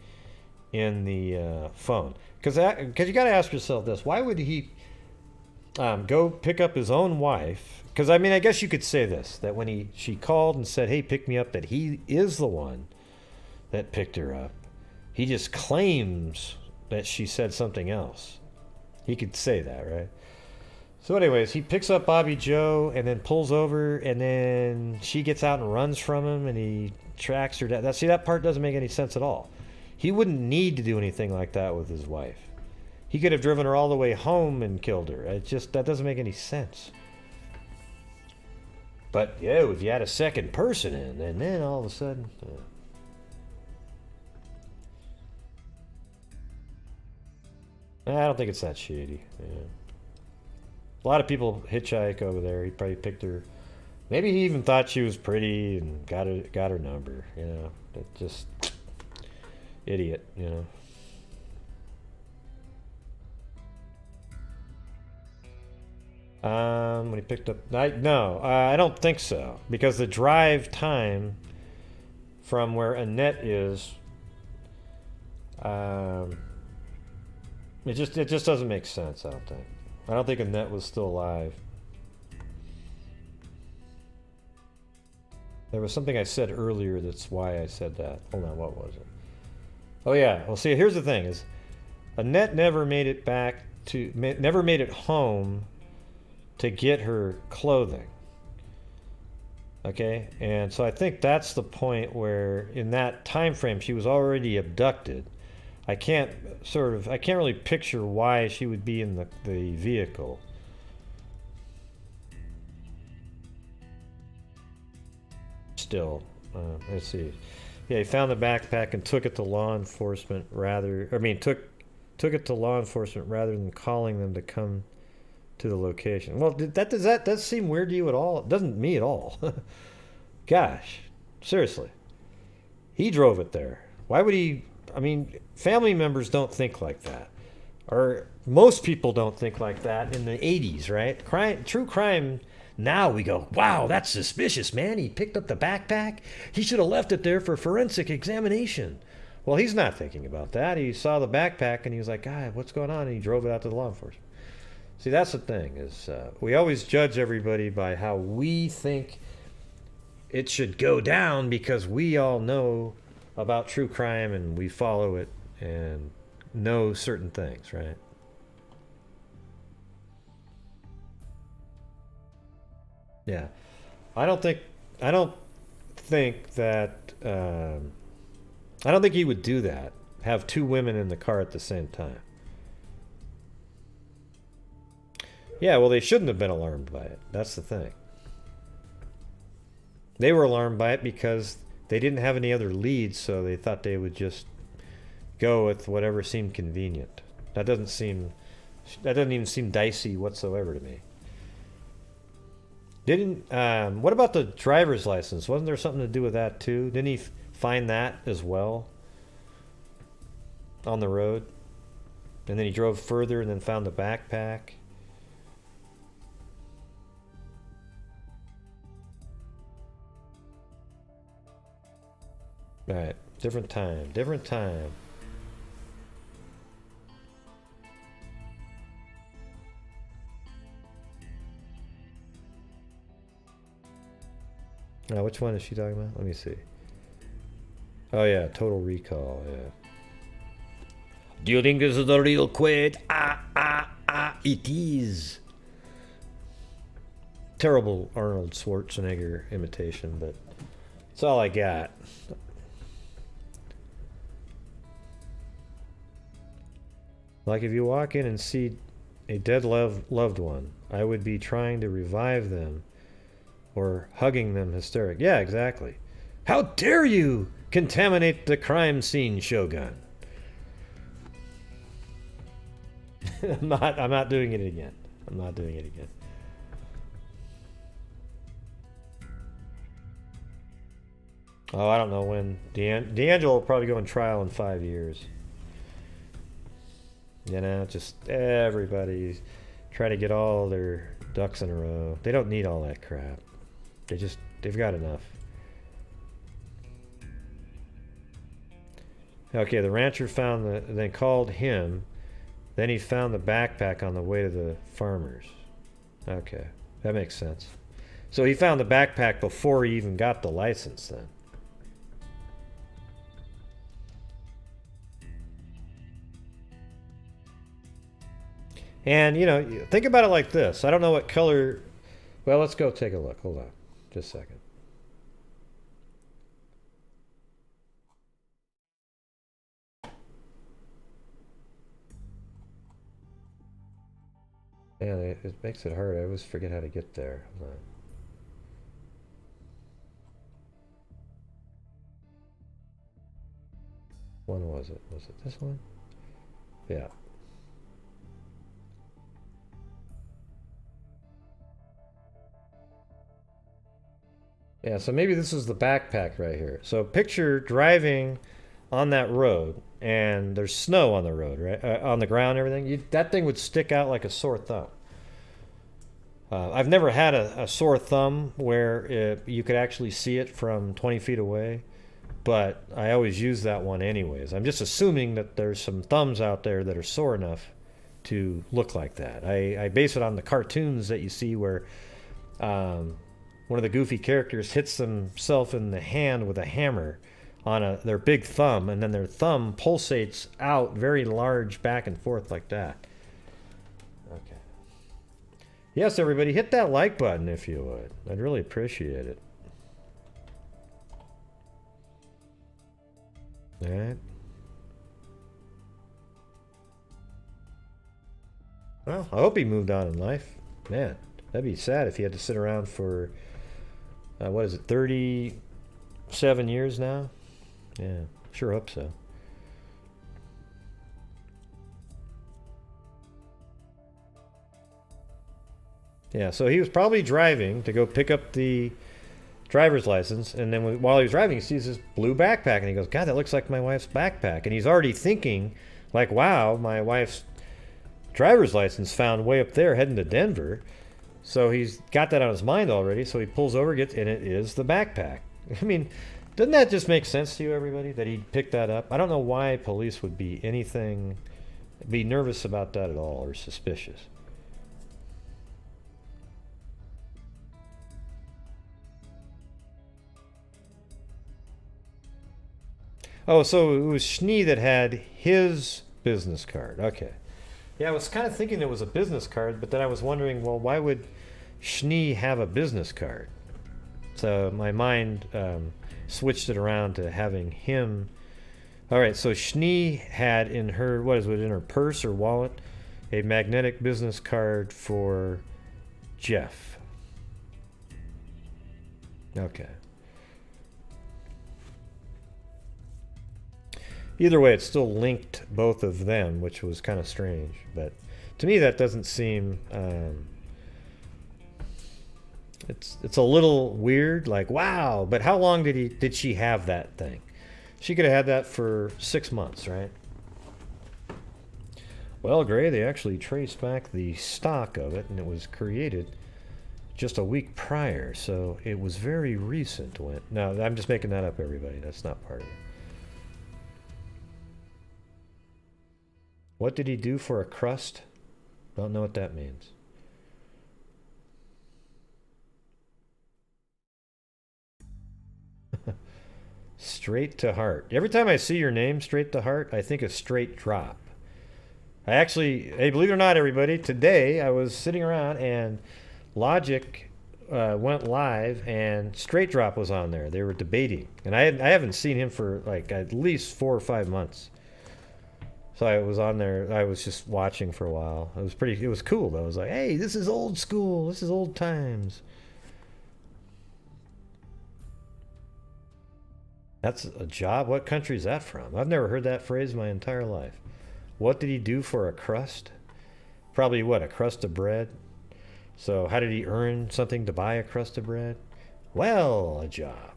in the phone? Because you got to ask yourself this: why would he go pick up his own wife? Because I mean, I guess you could say this: that when she called and said, "Hey, pick me up," that he is the one that picked her up. He just claims that she said something else. He could say that, right? So anyways, he picks up Bobbie Joe and then pulls over, and then she gets out and runs from him, and he tracks her down. See, that part doesn't make any sense at all. He wouldn't need to do anything like that with his wife. He could have driven her all the way home and killed her. That doesn't make any sense. But yeah, if you had a second person in, and then all of a sudden... I don't think it's that shady. Yeah. A lot of people hitchhike over there. He probably picked her. Maybe he even thought she was pretty and got her number. You know, just idiot. You know. When he picked up, I don't think so, because the drive time from where Annette is, it just doesn't make sense. I don't think. I don't think Annette was still alive. There was something I said earlier that's why I said that. Hold on, what was it? Oh yeah. Well, see, here's the thing: is Annette never made it home to get her clothing. Okay, and so I think that's the point where, in that time frame, she was already abducted. I can't really picture why she would be in the vehicle. Still, let's see. Yeah, he found the backpack and took it to law enforcement took it to law enforcement rather than calling them to come to the location. Well, does that seem weird to you at all? It doesn't me at all. Gosh, seriously. He drove it there. Why would he? I mean, family members don't think like that. Or most people don't think like that in the 80s, right? True crime, now we go, wow, that's suspicious, man. He picked up the backpack. He should have left it there for forensic examination. Well, he's not thinking about that. He saw the backpack and he was like, God, what's going on? And he drove it out to the law enforcement. See, that's the thing, is we always judge everybody by how we think it should go down, because we all know about true crime and we follow it and know certain things, right? Yeah, I don't think he would do that. Have two women in the car at the same time. Yeah, well, they shouldn't have been alarmed by it. That's the thing. They were alarmed by it because they didn't have any other leads, so they thought they would just go with whatever seemed convenient. That doesn't even seem dicey whatsoever to me. What about the driver's license? Wasn't there something to do with that too? Didn't he find that as well on the road? And then he drove further and then found the backpack. All right, different time. Now, which one is she talking about? Let me see. Oh yeah, Total Recall, yeah. Do you think this is the real Quaid? It is. Terrible Arnold Schwarzenegger imitation, but that's all I got. Like if you walk in and see a dead loved one, I would be trying to revive them or hugging them hysteric. Yeah, exactly. How dare you contaminate the crime scene, Shogun? I'm not doing it again. I'm not doing it again. Oh, I don't know when. D'Angelo will probably go on trial in 5 years. You know, just everybody try to get all their ducks in a row. They don't need all that crap. They've got enough. Okay, the rancher then called him. Then he found the backpack on the way to the farmers. Okay, that makes sense. So he found the backpack before he even got the license then. And, you know, think about it like this. I don't know what color... Well, let's go take a look. Hold on. Just a second. Yeah, it makes it hard. I always forget how to get there. Hold on. One was it? Was it this one? Yeah. Yeah, so maybe this is the backpack right here. So picture driving on that road, and there's snow on the road, right? On the ground and everything. That thing would stick out like a sore thumb. I've never had a sore thumb where you could actually see it from 20 feet away, but I always use that one anyways. I'm just assuming that there's some thumbs out there that are sore enough to look like that. I base it on the cartoons that you see where one of the goofy characters hits himself in the hand with a hammer on their big thumb, and then their thumb pulsates out very large back and forth like that. Okay. Yes, everybody, hit that like button if you would. I'd really appreciate it. All right. Well, I hope he moved on in life. Man, that'd be sad if he had to sit around for, what is it, 37 years now? Yeah, sure hope so. Yeah, so he was probably driving to go pick up the driver's license, and then while he was driving, he sees this blue backpack, and he goes, God, that looks like my wife's backpack. And he's already thinking, like, wow, my wife's driver's license found way up there heading to Denver. So he's got that on his mind already, so he pulls over, and it is the backpack. I mean, doesn't that just make sense to you, everybody, that he'd pick that up? I don't know why police would be nervous about that at all, or suspicious. Oh, so it was Schnee that had his business card. Okay. Yeah, I was kind of thinking it was a business card, but then I was wondering, well, why would Schnee have a business card? So my mind switched it around to having him. All right, so Schnee had in her, what is it, in her purse or wallet, a magnetic business card for Jeff. Okay. Either way, it still linked both of them, which was kind of strange. But to me, that doesn't seem... it's a little weird. Like, wow! But how long did she have that thing? She could have had that for 6 months, right? Well, Gray, they actually traced back the stock of it, and it was created just a week prior, so it was very recent. No, I'm just making that up, everybody. That's not part of it. What did he do for a crust? Don't know what that means. Straight to Heart. Every time I see your name, Straight to Heart, I think of Straight Drop. I actually, hey, believe it or not, everybody, today I was sitting around and Logic went live and Straight Drop was on there. They were debating. And I haven't seen him for like at least 4 or 5 months. So I was on there. I was just watching for a while. It was cool though. I was like, hey, this is old school. This is old times. That's a job? What country is that from? I've never heard that phrase my entire life. What did he do for a crust? Probably what, a crust of bread? So how did he earn something to buy a crust of bread? Well, a job.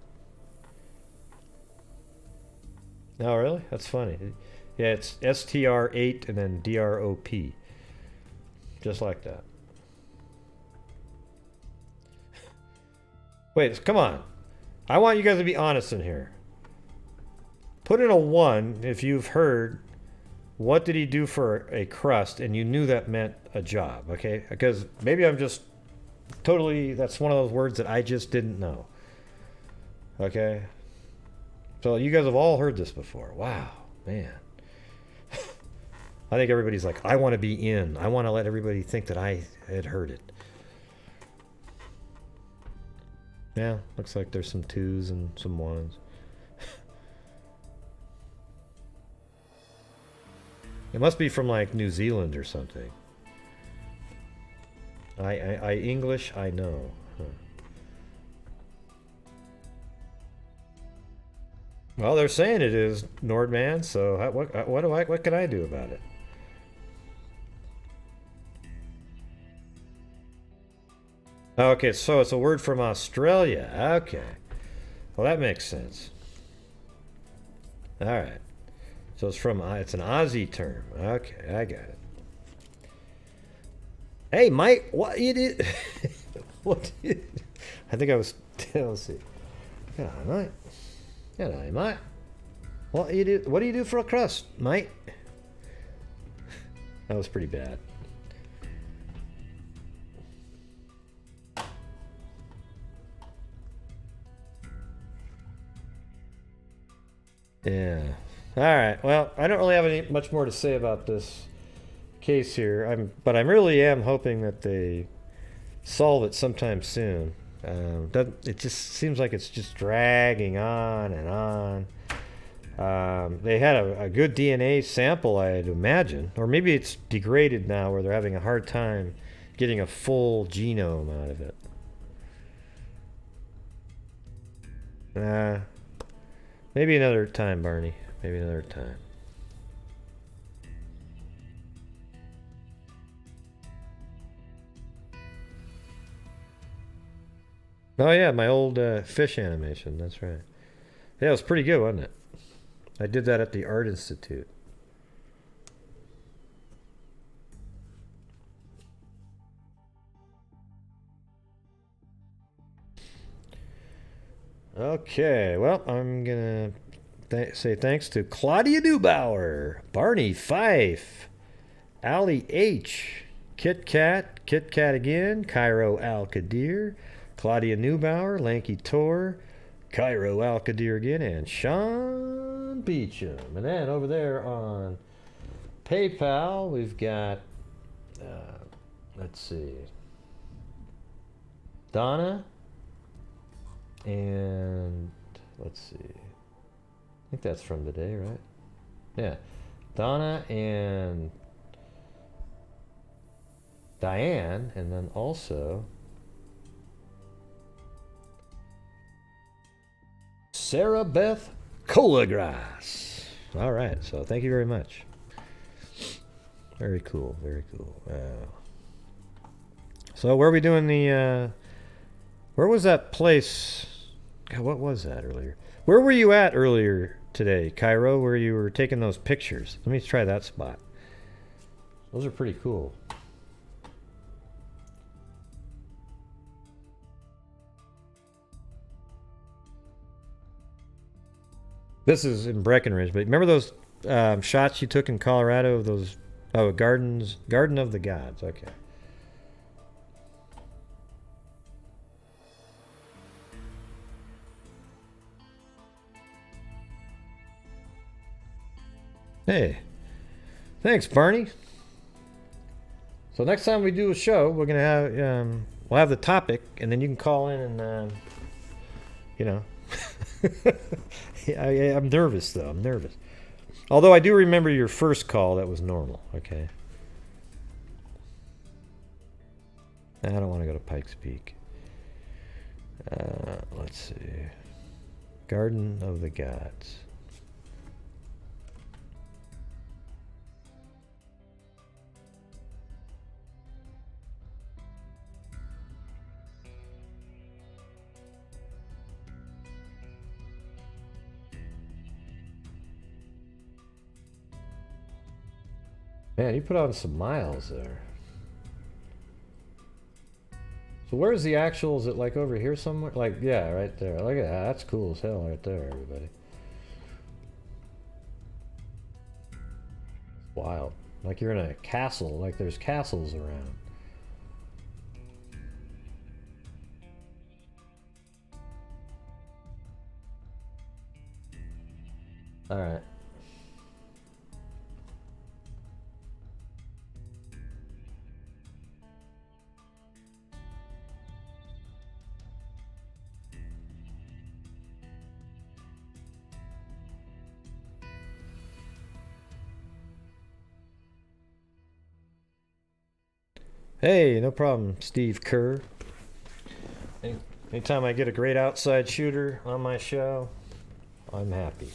Oh, really? That's funny. Yeah, it's STR8 and then DROP. Just like that. Wait, come on. I want you guys to be honest in here. Put in a 1 if you've heard what did he do for a crust and you knew that meant a job, okay? Because maybe I'm just totally, that's one of those words that I just didn't know. Okay? So you guys have all heard this before. Wow, man. I think everybody's like, I want to be in. I want to let everybody think that I had heard it. Yeah, looks like there's some 2s and some 1s. It must be from like New Zealand or something. I English, I know. Huh. Well, they're saying it is Nordman, so what can I do about it? Okay, so it's a word from Australia. Okay. Well, that makes sense. All right. So it's from, it's an Aussie term. Okay, I got it. Hey, Mike, what you did? What did? I think I was, let's see. G'day, mate. G'day, mate. What you do? What do you do for a crust, mate? That was pretty bad. Yeah. All right. Well, I don't really have much more to say about this case here. But I really am hoping that they solve it sometime soon. It just seems like it's just dragging on and on. They had a good DNA sample, I'd imagine, or maybe it's degraded now, where they're having a hard time getting a full genome out of it. Maybe another time, Barney. Maybe another time. Oh yeah, my old fish animation. That's right. Yeah, it was pretty good, wasn't it? I did that at the Art Institute. Okay, well, I'm gonna say thanks to Claudia Neubauer, Barney Fife, Ali H, Kit Kat again, Cairo Al Qadir, Claudia Neubauer, Lanky Tor, Cairo Al Qadir again, and Sean Beecham. And then over there on PayPal, we've got, let's see, Donna, and let's see, I think that's from today, right? Yeah, Donna and Diane, and then also Sarah Beth Colagrass. All right, so thank you very much. Very cool, very cool. So where are we doing the, where was that place? God, what was that earlier? Where were you at earlier today, Cairo, where you were taking those pictures? Let me try that spot. Those are pretty cool. This is in Breckenridge, but remember those shots you took in Colorado of those Garden of the Gods? Okay. Hey, thanks, Barney. So next time we do a show, we're gonna have we'll have the topic, and then you can call in and you know. I'm nervous though. I'm nervous. Although I do remember your first call, that was normal. Okay. I don't want to go to Pikes Peak. Let's see. Garden of the Gods. Man, you put on some miles there. So where's the actual, is it like over here somewhere? Like, yeah, right there. Look at that. That's cool as hell right there, everybody. Wild. Like you're in a castle, like there's castles around. All right. Hey, no problem, Steve Kerr. Anytime I get a great outside shooter on my show, I'm happy.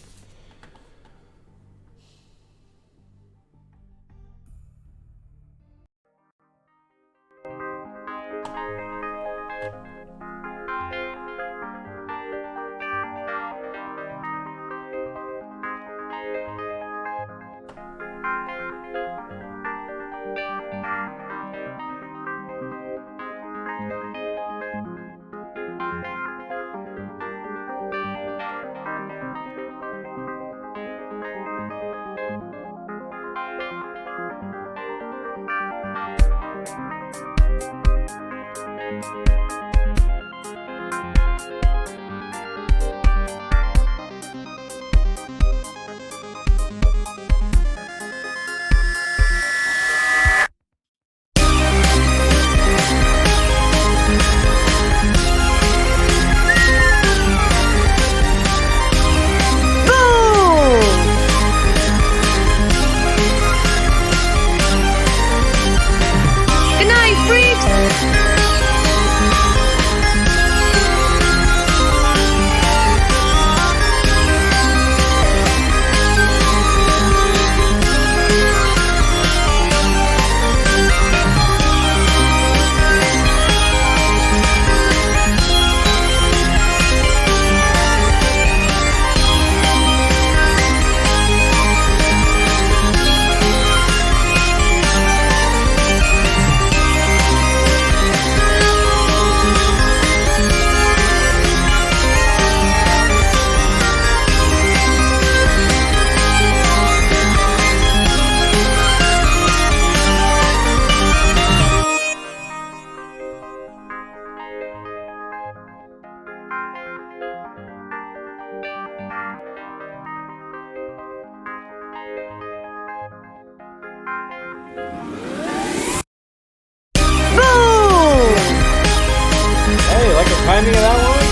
Timing of that one?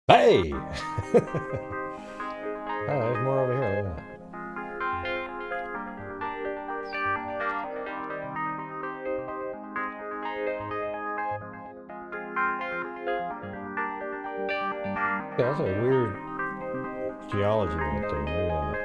Hey! Oh, there's more over here. Look at that. Yeah, that's a weird geology right there. Look at that.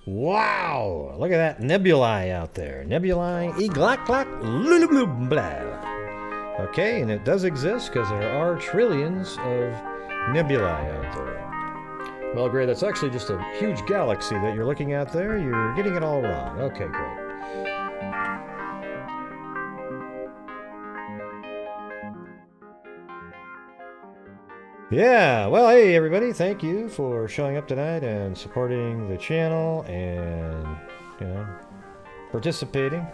Wow! Look at that nebulae out there. Nebulae, blah. Okay, and it does exist because there are trillions of nebulae out there. Well, great. That's actually just a huge galaxy that you're looking at there. You're getting it all wrong. Okay, great. Yeah, well, hey everybody, thank you for showing up tonight and supporting the channel and, you know, participating.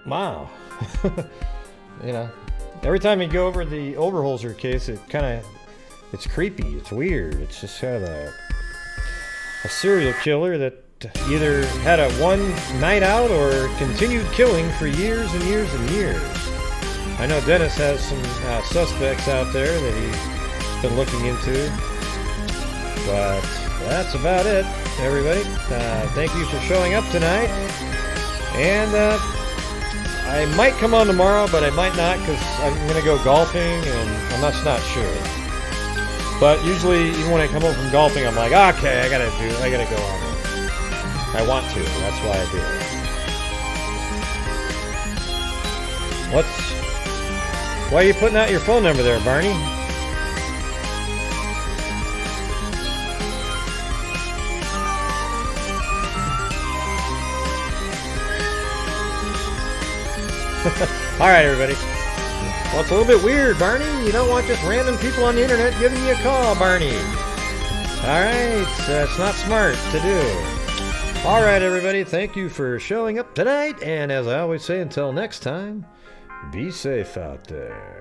Wow. You know, every time you go over the Oberholtzer case, it's creepy, it's weird. It's just kind of a serial killer that either had a one night out or continued killing for years and years and years. I know Dennis has some suspects out there that he's been looking into, but that's about it, everybody. Thank you for showing up tonight, and I might come on tomorrow, but I might not because I'm going to go golfing, and I'm just not sure. But usually, even when I come home from golfing, I'm like, okay, I gotta go on. I want to. That's why I do it. Why are you putting out your phone number there, Barney? All right, everybody. Well, it's a little bit weird, Barney. You don't want just random people on the internet giving you a call, Barney. All right, it's not smart to do. All right, everybody. Thank you for showing up tonight. And as I always say, until next time, be safe out there.